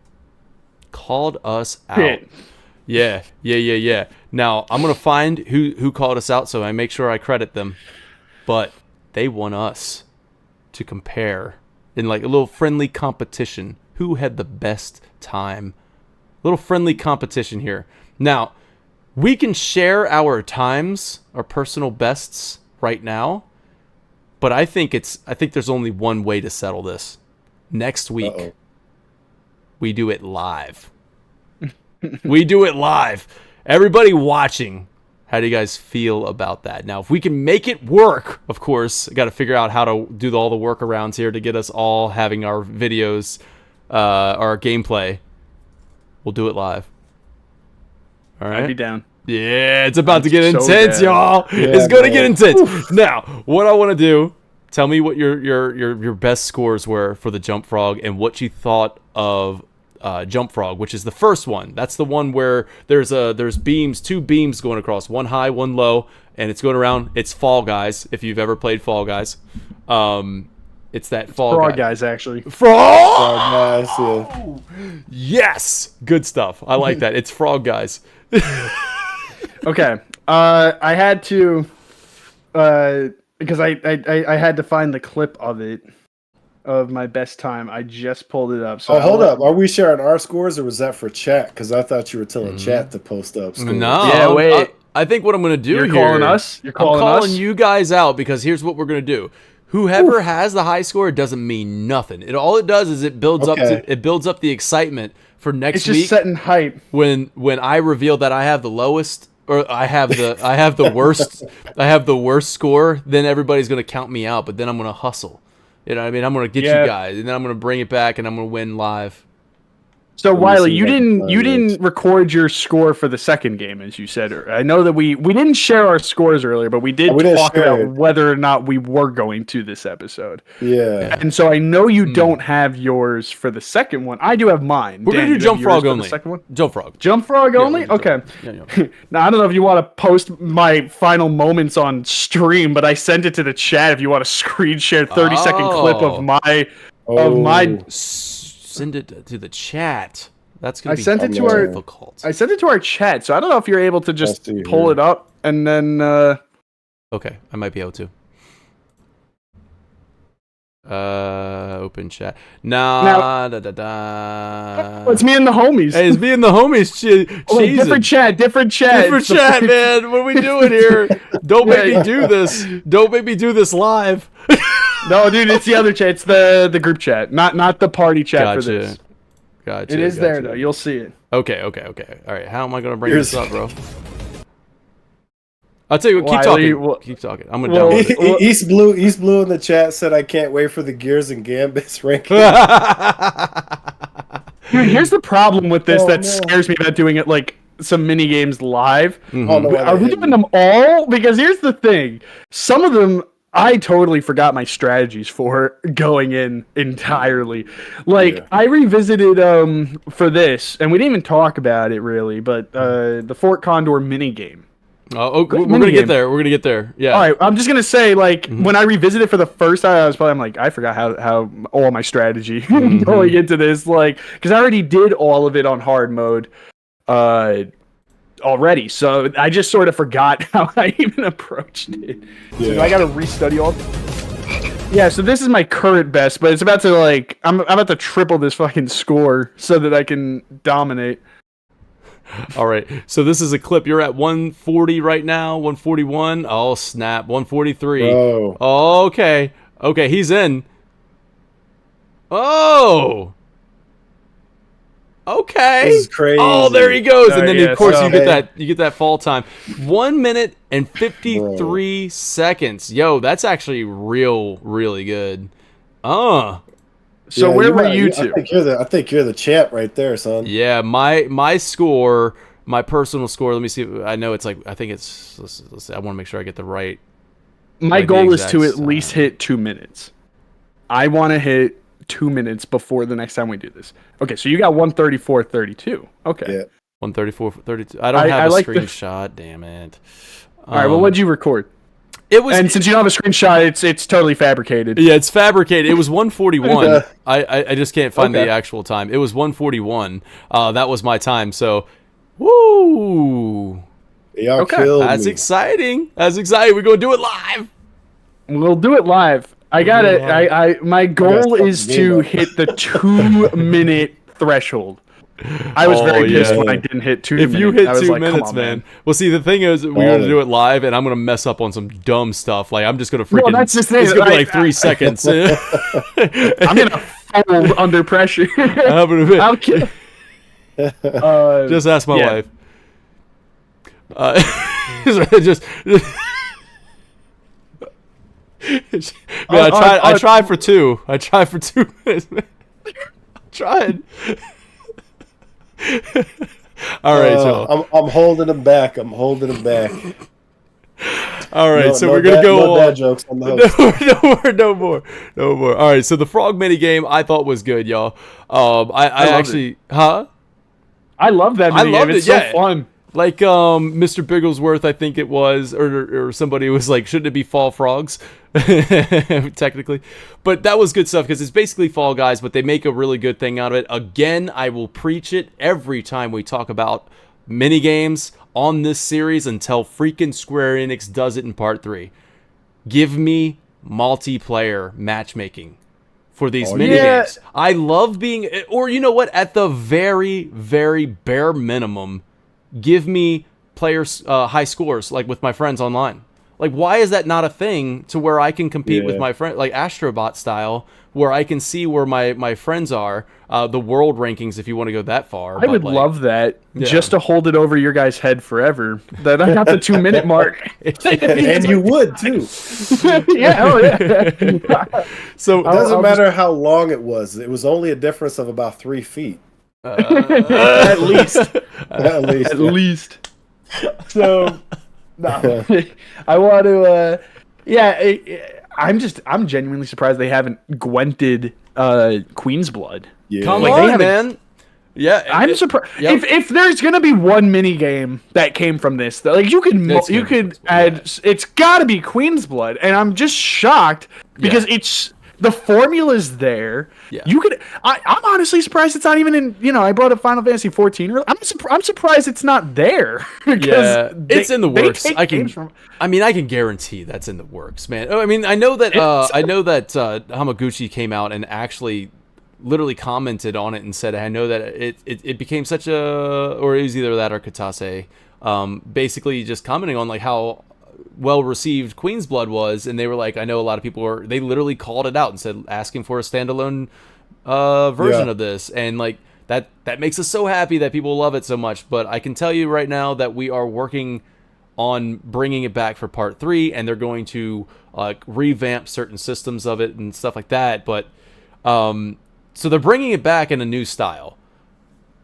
Called us out. Shit. Yeah. Now, I'm going to find who called us out so I make sure I credit them. But they want us to compare in like a little friendly competition. Who had the best time? Little friendly competition here. Now, we can share our times, our personal bests right now. But I think there's only one way to settle this. Next week, Uh-oh. we do it live. We do it live. Everybody watching, how do you guys feel about that? Now, if we can make it work, of course, got to figure out how to do all the workarounds here to get us all having our videos, our gameplay. We'll do it live. All right. I'd be down. Yeah, it's about to get So intense, down. y'all. Yeah, It's gonna get man. intense. Now, what I want to do, tell me what your best scores were for the Jump Frog and what you thought of Jump Frog, which is the first one. That's the one where there's beams, two beams going across, one high, one low, and it's going around. It's Fall Guys. If you've ever played Fall Guys, it's that Fall Frog Guy. guys, actually. Frog. Oh, nice, yeah. Yes, good stuff. I like that. It's Frog Guys. Okay. I had to, because I had to find the clip of it, of my best time. I just pulled it up. So Hold up. Are we sharing our scores, or was that for chat? Because I thought you were telling chat to post up scores. No, Yeah, wait. I think what I'm going to do You're here. calling us? You're I'm calling calling us? you guys out because here's what we're going to do. Whoever has the high score doesn't mean nothing. All it does is it builds up the excitement for next It's just week setting hype. when I reveal that I have the lowest or I have the worst score. Then everybody's going to count me out, but then I'm going to hustle. You know what I mean? I'm going to get you guys, and then I'm going to bring it back, and I'm going to win live. So Let me Wiley, see you if I can didn't find this. record your score for the second game, as you said. I know that we didn't share our scores earlier, but we did We didn't talk share about it. whether or not we were going to this episode. Yeah. And so I know you don't have yours for the second one. I do have mine. We're Dan, going to you do have Jump yours Frog for the only. second one? Jump Frog. Jump Frog only? we'll do Okay. Yeah. Now I don't know if you want to post my final moments on stream, but I sent it to the chat if you want to screen share 30-second clip Oh. of my Oh. Send it to the chat. That's going I to be sent it to our difficult. I sent it to our chat, so I don't know if you're able to just see pull here. it up and then Okay, I might be able to. Open chat. Now- it's me and the homies. Hey, it's me and the homies. Oh, wait, different chat. Different chat, man. What are we doing here? Don't make me do this. Don't make me do this live. No, dude, it's the other chat. It's the group chat, not the party chat for this. Gotcha. It is there though. You'll see it. Okay. All right. How am I gonna bring this up, bro? I'll tell you what, keep talking. Keep talking. I'm gonna download it. East Blue in the chat said, "I can't wait for the Gears and Gambits ranking." Dude, here's the problem with this scares me about doing it like some mini games live. Mm-hmm. Oh, no, are we doing them all? Because here's the thing: some of them I totally forgot my strategies for going in entirely. Like I revisited for this, and we didn't even talk about it really, but the Fort Condor mini game. We're gonna get there. We're gonna get there. Yeah. All right. I'm just gonna say, like, when I revisited for the first time, I'm like, I forgot how all my strategy going into this, like, because I already did all of it on hard mode, already. So I just sort of forgot how I even approached it. So I gotta restudy all. Yeah. So this is my current best, but it's about to like I'm about to triple this fucking score so that I can dominate. All right, so this is a clip. You're at 140 right now, 141. Oh, snap, 143. Oh, okay, he's in. Oh, okay. This is crazy. Oh, there he goes, and then of course you get that fall time. 1 minute and 53 seconds. Yo, that's actually really good. So where were you two? I think you're the champ right there, son. Yeah, my score, my personal score. Let me see. I know it's like I think it's. Let's see, I want to make sure I get the right. My goal is to at least hit 2 minutes. I want to hit 2 minutes before the next time we do this. Okay, so you got 134.32. Okay. Yeah. 134.32. I don't have a screenshot. Damn it. All right. Well, what'd you record? And since you don't have a screenshot, it's totally fabricated. Yeah, it's fabricated. It was 141. I just can't find the actual time. It was 141. That was my time. So, woo! Y'all killed That's me. exciting. That's exciting. We're gonna do it live. We'll do it live. I got it. My goal is to hit the 2 minute threshold. I was very pissed when I didn't hit 2 minutes. If you hit 2 minutes, man. Well, see, the thing is, we're going to do it live, and I'm going to mess up on some dumb stuff. Like, I'm just going to freaking... No, that's just it. It's going to be like 3 seconds. I'm going to fold under pressure. I'll kill... just ask my wife. I tried for 2. I tried for 2 minutes, man. I tried. All right, so I'm holding him back. All right, so we're gonna go. No dad jokes on the host. No more. All right, so the frog mini game I thought was good, y'all. I actually, I love that mini game. It's so fun. Like Mr. Bigglesworth, I think it was, or somebody was like, shouldn't it be Fall Frogs? Technically, but that was good stuff because it's basically Fall Guys, but they make a really good thing out of it. Again, I will preach it every time we talk about mini games on this series until freaking Square Enix does it in Part 3. Give me multiplayer matchmaking for these mini games. I love being, or you know what? At the very, very bare minimum, give me players high scores like with my friends online. Like, why is that not a thing to where I can compete with my friend, like Astrobot style, where I can see where my friends are, the world rankings, if you want to go that far. I would love that, just to hold it over your guys' head forever, that I got the 2 minute mark. And you would, too. So it doesn't matter how long it was. It was only a difference of about 3 feet. At least. So... No, I want to. I'm genuinely surprised they haven't gwented Queen's Blood. Yeah. Come on, man. Yeah, I'm surprised. Yep. If there's gonna be one mini game that came from this, like you could add. It's got to be Queen's Blood, and I'm just shocked because it's. The formula's there. Yeah. You could. I'm honestly surprised it's not even in. I brought up Final Fantasy 14. I'm surprised it's not there. It's in the works. I can guarantee that's in the works, man. I mean, I know that Hamaguchi came out and actually, literally commented on it and said, I know that it became such a, or it was either that or Katase, basically just commenting on like how well received Queen's Blood was, and they were like, I know a lot of people they literally called it out and said asking for a standalone version of this, and like that makes us so happy that people love it so much. But I can tell you right now that we are working on bringing it back for part 3, and they're going to revamp certain systems of it and stuff like that. But so they're bringing it back in a new style.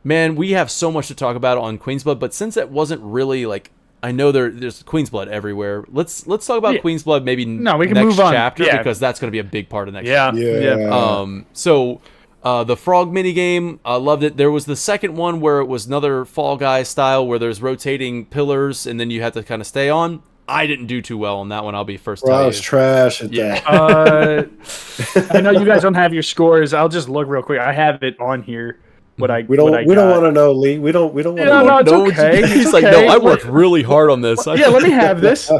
Man, we have so much to talk about on Queen's Blood, but since it wasn't really like, I know there's Queen's Blood everywhere. Let's talk about Queen's Blood maybe we can next move on. chapter, because that's going to be a big part of next chapter. Yeah. So the frog minigame, I loved it. There was the second one where it was another Fall Guy style where there's rotating pillars and then you have to kind of stay on. I didn't do too well on that one. I'll be first to tell you. I was trash at that. I know you guys don't have your scores. I'll just look real quick. I have it on here. We don't want to know, Lee. We don't want to know. No, it's okay. He's like, no, I worked really hard on this. Yeah, let me have this.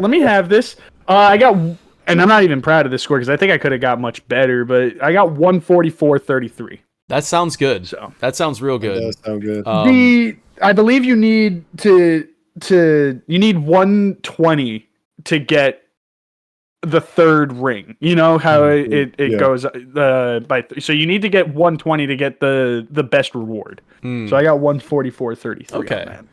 I got, and I'm not even proud of this score because I think I could have got much better, but I got 144.33. That sounds good. So that sounds real good. That does sound good. I believe you need you need 120 to get the third ring. You know how it goes by so you need to get 120 to get the best reward. So I got 144.33. Okay. On that.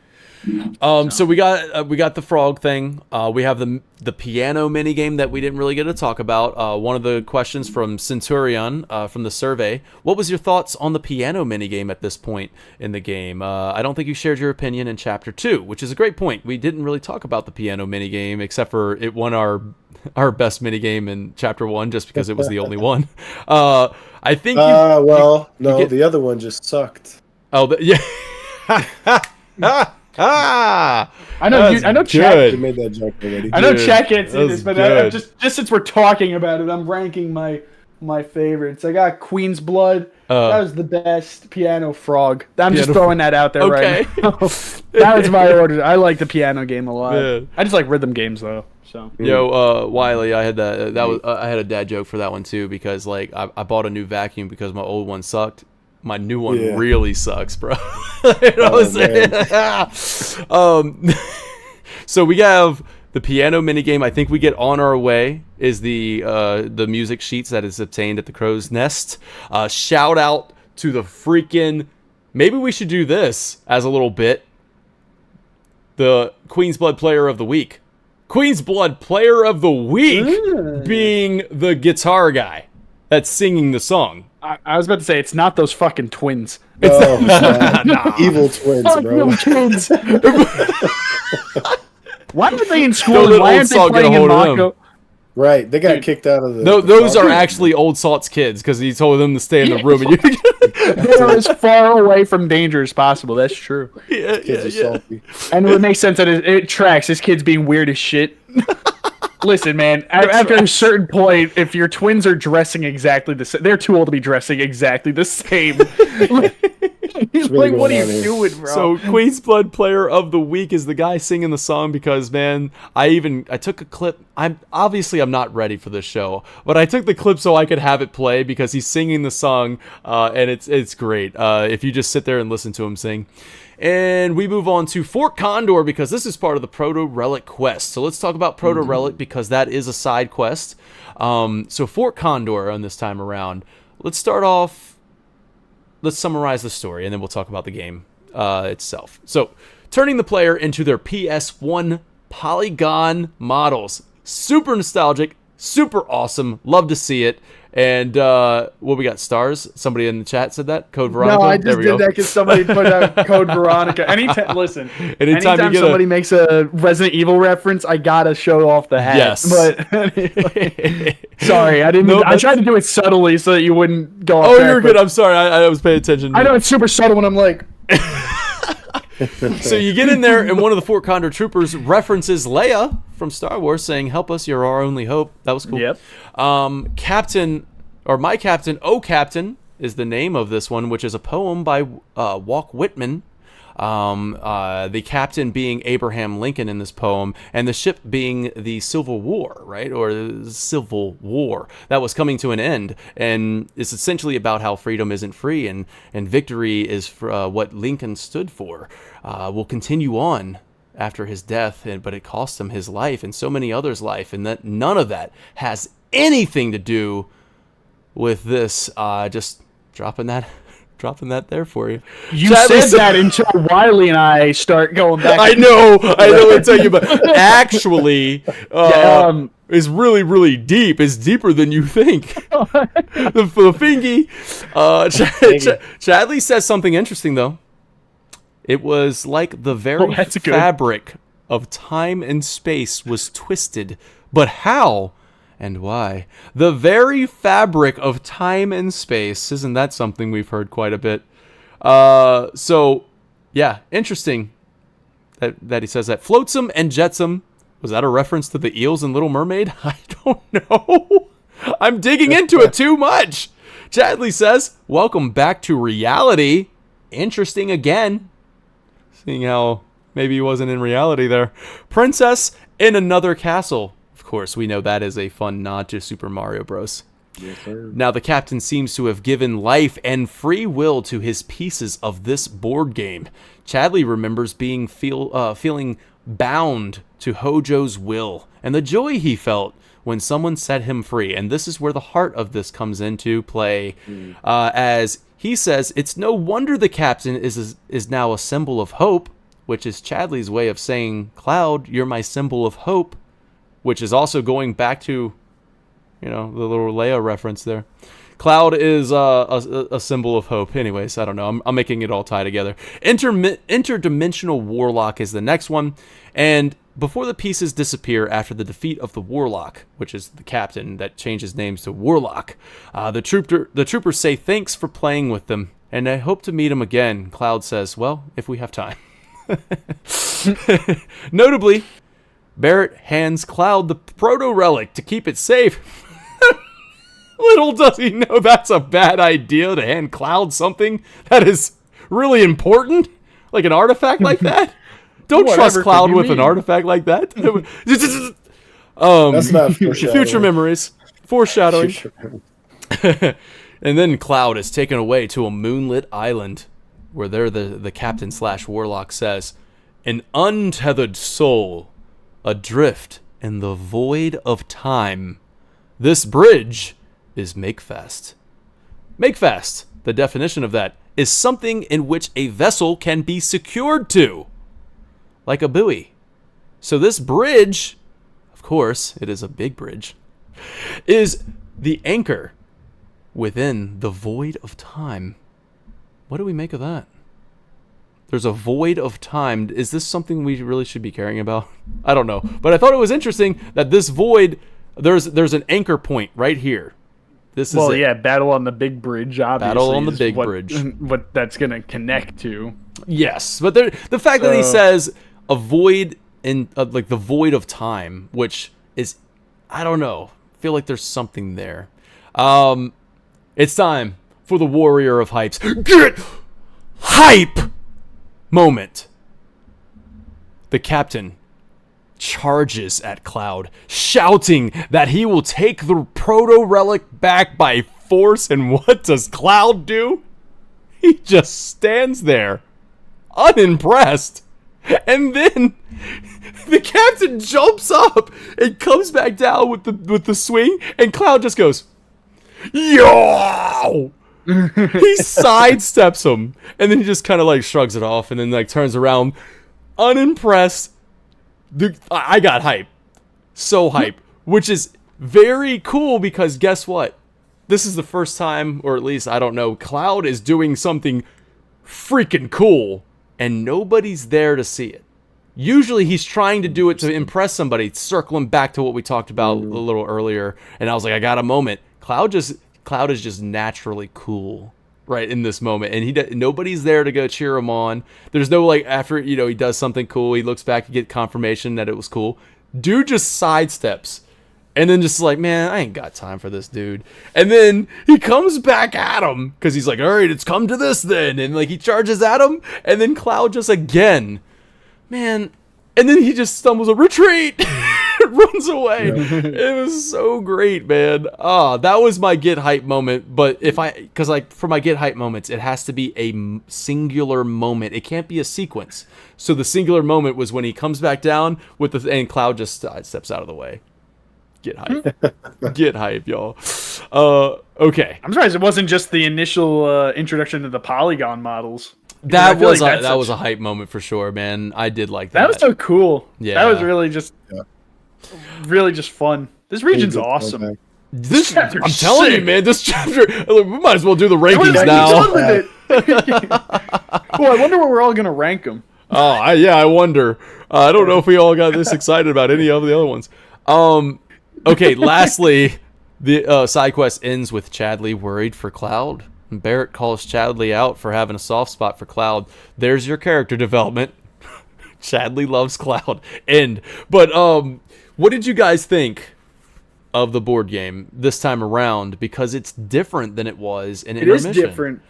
So we got the frog thing. We have the piano mini game that we didn't really get to talk about. One of the questions from Centurion from the survey: what was your thoughts on the piano mini game at this point in the game? I don't think you shared your opinion in Chapter 2, which is a great point. We didn't really talk about the piano mini game except for it won our best mini game in Chapter 1 just because it was the only one. I think. The other one just sucked. Oh, yeah. I know. Check. You made that joke already. I know Check can't see this, but just since we're talking about it, I'm ranking my favorites. I got Queen's Blood. That was the best piano frog. I'm just throwing that out there right now. That was my order. I like the piano game a lot. Man. I just like rhythm games though. So Wiley, I had I had a dad joke for that one too because like I bought a new vacuum because my old one sucked. My new one really sucks, bro. So we have the piano minigame. I think we get On Our Way is the music sheets that is obtained at the Crow's Nest. Shout out to the freaking... Maybe we should do this as a little bit. The Queen's Blood Player of the Week. Queen's Blood Player of the Week being the guitar guy that's singing the song. I was about to say, it's not those fucking twins. Evil twins, bro. Twins. Why were they in school? Why aren't they playing in Mako? Right, they got kicked out of the... those are actually Old Salt's kids, because he told them to stay in the room. And they're as far away from danger as possible, that's true. Kids are salty. And it would make sense that it tracks, his kids being weird as shit. Listen, man, after a certain point, if your twins are dressing exactly the same, they're too old to be dressing exactly the same. Like, what are you doing, bro? So, Queen's Blood Player of the Week is the guy singing the song because, man, I took a clip. I'm not ready for this show, but I took the clip so I could have it play because he's singing the song, and it's great. If you just sit there and listen to him sing. And we move on to Fort Condor because this is part of the Proto-Relic quest. So let's talk about Proto-Relic because that is a side quest. So Fort Condor on this time around. Let's start off. Let's summarize the story and then we'll talk about the game itself. So turning the player into their PS1 polygon models. Super nostalgic. Super awesome. Love to see it. And what we got? Stars? Somebody in the chat said that? Code Veronica? No, I just did that because somebody put out Code Veronica. Anytime somebody makes a Resident Evil reference, I gotta show off the hat. Yes. But anyway, sorry, I didn't. I tried to do it subtly so that you wouldn't go off. Oh, you're good. I'm sorry. I was paying attention. I know it's super subtle when I'm like... So you get in there, and one of the Fort Condor troopers references Leia from Star Wars, saying, "Help us, you're our only hope." That was cool. Yep. My Captain, Oh Captain, is the name of this one, which is a poem by Walt Whitman. The captain being Abraham Lincoln in this poem, and the ship being the Civil War, right? Or the Civil War that was coming to an end. And it's essentially about how freedom isn't free, and victory is for, what Lincoln stood for. Will continue on after his death, but it cost him his life and so many others' life, and that none of that has anything to do with this. Just dropping that Dropping that there for you. You said that until Wiley and I start going back. I know what I'm telling you, but actually, is really, really deep. It's deeper than you think. the Fingy. Chadley says something interesting, though. It was like the very fabric of time and space was twisted, but how and why? The very fabric of time and space. Isn't that something we've heard quite a bit? So, yeah, interesting that he says that. Flotsam and jetsam. Was that a reference to the eels in Little Mermaid? I don't know. I'm digging into it too much. Chadley says, welcome back to reality. Interesting again. Seeing how maybe he wasn't in reality there. Princess in another castle. Of course, we know that is a fun nod to Super Mario Bros. Yes, sir. Now, the captain seems to have given life and free will to his pieces of this board game. Chadley remembers being feeling bound to Hojo's will and the joy he felt when someone set him free. And this is where the heart of this comes into play. As he says, it's no wonder the captain is now a symbol of hope, which is Chadley's way of saying, Cloud, you're my symbol of hope. Which is also going back to, the little Leia reference there. Cloud is a symbol of hope. Anyways, I don't know. I'm making it all tie together. Interdimensional Warlock is the next one. And before the pieces disappear after the defeat of the Warlock, which is the captain that changes names to Warlock, the troopers say thanks for playing with them, and I hope to meet him again. Cloud says, well, if we have time. Notably, Barrett hands Cloud the proto-relic to keep it safe. Little does he know that's a bad idea to hand Cloud something that is really important, like an artifact like that. Don't trust Cloud with an artifact like that. That's not foreshadowing. Future memories. Foreshadowing. And then Cloud is taken away to a moonlit island where the captain / warlock says, an untethered soul adrift in the void of time. This bridge is Makefast. Makefast, the definition of that, is something in which a vessel can be secured to, like a buoy. So this bridge, of course, it is a big bridge, is the anchor within the void of time. What do we make of that? There's a void of time. Is this something we really should be caring about? I don't know. But I thought it was interesting that this void, there's an anchor point right here. This is battle on the big bridge, obviously. Battle on the big bridge. What that's going to connect to. Yes, but the fact that he says a void in like the void of time, which is, I don't know, I feel like there's something there. It's time for the warrior of hypes. Get hype moment. The captain charges at Cloud, shouting that he will take the proto-relic back by force, and what does Cloud do? He just stands there, unimpressed, and then the captain jumps up and comes back down with the swing, and Cloud just goes, yo! He sidesteps him, and then he just kind of like shrugs it off, and then like turns around, unimpressed. I got hype. So hype. Which is very cool because guess what? This is the first time, or at least, I don't know, Cloud is doing something freaking cool and nobody's there to see it. Usually he's trying to do it to impress somebody, circling back to what we talked about a little earlier. And I was like, I got a moment. Cloud is just naturally cool right in this moment, and nobody's there to go cheer him on. There's no like after he does something cool, he looks back to get confirmation that it was cool. Dude just sidesteps and then just like, man, I ain't got time for this dude. And then he comes back at him because he's like, all right, it's come to this then, and like he charges at him, and then Cloud just again, man, and then he just stumbles a retreat. Runs away. It was so great, man. That was my get hype moment. But because for my get hype moments, it has to be a singular moment. It can't be a sequence. So the singular moment was when he comes back down and Cloud just steps out of the way. Get hype. Get hype, y'all. Okay. I'm surprised it wasn't just the initial introduction to the polygon models. That was a hype moment for sure, man. I did like that. That was so cool. Yeah. That was really just fun. This region's awesome. I'm telling you, man, this chapter, we might as well do the rankings now. Well, I wonder where we're all going to rank them. Oh, I wonder. I don't know if we all got this excited about any of the other ones. Okay, lastly, the side quest ends with Chadley worried for Cloud. Barrett calls Chadley out for having a soft spot for Cloud. There's your character development. Chadley loves Cloud. End. But what did you guys think of the board game this time around? Because it's different than it was in Intermission. It is different.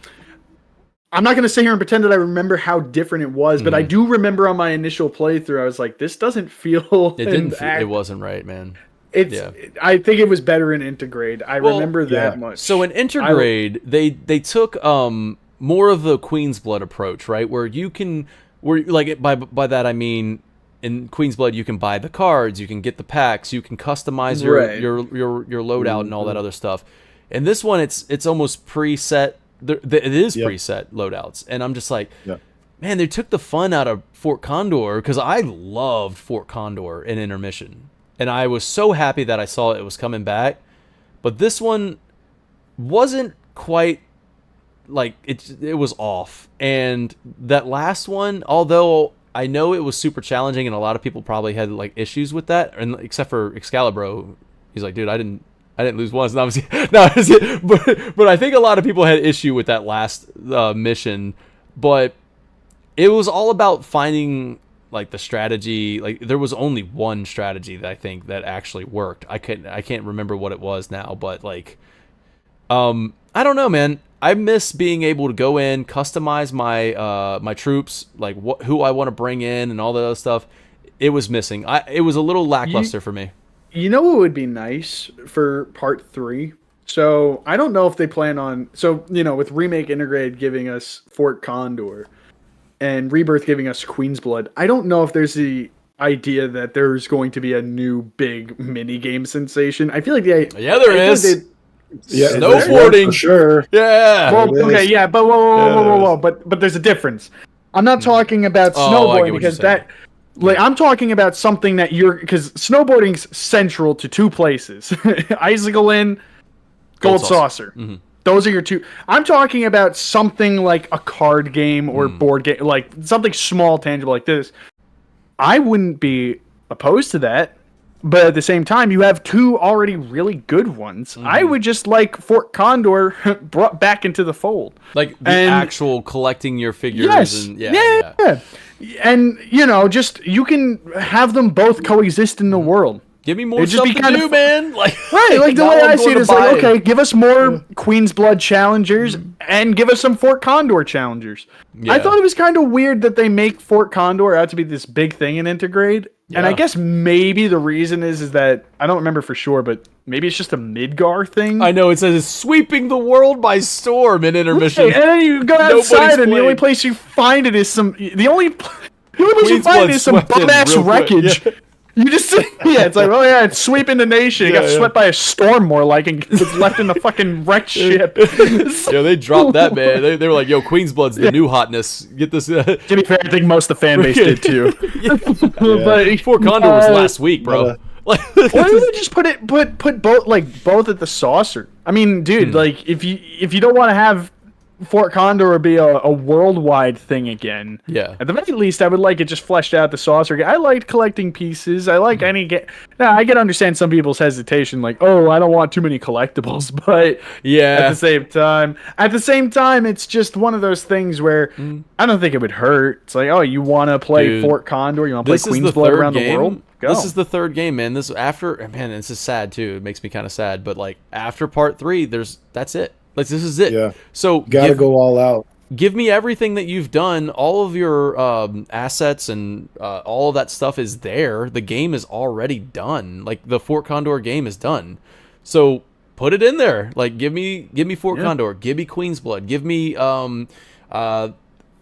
I'm not going to sit here and pretend that I remember how different it was, but I do remember on my initial playthrough, I was like, this doesn't feel... It wasn't right, man. I think it was better in Intergrade. I remember that much. So in Intergrade, they took more of the Queen's Blood approach, right? Where you can... by that I mean... In Queen's Blood, you can buy the cards, you can get the packs, you can customize your loadout and all that other stuff. In this one, it's almost preset. It is preset loadouts, and I'm just like, man, they took the fun out of Fort Condor, because I loved Fort Condor in Intermission, and I was so happy that I saw it was coming back. But this one wasn't quite like it was off, and that last one, although I know it was super challenging, and a lot of people probably had like issues with that, and except for Excalibur, he's like, dude, I didn't lose once. But I think a lot of people had issue with that last mission. But it was all about finding like the strategy. Like there was only one strategy that I think that actually worked. I can't remember what it was now, but like, I don't know, man. I miss being able to go in, customize my my troops, like who I want to bring in and all that other stuff. It was missing. It was a little lackluster for me. You know what would be nice for part 3? So I don't know if they plan on... So, with Remake Intergrade giving us Fort Condor and Rebirth giving us Queen's Blood, I don't know if there's the idea that there's going to be a new big mini-game sensation. I feel like there is. Snowboarding for sure. Yeah. Well, okay, yeah, but whoa. But there's a difference. I'm not talking about snowboarding because that... Like, I'm talking about something that because snowboarding's central to 2 places. Icicle Inn, Gold Saucer. Mm-hmm. Those are your 2. I'm talking about something like a card game or board game, like something small, tangible like this. I wouldn't be opposed to that, but at the same time, you have 2 already really good ones. Mm-hmm. I would just like Fort Condor brought back into the fold. Like the actual collecting your figures. Yes. And yeah. And, just, you can have them both coexist in the world. Give me more stuff to do, man. Like, right, like the way I see it is like, okay, give us more Queen's Blood challengers and give us some Fort Condor challengers. Yeah. I thought it was kind of weird that they make Fort Condor out to be this big thing in Intergrade. Yeah. And I guess maybe the reason is that, I don't remember for sure, but maybe it's just a Midgar thing. I know, it says it's sweeping the world by storm in Intermission. Right, and then you go outside and the only place you find it is some bum-ass wreckage. Yeah. You just it's like, oh yeah, it's sweeping the nation. It got swept by a storm more like, and it's left in the fucking wrecked ship. Yo, they dropped that, man. They were like, yo, Queen's Blood's the new hotness. Get this. To be fair, I think most of the fan base did too. But Fort Condor was last week, bro. Why don't they just put both at the saucer? I mean, dude, like if you don't want to have Fort Condor be a worldwide thing again. Yeah. At the very least, I would like it just fleshed out the saucer. I liked collecting pieces. I like any get. Now I can understand some people's hesitation, like, oh, I don't want too many collectibles, but yeah. At the same time, it's just one of those things where I don't think it would hurt. It's like, oh, you want to play Fort Condor? You want to play Queen's Blood around the world? Go. This is the 3rd game, man. This is sad too. It makes me kind of sad, but like after part 3, that's it. Like, this is it. Yeah. So gotta go all out. Give me everything that you've done. All of your assets and all of that stuff is there. The game is already done. Like, the Fort Condor game is done. So put it in there. Like, give me Fort Condor. Give me Queen's Blood. Give me a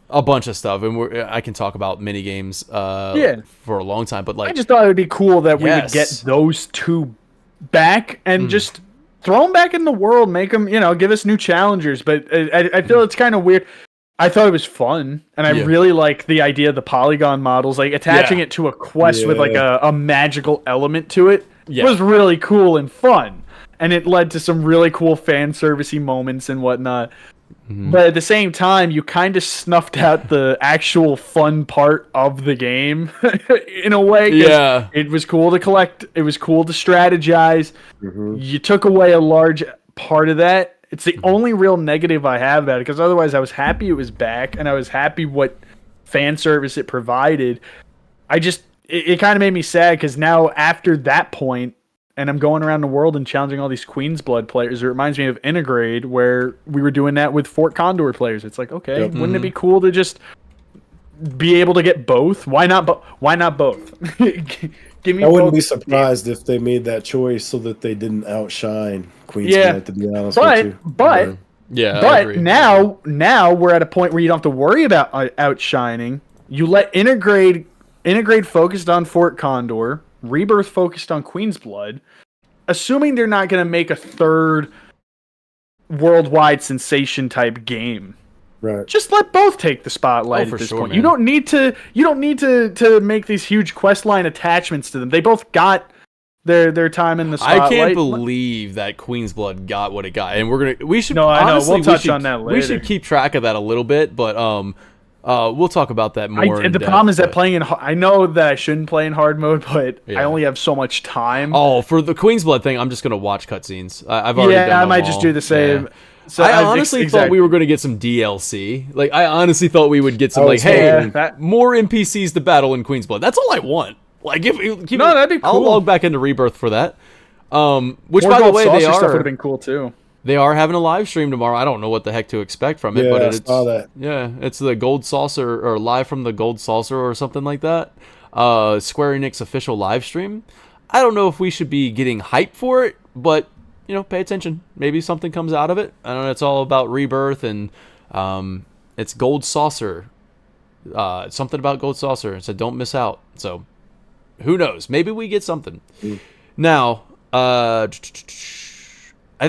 bunch of stuff. And I can talk about mini games for a long time. But like, I just thought it would be cool that we would get those 2 back and just throw them back in the world, make them, give us new challengers. But I feel it's kind of weird. I thought it was fun, and I really like the idea of the polygon models, like attaching it to a quest with like a magical element to it. Was really cool and fun, and it led to some really cool fan servicey moments and whatnot. But at the same time, you kind of snuffed out the actual fun part of the game in a way. Yeah, it was cool to collect. It was cool to strategize. You took away a large part of that. It's the only real negative I have about it, because otherwise I was happy it was back, and I was happy what fan service it provided. It kind of made me sad, because now after that point, and I'm going around the world and challenging all these Queen's Blood players, it reminds me of Intergrade, where we were doing that with Fort Condor players. It's like, okay, wouldn't it be cool to just be able to get both? Why not both? Give me I wouldn't be surprised if they made that choice so that they didn't outshine Queen's Blood, to be honest with you. But now we're at a point where you don't have to worry about outshining. You let Intergrade focused on Fort Condor, Rebirth focused on Queen's Blood, assuming they're not going to make a third worldwide sensation type game. Right. Just let both take the spotlight at this point. Man. You don't need to make these huge quest line attachments to them. They both got their time in the spotlight. I can't believe that Queen's Blood got what it got, and we should. No, I know. We'll touch on that later. We should keep track of that a little bit, but we'll talk about that more. The problem is that playing in. I know that I shouldn't play in hard mode, but I only have so much time. Oh, for the Queen's Blood thing, I'm just gonna watch cutscenes. I've already done them I might all. just do the same. Yeah. So I honestly thought we were going to get some DLC. Like, I honestly thought we would get some, more NPCs to battle in Queen's Blood. That's all I want. Like, that'd be cool. I'll log back into Rebirth for that. Which, more by the way, stuff would have been cool too. They are having a live stream tomorrow. I don't know what the heck to expect from it, but I saw that. Yeah, it's the Gold Saucer, or live from the Gold Saucer, or something like that. Square Enix official live stream. I don't know if we should be getting hype for it, but pay attention. Maybe something comes out of it. I don't know. It's all about Rebirth, and it's Gold Saucer. Something about Gold Saucer. So don't miss out. So who knows? Maybe we get something. Now, I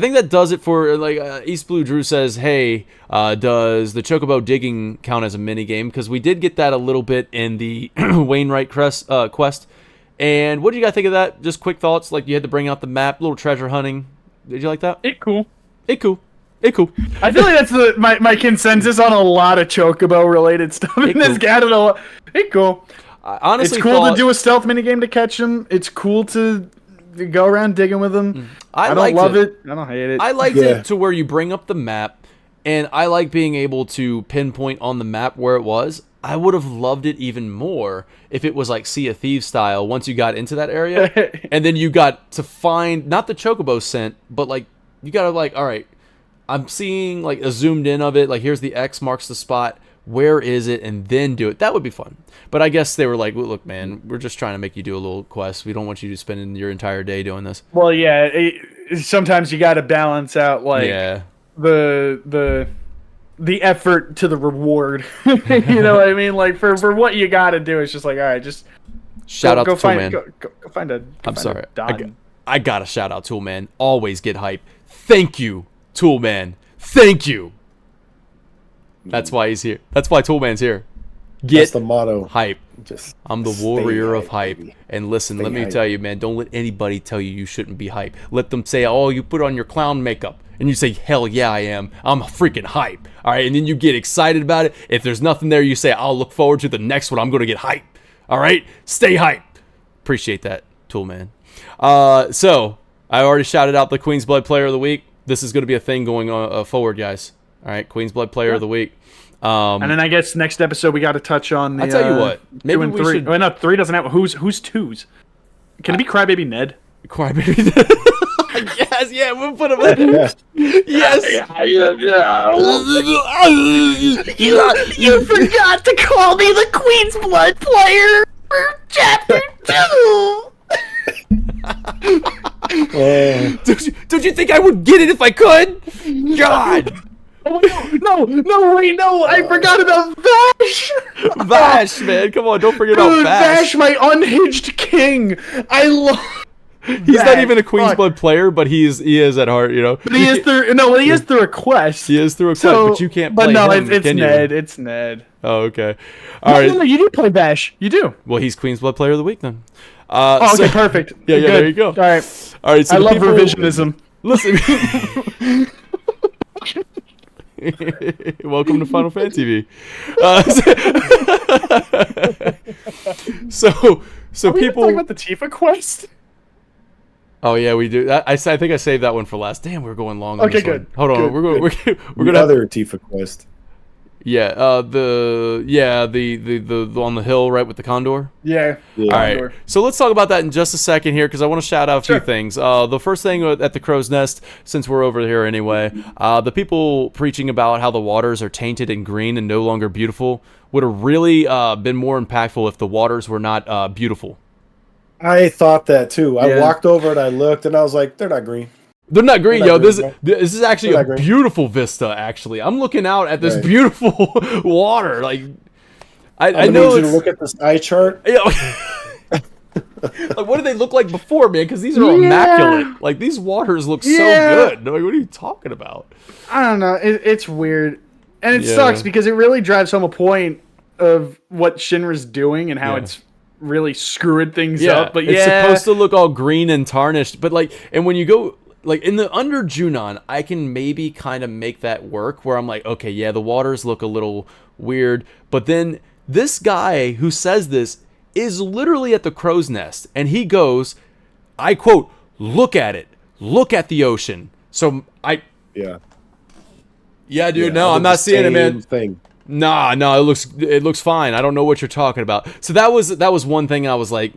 think that does it for East Blue Drew says, hey, does the Chocobo digging count as a mini game? Because we did get that a little bit in the Wainwright quest. And what do you guys think of that? Just quick thoughts. Like, you had to bring out the map, little treasure hunting. Did you like that? It cool. I feel like that's my consensus on a lot of Chocobo related stuff in this game. I don't know. It cool. Honestly, it's cool to do a stealth minigame to catch them. It's cool to go around digging with them. I don't love it. I don't hate it. I liked it to where you bring up the map, and I like being able to pinpoint on the map where it was. I would have loved it even more if it was like Sea of Thieves style once you got into that area, and then you got to find, not the Chocobo scent, but like, you got to all right, I'm seeing like a zoomed in of it, like here's the X marks the spot, where is it, and then do it. That would be fun. But I guess they were like, look, man, we're just trying to make you do a little quest. We don't want you to spend your entire day doing this. Well, yeah, sometimes you got to balance out the effort to the reward. You know what I mean? Like, for what you got to do, it's just like, all right, just shout out to Toolman. Go find a. I'm sorry. I got to shout out Toolman. Always get hype. Thank you, Toolman. Thank you. That's why he's here. That's why Toolman's here. That's the motto. Hype. I'm the warrior of hype. Baby. And listen, let me tell you, man, don't let anybody tell you shouldn't be hype. Let them say, oh, you put on your clown makeup. And you say, hell yeah, I am. I'm freaking hype. All right. And then you get excited about it. If there's nothing there, you say, I'll look forward to the next one. I'm going to get hype. All right. Stay hype. Appreciate that, Toolman. So I already shouted out the Queen's Blood Player of the Week. This is going to be a thing going forward, guys. All right. Queen's Blood Player of the Week. And then I guess next episode we got to touch on the. I'll tell you what. Maybe 2 and 3. should. Oh, no, 3 doesn't have. Who's 2s? Can it be Crybaby Ned? Crybaby Ned. Yes, yeah, we'll put him in. Yes. You forgot to call me the Queen's Blood Player for Chapter 2. Don't you think I would get it if I could? God. Oh, no, I forgot about Vash! Vash, man, come on, don't forget about Vash. Vash, my unhinged king! I love... He's not even a Queen's Blood player, but he is at heart, you know. But he is through a quest. He is through a quest, but you can't play him, it's can Ned. you? It's Ned. Oh, okay. All right. No, you do play Bash. You do. Well, he's Queen's Blood player of the week then. Okay, perfect. Yeah, Good. there you go. All right. So I love revisionism. Listen. Welcome to Final Fantasy TV. So Are we people talking about the Tifa quest. Oh yeah, we do. I think I saved that one for last. Damn, we're going long. On Okay, this good. One. Hold on, Good, we're good. gonna Other Tifa quest. Yeah, the on the hill right with the condor. Yeah. All right. So let's talk about that in just a second here because I want to shout out a few things. The first thing at the Crow's Nest, since we're over here anyway, the people preaching about how the waters are tainted and green and no longer beautiful would have really been more impactful if the waters were not beautiful. I thought that too. I walked over and I looked and I was like, they're not green. They're not green, yo. This green, is actually a beautiful vista. Actually, I'm looking out at this beautiful water. Like, I know. Need you to look at this eye chart. You know, like, what did they look like before, man? Because these are immaculate. Like, these waters look so good. Like, what are you talking about? I don't know. It's weird, and it sucks because it really drives home a point of what Shinra's doing and how it's really screwing things up. But it's supposed to look all green and tarnished. But like, and when you go. Like, in the under Junon, I can maybe kind of make that work where I'm like, okay, yeah, the waters look a little weird. But then this guy who says this is literally at the Crow's Nest. And he goes, I quote, look at it. Look at the ocean. So Yeah, dude, no, I'm not seeing it, man. Thing. Nah, it looks fine. I don't know what you're talking about. So that was one thing I was like,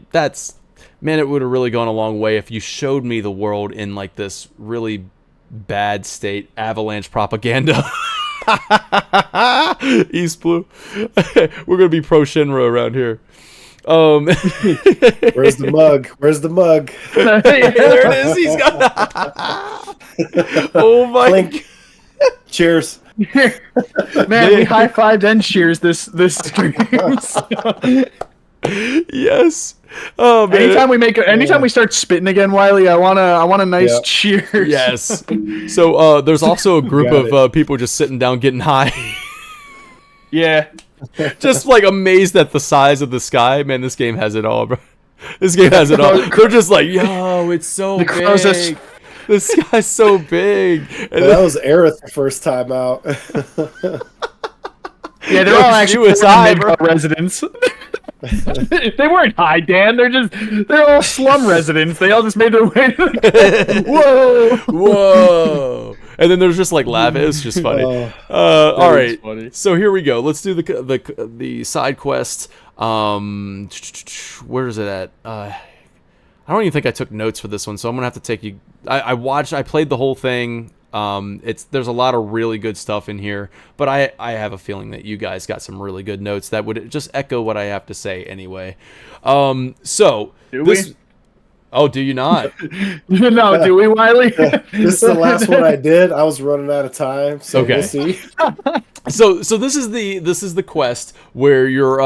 man, it would have really gone a long way if you showed me the world in like this really bad state, avalanche propaganda. East Blue. We're gonna be pro Shinra around here. Where's the mug? Where's the mug? There it is. He's got. Oh my! Clink. Cheers. Man, we high-fived and cheers this stream. Yes. Oh man. Anytime we start spitting again, Wiley, I want a nice cheers. Yes. So there's also a group of people just sitting down getting high. Yeah. Just like amazed at the size of the sky. Man, this game has it all, bro. This game has it all. They're just like, yo, it's so big. The sky's so big. And that was Aerith the first time out. Yeah, they're all actually residents. They weren't high, Dan. They're all slum residents. They all just made their way to Whoa. And then there's just like lava. It's just funny. All right. Funny. So here we go. Let's do the side quest. Where is it at? I don't even think I took notes for this one, so I'm gonna have to take you. I played the whole thing. There's a lot of really good stuff in here, but I have a feeling that you guys got some really good notes that would just echo what I have to say anyway. So do we? Oh, do you not? No, do we, Wiley? This is the last one I did. I was running out of time, so we'll see. So this is the quest where you're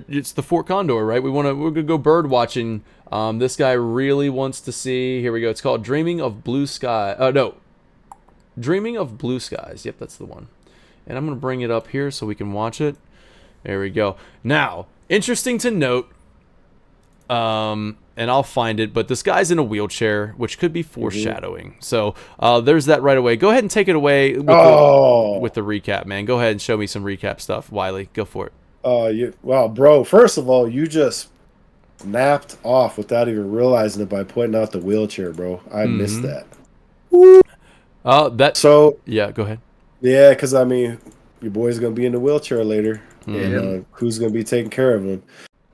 it's the Fort Condor, right? We're gonna go bird watching. This guy really wants to see. Here we go. It's called Dreaming of Blue Sky. No. Dreaming of Blue Skies. Yep, that's the one. And I'm going to bring it up here so we can watch it. There we go. Now, interesting to note, and I'll find it, but this guy's in a wheelchair, which could be foreshadowing. So there's that right away. Go ahead and take it away with the recap, man. Go ahead and show me some recap stuff, Wiley. Go for it. Well, bro, first of all, you just napped off without even realizing it by pointing out the wheelchair, bro. I missed that. Yeah, go ahead. Yeah, because I mean, your boy's gonna be in the wheelchair later, and who's gonna be taking care of him?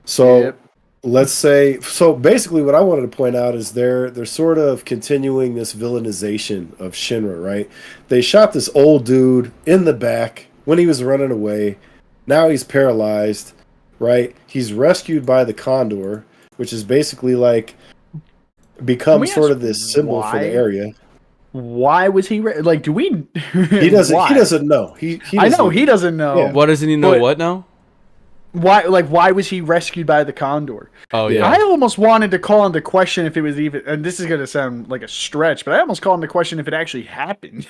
So let's say, basically, what I wanted to point out is they're sort of continuing this villainization of Shinra, right? They shot this old dude in the back when he was running away. Now he's paralyzed, right? He's rescued by the Condor, which is basically like become sort of this symbol for the area. Why was he do we? He doesn't. He doesn't know. I know he doesn't know. Yeah. What doesn't he know? What now? why was he rescued by the Condor? Oh yeah. I almost wanted to call into question if it was even, and this is going to sound like a stretch, but I almost called into question if it actually happened.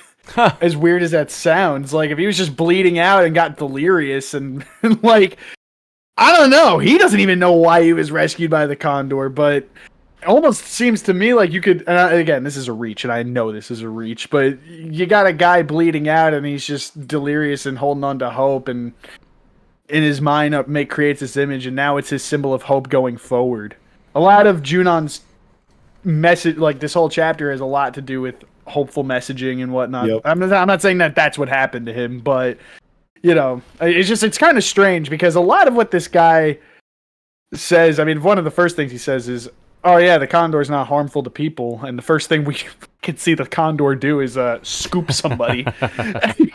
As weird as that sounds, like if he was just bleeding out and got delirious and like, I don't know. He doesn't even know why he was rescued by the Condor, but it almost seems to me like you could, and again, this is a reach, and I know this is a reach, but you got a guy bleeding out and he's just delirious and holding on to hope, and in his mind creates this image, and now it's his symbol of hope going forward. A lot of Junon's message, like this whole chapter, has a lot to do with hopeful messaging and whatnot. Yep. I'm not saying that that's what happened to him, but it's kind of strange because a lot of what this guy says, I mean, one of the first things he says is, oh yeah, the Condor's not harmful to people, and the first thing we can see the Condor do is scoop somebody.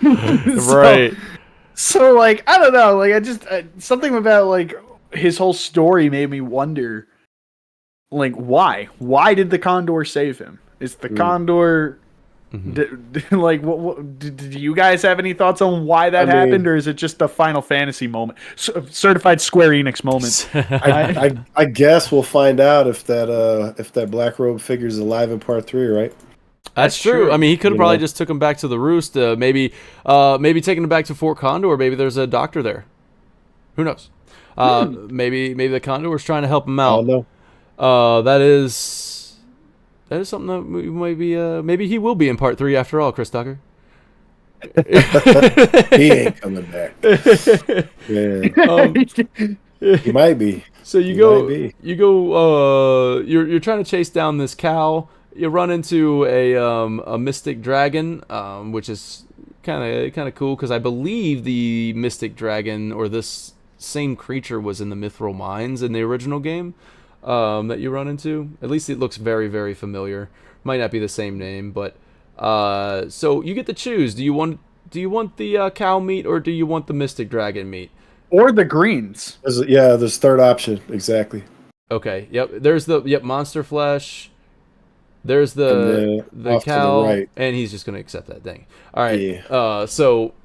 Right. So like, I don't know, like I just something about like his whole story made me wonder, like why did the Condor save him? Is the Condor like what do you guys have any thoughts on why that happened, or is it just a Final Fantasy moment, certified Square Enix moment? I guess we'll find out if that black robe figure's alive in part 3, right? That's true. I mean, he could have probably just took him back to the Roost. Maybe taking him back to Fort Condor. Maybe there's a doctor there. Who knows? Maybe the Condor was trying to help him out. Oh no. That is something that we might be. Maybe he will be in part 3 after all, Chris Tucker. He ain't coming back. Yeah. He might be. So you're trying to chase down this cow. You run into a mystic dragon, which is kind of cool because I believe the mystic dragon or this same creature was in the Mithril Mines in the original game that you run into. At least it looks very, very familiar. Might not be the same name, but so you get to choose. Do you want the cow meat or do you want the mystic dragon meat? Or the greens? There's third option exactly. Okay. Yep. There's monster flesh. There's the cow, to the right. And he's just going to accept that thing. All right. Yeah. So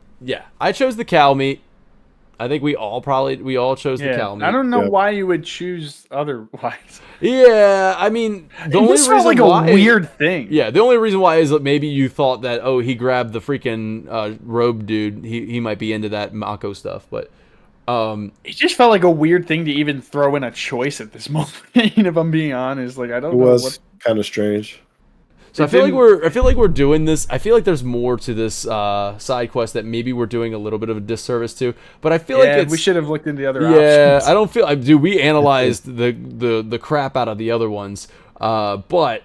I chose the cow meat. I think we all chose the cow meat. I don't know why you would choose otherwise. Yeah, I mean, the only reason like a weird thing. Yeah, the only reason why is that maybe you thought that he grabbed the freaking robe dude. He might be into that Mako stuff, but it just felt like a weird thing to even throw in a choice at this moment. If I'm being honest, like I don't know. It was kind of strange. So I feel like we're doing this. I feel like there's more to this side quest that maybe we're doing a little bit of a disservice to. But I feel like we should have looked into the other options. I don't feel. Dude, we analyzed the crap out of the other ones. But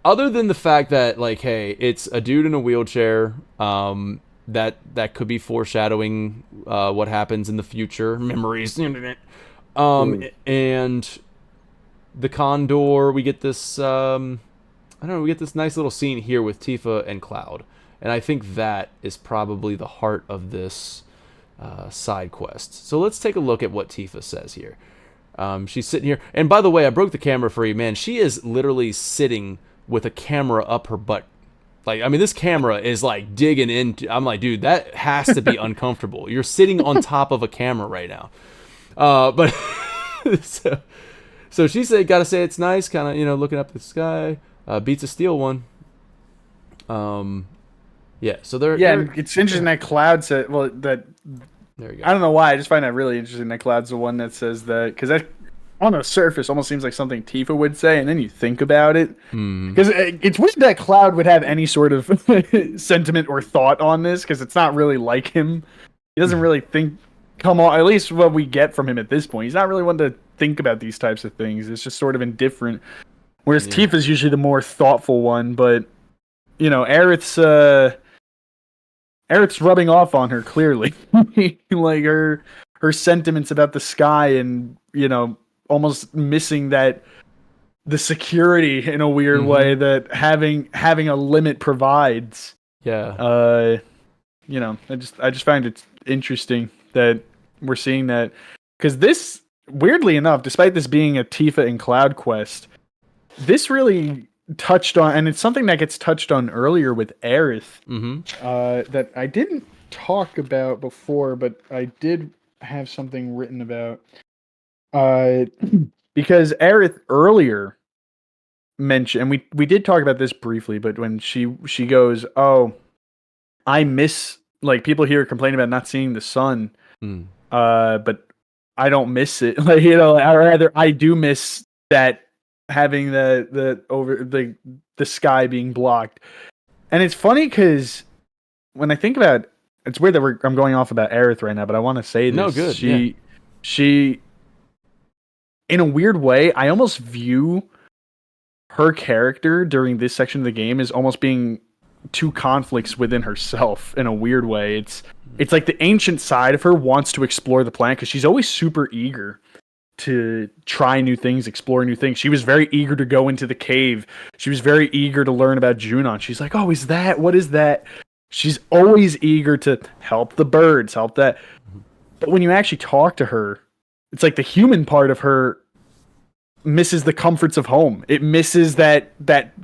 other than the fact that like, hey, it's a dude in a wheelchair. That could be foreshadowing what happens in the future, memories. And the Condor, we get this. We get this nice little scene here with Tifa and Cloud, and I think that is probably the heart of this side quest. So let's take a look at what Tifa says here. She's sitting here, and by the way, I broke the camera for you, man. She is literally sitting with a camera up her butt. Like, I mean, this camera is like digging into. I'm like, dude, that has to be uncomfortable. You're sitting on top of a camera right now. But so she said, "Gotta say it's nice." Kind of, looking up at the sky. Beats a steel one. So they're it's interesting that Cloud said, well, that there you go. I don't know why, I just find that really interesting that Cloud's the one that says that, because that on the surface almost seems like something Tifa would say, and then you think about it, because it's weird that Cloud would have any sort of sentiment or thought on this, because it's not really like him. He doesn't really think, at least what we get from him at this point, he's not really one to think about these types of things. It's just sort of indifferent. Whereas Tifa's usually the more thoughtful one, but Aerith's rubbing off on her clearly, like her sentiments about the sky, and almost missing that the security in a weird way that having a limit provides. Yeah. I just find it interesting that we're seeing that, because this, weirdly enough, despite this being a Tifa and Cloud quest, this really touched on, and it's something that gets touched on earlier with Aerith, that I didn't talk about before, but I did have something written about. Because Aerith earlier mentioned, and we did talk about this briefly, but when she goes, "Oh, I miss," like, people here complain about not seeing the sun, but I don't miss it. Like, or rather, I do miss that, having the over the sky being blocked. And it's funny because when I think about, it's weird that I'm going off about Aerith right now, but I want to say this. No, good. She, in a weird way, I almost view her character during this section of the game as almost being two conflicts within herself in a weird way. It's like the ancient side of her wants to explore the planet because she's always super eager to try new things, explore new things. She was very eager to go into the cave. She was very eager to learn about Junon. She's like, "Oh, is that? What is that?" She's always eager to help the birds, help that. But when you actually talk to her, it's like the human part of her misses the comforts of home. It misses that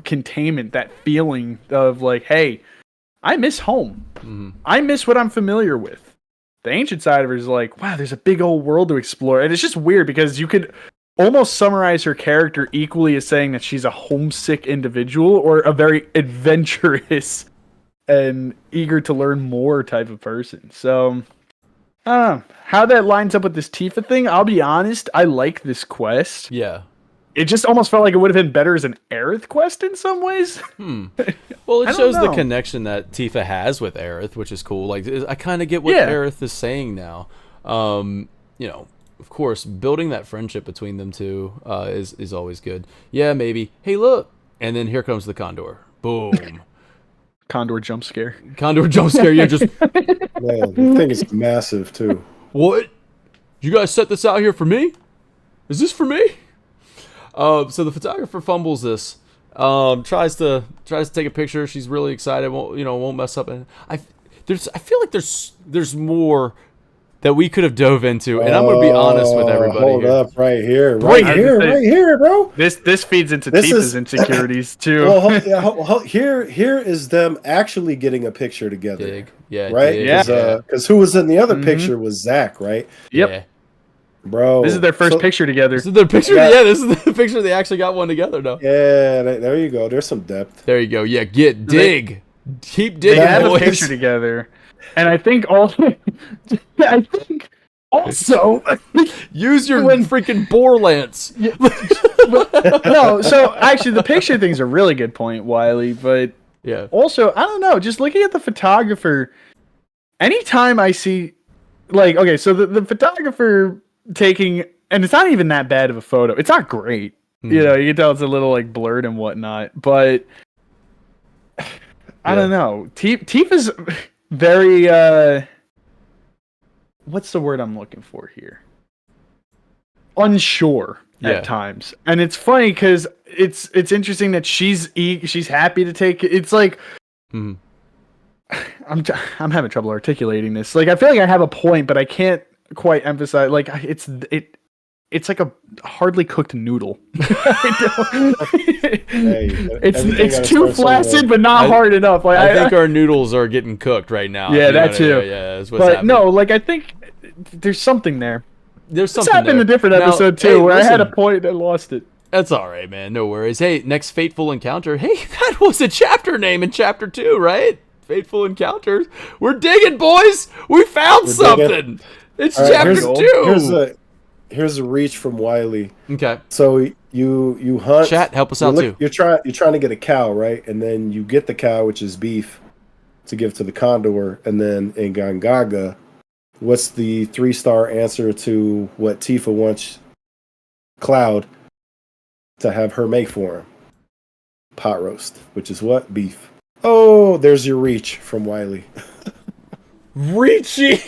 containment, that feeling of like, hey, I miss home. I miss what I'm familiar with. The ancient side of her is like, wow, there's a big old world to explore. And it's just weird because you could almost summarize her character equally as saying that she's a homesick individual or a very adventurous and eager to learn more type of person. So, I don't know. How that lines up with this Tifa thing, I'll be honest, I like this quest. Yeah. It just almost felt like it would have been better as an Aerith quest in some ways. Well, it shows the connection that Tifa has with Aerith, which is cool. Like, I kind of get what Aerith is saying now. Of course, building that friendship between them two is always good. Yeah, maybe. Hey, look. And then here comes the Condor. Boom. Condor jump scare. Yeah, just... Man, the thing is massive, too. What? You guys set this out here for me? Is this for me? So the photographer fumbles this. Tries to take a picture. She's really excited. Won't mess up. And I feel like there's more that we could have dove into. And I'm gonna be honest with everybody. Hold up, right here, bro. This feeds into Tifa's insecurities too. Well, here is them actually getting a picture together. Right? Because who was in the other picture was Zach, right? Yep. Yeah. Bro, this is their first picture together. This is their picture. Yeah, this is the picture. They actually got one together now. Yeah, there you go. There's some depth. There you go. Yeah, dig. Keep digging, they have boys. a picture together, and I think also use your freaking boar lance. No, so actually, the picture thing's a really good point, Wiley. But yeah, also, I don't know. Just looking at the photographer, anytime I see, like, okay, so the photographer taking, and it's not even that bad of a photo. It's not great. You can tell it's a little like blurred and whatnot, but I don't know. Tifa's very what's the word I'm looking for here? Unsure at times. And it's funny because it's interesting that she's happy to take it. It's like I'm having trouble articulating this. Like, I feel like I have a point, but I can't quite emphasize. Like, it's like a hardly cooked noodle. It's too flaccid, but not hard enough. Like, I think our noodles are getting cooked right now. Yeah, that too. Yeah, that's what's but happening. No, like, I think there's something there. There's something. It's happened in a different episode too, where I had a point and lost it. That's all right, man. No worries. Hey, next Fateful Encounter. Hey, that was a chapter name in Chapter 2, right? Fateful Encounters. We're digging, boys. We found something. It's right, Chapter 2. Here's a reach from Wiley. Okay. So you hunt. Chat, help us out too. You're trying to get a cow, right? And then you get the cow, which is beef, to give to the Condor. And then in Gangaga, what's the 3-star answer to what Tifa wants Cloud to have her make for him? Pot roast, which is what? Beef. Oh, there's your reach from Wiley. Reaching.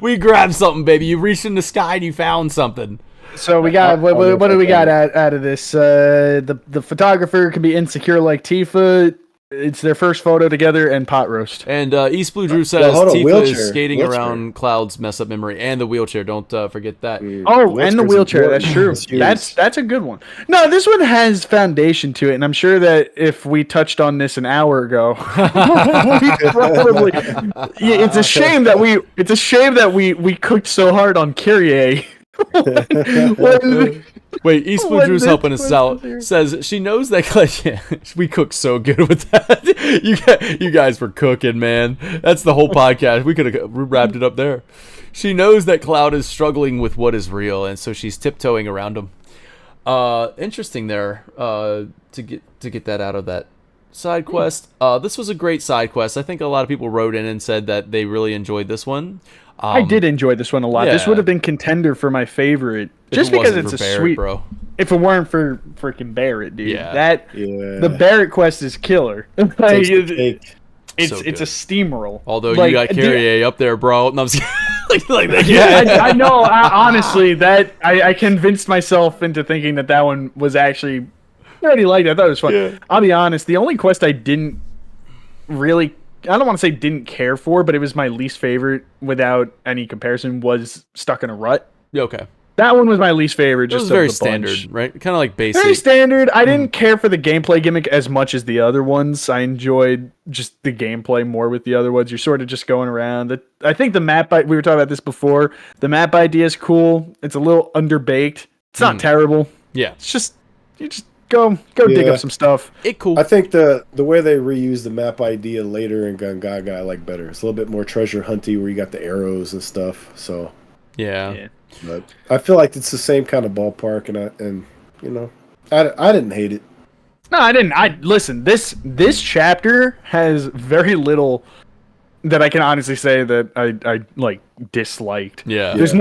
We grabbed something, baby. You reached in the sky and you found something. So we got what do we got out of this? The photographer can be insecure like Tifa. it's their first photo together and pot roast. And East Blue Drew says hold on, Tifa wheelchair. is skating Wheelchair. around Cloud's mess up memory and the wheelchair. Don't forget that. Oh, and the wheelchair. That's true. That's That's a good one. No, this one has foundation to it, and I'm sure that if we touched on this an hour ago, we probably. Yeah, it's a shame that we cooked so hard on Kyrie. Wait, East Blue Drew's helping us out. Says she knows that we cooked so good with that. You guys were cooking, man. That's the whole podcast. We could have wrapped it up there. She knows that Cloud is struggling with what is real, and so she's tiptoeing around him. Interesting there. To get that out of that side quest. This was a great side quest. I think a lot of people wrote in and said that they really enjoyed this one. I did enjoy this one a lot. Yeah. This would have been contender for my favorite, just because it's a Barrett, sweet. bro. If it weren't for freaking Barrett, dude, Yeah. The Barrett quest is killer. Takes the cake. It's So it's a steamroll. Although Like, you got Kyrie up there, bro. No, I'm just like that. Yeah, I know. Honestly, that I convinced myself into thinking that one was actually I already liked it. I thought it was fun. Yeah. I'll be honest. The only quest I didn't really, I don't want to say didn't care for, but it was my least favorite without any comparison, was Stuck in a Rut. Yeah, okay. That one was my least favorite. It was Just very of the bunch. standard, right? Kind of like basic. Very standard. I didn't care for the gameplay gimmick as much as the other ones. I enjoyed just the gameplay more with the other ones. You're sort of just going around. I think the map, we were talking about this before. The map idea is cool. It's a little underbaked. It's not terrible. Yeah. It's just, you just go dig up some stuff. It cool. I think the way they reuse the map idea later in Gungaga I like better. It's a little bit more treasure hunty where you got the arrows and stuff. So Yeah. but I feel like it's the same kind of ballpark, and you know, I didn't hate it. No, I didn't. Listen, this chapter has very little that I can honestly say that I like disliked. Yeah. There's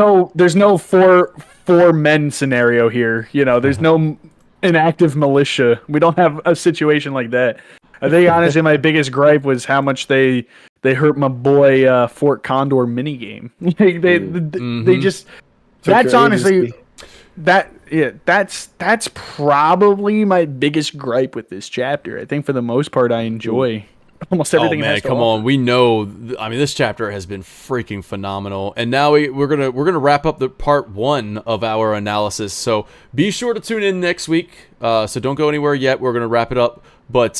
no four men scenario here. You know, there's no inactive militia. We don't have a situation like that. I think honestly my biggest gripe was how much they hurt my boy Fort Condor minigame. They just that's honestly that's probably my biggest gripe with this chapter. I think for the most part I enjoy almost everything. Oh man, come on! We know. I mean, this chapter has been freaking phenomenal, and now we're gonna wrap up the part 1 of our analysis. So be sure to tune in next week. So don't go anywhere yet. We're gonna wrap it up, but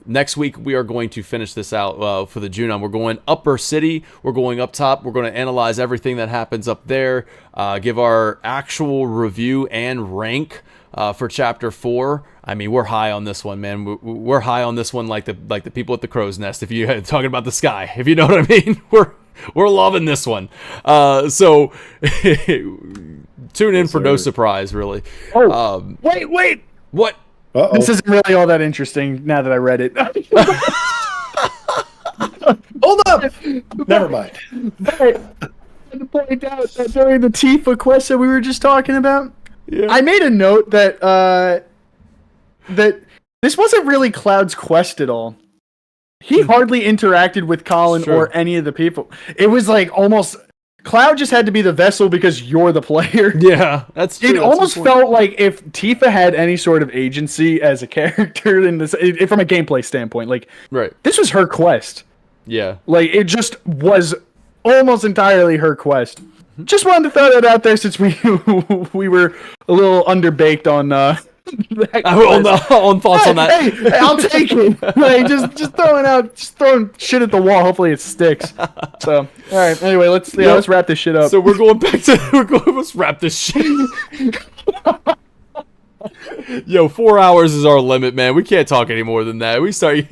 next week we are going to finish this out for the Junon. We're going Upper City. We're going up top. We're going to analyze everything that happens up there. Give our actual review and rank for Chapter 4. I mean, we're high on this one, man. We're high on this one, like the people at the crow's nest. If you're talking about the sky, if you know what I mean, we're loving this one. So tune in for no surprise, really. Oh, wait. What? Uh-oh. This isn't really all that interesting now that I read it. Hold up! Never mind. I had to point out that during the Tifa quest that we were just talking about, I made a note that that this wasn't really Cloud's quest at all. He hardly interacted with Colin or any of the people. It was like almost Cloud just had to be the vessel because you're the player. Yeah, that's true. It almost felt like if Tifa had any sort of agency as a character in this, from a gameplay standpoint, like this was her quest. Yeah, like it just was almost entirely her quest. Just wanted to throw that out there since we were a little underbaked on on thoughts on that. Hey, I'll take it. Like, just throwing shit at the wall. Hopefully it sticks. So, all right. Anyway, let's wrap this shit up. So let's wrap this shit. Yo, 4 hours is our limit, man. We can't talk any more than that. We start.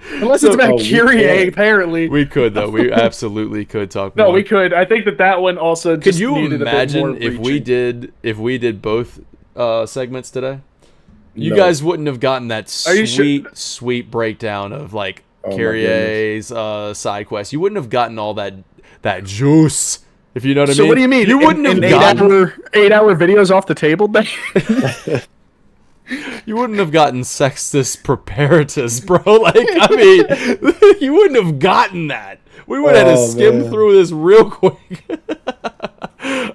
Unless it's about Kyrie, apparently. We could, though. We absolutely could talk more. No, we could. I think that one also just Could you needed imagine a bit more if we did both segments today? You No. guys wouldn't have gotten that you sweet breakdown of like Oh, my Kyrie's side quest. You wouldn't have gotten all that juice. If you know what I mean. So what do you mean? You wouldn't have gotten 8-hour videos off the table. You wouldn't have gotten Sextus Preparatus, bro. Like, I mean, you wouldn't have gotten that. We would have had to skim through this real quick.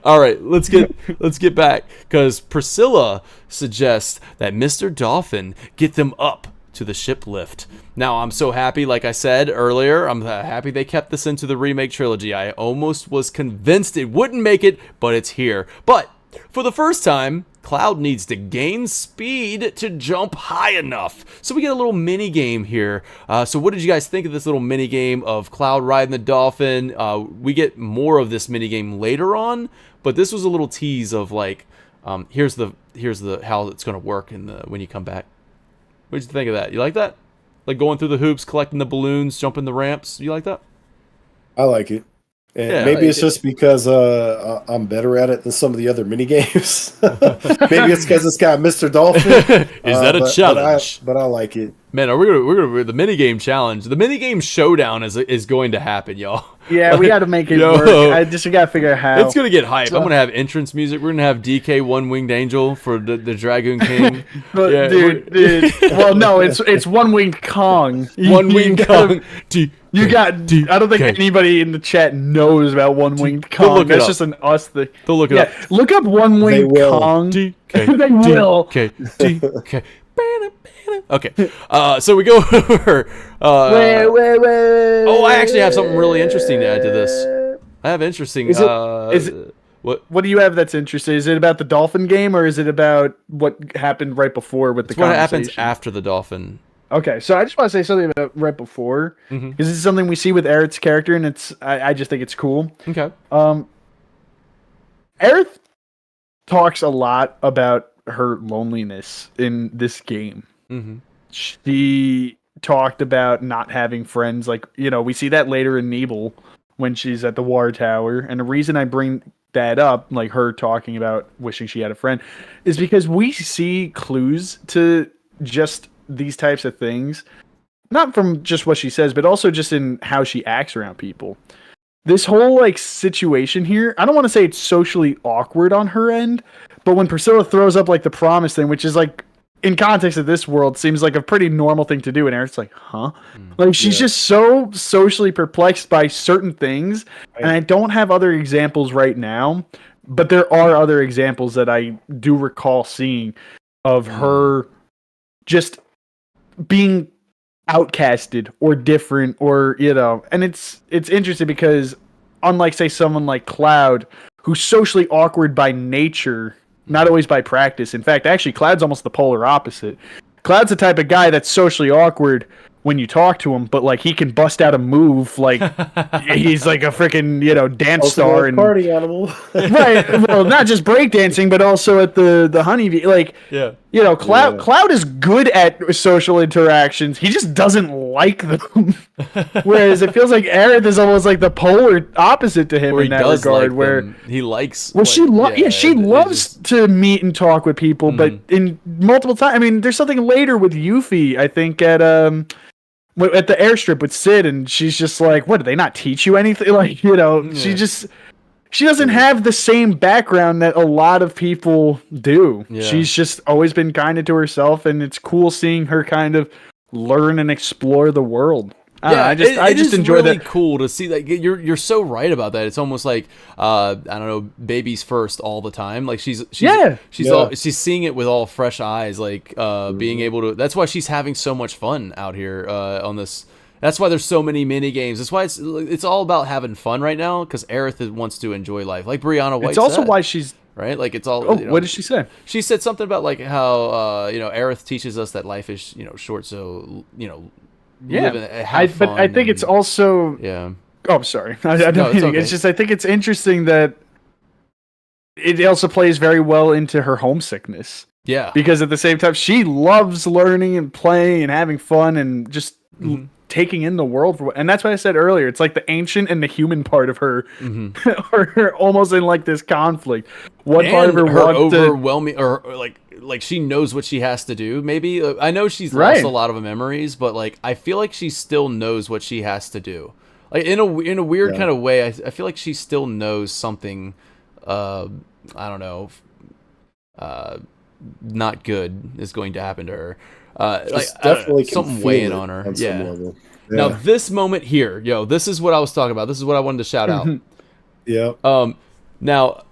All right, let's get back, because Priscilla suggests that Mr. Dolphin get them up to the ship lift. Now, I'm so happy, like I said earlier, I'm happy they kept this into the remake trilogy. I almost was convinced it wouldn't make it, but it's here. But for the first time, Cloud needs to gain speed to jump high enough. So we get a little mini game here. So what did you guys think of this little mini game of Cloud riding the dolphin? We get more of this mini game later on, but this was a little tease of like, here's the how it's going to work when you come back. What did you think of that? You like that? Like going through the hoops, collecting the balloons, jumping the ramps. You like that? I like it. And maybe it's just because I'm better at it than some of the other mini games. Maybe it's because it's got Mr. Dolphin. Is that a challenge? But I like it. Man, we're gonna the mini game challenge. The mini game showdown is going to happen, y'all. Yeah, we got to make it work. We got to figure out how. It's gonna get hype. I'm gonna have entrance music. We're gonna have DK One Winged Angel for the Dragoon King. But, dude. Well, no, it's One Winged Kong. One Winged Kong. You got. I don't think anybody in the chat knows about One Winged Kong. That's just an us thing. They'll look it up. Look up One Winged Kong. DK. They will. Okay. DK. Okay, so we go over. Wait. Oh, I actually have something really interesting to add to this. I have interesting. Is it what do you have that's interesting? Is it about the dolphin game, or is it about what happened right before with the conversation? What happens after the dolphin? Okay, so I just want to say something about right before, because this is something we see with Aerith's character, and I just think it's cool. Okay. Aerith talks a lot about her loneliness in this game. She talked about not having friends. Like, we see that later in Nebel when she's at the War Tower. And the reason I bring that up, like her talking about wishing she had a friend, is because we see clues to just these types of things. Not from just what she says, but also just in how she acts around people. This whole situation here, I don't want to say it's socially awkward on her end, but when Priscilla throws up the promise thing, which is in context of this world, seems like a pretty normal thing to do. And Eric's like, huh? She's just so socially perplexed by certain things. Right. And I don't have other examples right now, but there are other examples that I do recall seeing of her just being outcasted or different or, and it's interesting because unlike, say, someone like Cloud, who's socially awkward by nature, not always by practice. In fact, actually, Cloud's almost the polar opposite. Cloud's the type of guy that's socially awkward when you talk to him, but he can bust out a move he's like a freaking dance star and party animal. Right. Well, not just breakdancing, but also at the honeybee. Cloud is good at social interactions. He just doesn't like them. Whereas it feels like Aerith is almost like the polar opposite to him in that regard. Where he likes. Well, she loves to meet and talk with people, but in multiple times. I mean, there's something later with Yuffie. I think at the airstrip with Sid, and she's just like, what, do they not teach you anything? She doesn't have the same background that a lot of people do. Yeah. She's just always been kind to herself, and it's cool seeing her kind of learn and explore the world. I just enjoy really that. Cool to see that. You're so right about that. It's almost like I don't know, babies first all the time. Like she's seeing it with all fresh eyes. Being able to. That's why she's having so much fun out here on this. That's why there's so many mini games. That's why it's all about having fun right now. Because Aerith wants to enjoy life, like Brianna White. It's also said, why she's right. It's all. Oh, what did she say? She said something about how Aerith teaches us that life is short. So yeah, I think it's also. Yeah. Oh, I'm sorry. It's just I think it's interesting that it also plays very well into her homesickness. Yeah. Because at the same time, she loves learning and playing and having fun and just taking in the world. And that's what I said earlier. It's like the ancient and the human part of her are almost in this conflict. One part of her overwhelming or she knows what she has to do. Maybe I know she's lost a lot of memories, but I feel like she still knows what she has to do. In a weird kind of way, I feel like she still knows something. I don't know. Not good is going to happen to her. Definitely something weighing on her. Yeah. Now this moment here, this is what I was talking about. This is what I wanted to shout out. Yeah. Now,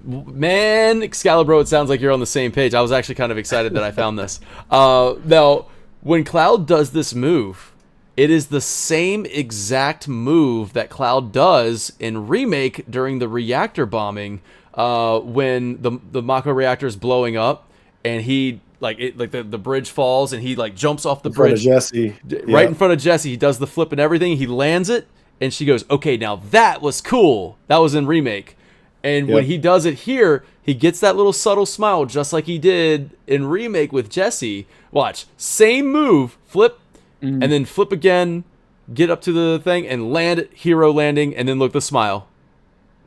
man, Excalibur, it sounds like you're on the same page. I was actually kind of excited that I found this. Now, when Cloud does this move, it is the same exact move that Cloud does in Remake during the reactor bombing, when the Mako reactor is blowing up, and he the bridge falls, and he like jumps off the bridge. Jesse. Right in front of Jesse. He does the flip and everything. He lands it, and she goes, "Okay, now that was cool." That was in Remake. And when he does it here, he gets that little subtle smile, just like he did in Remake with Jesse. Watch, same move, flip, and then flip again, get up to the thing, and land, hero landing, and then look, the smile.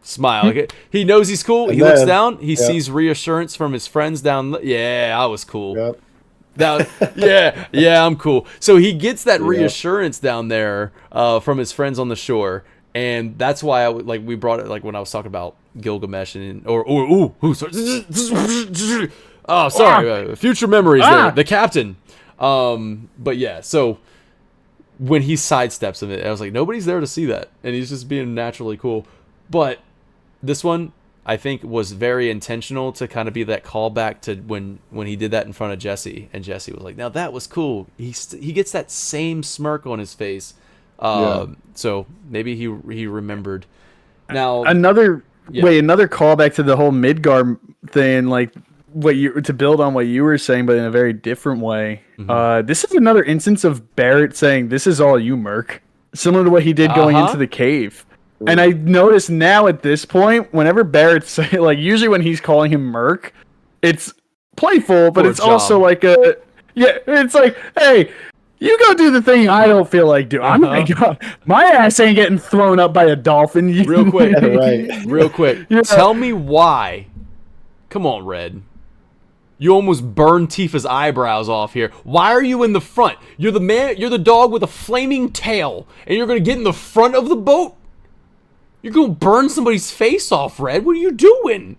Smile. He knows he's cool. And he looks down. He sees reassurance from his friends down. Yeah, I was cool. Yep. Yeah, I'm cool. So he gets that reassurance down there from his friends on the shore. And that's why we brought it, like when I was talking about Gilgamesh future memories there, the captain. But yeah, so when he sidesteps him, I was like, nobody's there to see that, and he's just being naturally cool. But this one, I think, was very intentional to kind of be that callback to when he did that in front of Jesse, and Jesse was like, now that was cool. He gets that same smirk on his face. So maybe he remembered. Now another callback to the whole Midgar thing, like to build on what you were saying, but in a very different way. This is another instance of Barrett saying, "This is all you, Merc," similar to what he did going into the cave. And I notice now at this point, whenever Barrett's saying, like, usually when he's calling him Merc, it's playful, but it's also like it's like, hey, you go do the thing I don't feel like doing. I'm like, my ass ain't getting thrown up by a dolphin. Real quick. Right. Real quick. Yeah. Tell me why. Come on, Red. You almost burned Tifa's eyebrows off here. Why are you in the front? You're the dog with a flaming tail, and you're going to get in the front of the boat? You're going to burn somebody's face off, Red. What are you doing?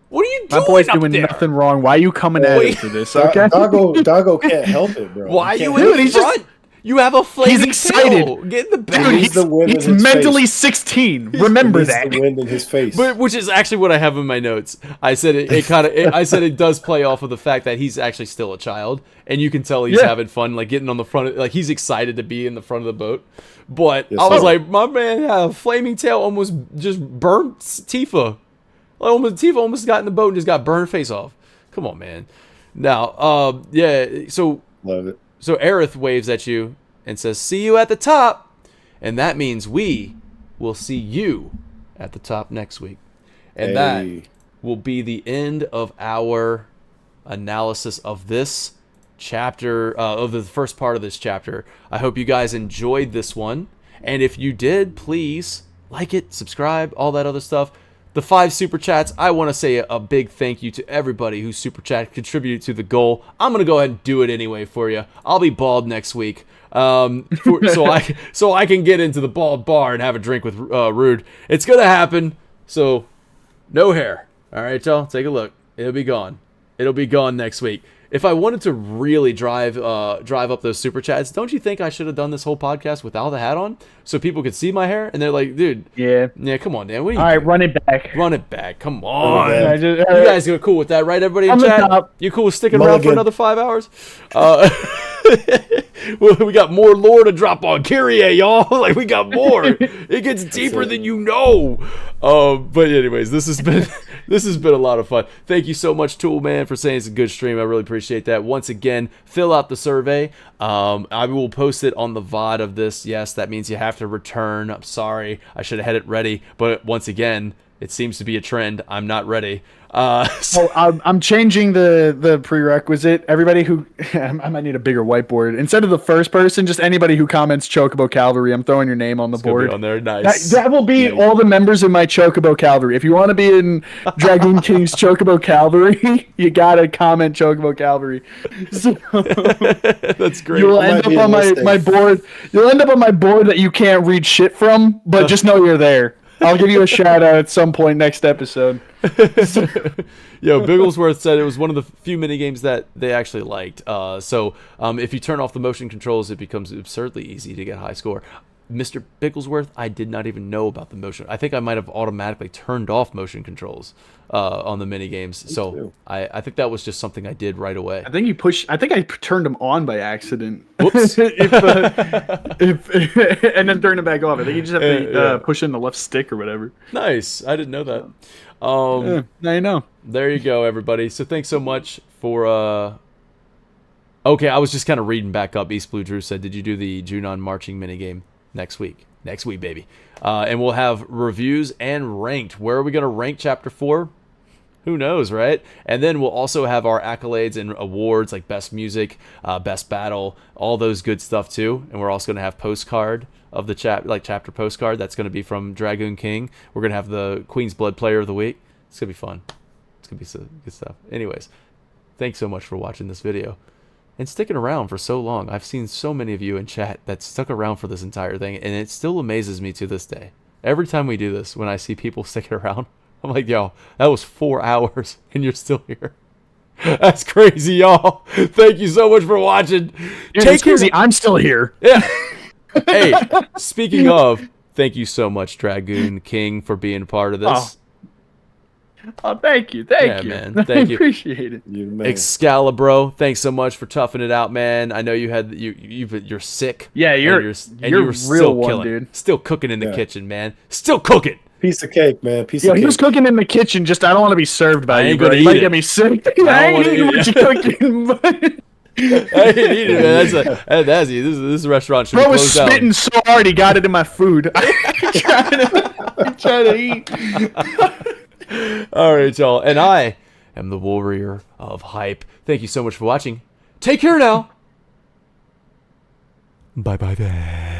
What are you doing? My boy's doing nothing wrong. Why are you coming at him for this? Okay, Doggo can't help it, bro. Why are you in the front? You have a flaming He's excited. tail. Get in the back. Dude, he's mentally 16. Remember that. The wind in his face. Which is actually what I have in my notes. I said I said it does play off of the fact that he's actually still a child, and you can tell he's having fun, like getting on the front, like he's excited to be in the front of the boat. But I was like, my man had a flaming tail, almost just burnt Tifa. Tifa almost got in the boat and just got burned face off. Come on, man. Now, so love it. So Aerith waves at you and says, "See you at the top," and that means we will see you at the top next week, and that will be the end of our analysis of this chapter, of the first part of this chapter. I hope you guys enjoyed this one, and if you did, please like it, subscribe, all that other stuff. The 5 super chats, I want to say a big thank you to everybody who super chat contributed to the goal. I'm going to go ahead and do it anyway for you. I'll be bald next week. So I can get into the bald bar and have a drink with Rude. It's going to happen. So no hair. All right, y'all, take a look. It'll be gone. It'll be gone next week. If I wanted to really drive up those super chats, don't you think I should have done this whole podcast without the hat on so people could see my hair? And they're like, dude, yeah, come on, Dan. What are you All right, doing? Run it back. Run it back. Come on. You guys are cool with that, right? Everybody in chat? You cool with sticking around for another 5 hours? Well, we got more lore to drop on Kyrie, y'all. Like, we got more. It gets deeper than you know. But anyways, this has been a lot of fun. Thank you so much, Toolman, for saying it's a good stream. I really appreciate that. Once again, fill out the survey. I will post it on the VOD of this. Yes, that means you have to return. I'm sorry. I should have had it ready. But once again, it seems to be a trend. I'm not ready. I'm changing the prerequisite. Everybody who I might need a bigger whiteboard. Instead of the first person, just anybody who comments Chocobo Cavalry. I'm throwing your name on the board. On there, nice. That will be all the members of my Chocobo Cavalry. If you want to be in Dragoon King's Chocobo Cavalry, you gotta comment Chocobo Cavalry. So, that's great. You'll end up on my board. You'll end up on my board that you can't read shit from, but just know you're there. I'll give you a shout out at some point next episode. Yo, Bigglesworth said it was one of the few mini games that they actually liked. So if you turn off the motion controls, it becomes absurdly easy to get high score. Mr. Bigglesworth, I did not even know about the motion. I think I might have automatically turned off motion controls on the mini games. So I think that was just something I did right away. I think I turned them on by accident. Whoops. And then turned them back off. I think you just have to push in the left stick or whatever. Nice. I didn't know that. Now you know. There you go, everybody. So thanks so much for... Okay, I was just kind of reading back up. East Blue Drew said, did you do the Junon marching minigame next week? Next week, baby. And we'll have reviews and ranked. Where are we going to rank Chapter 4? Who knows, right? And then we'll also have our accolades and awards like Best Music, Best Battle, all those good stuff too. And we're also going to have postcard of the chapter postcard. That's going to be from Dragoon King. We're going to have the Queen's Blood Player of the Week. It's going to be fun. It's going to be some good stuff. Anyways, thanks so much for watching this video. And sticking around for so long. I've seen so many of you in chat that stuck around for this entire thing, and it still amazes me to this day. Every time we do this, when I see people sticking around, I'm like, yo, that was 4 hours, and you're still here. That's crazy, y'all. Thank you so much for watching. It's crazy. I'm still here. Yeah. Hey, speaking of, thank you so much, Dragoon King, for being a part of this. Oh, thank you. Thank you. Man. Thank you. Appreciate it. Excalibro, thanks so much for toughing it out, man. I know you're sick. Yeah, you're real still one, killing, dude. Still cooking in the kitchen, man. Still cooking. Piece of cake, man. Piece of cake. He was cooking in the kitchen. Just I don't want to be served by you, bro. You might get me sick. I ain't eating what you're cooking. I ain't eating it, man. That's this restaurant should be closed down. Bro was spitting so hard he got it in my food. I'm trying to eat. All right, y'all. And I am the warrior of hype. Thank you so much for watching. Take care now. Bye-bye then.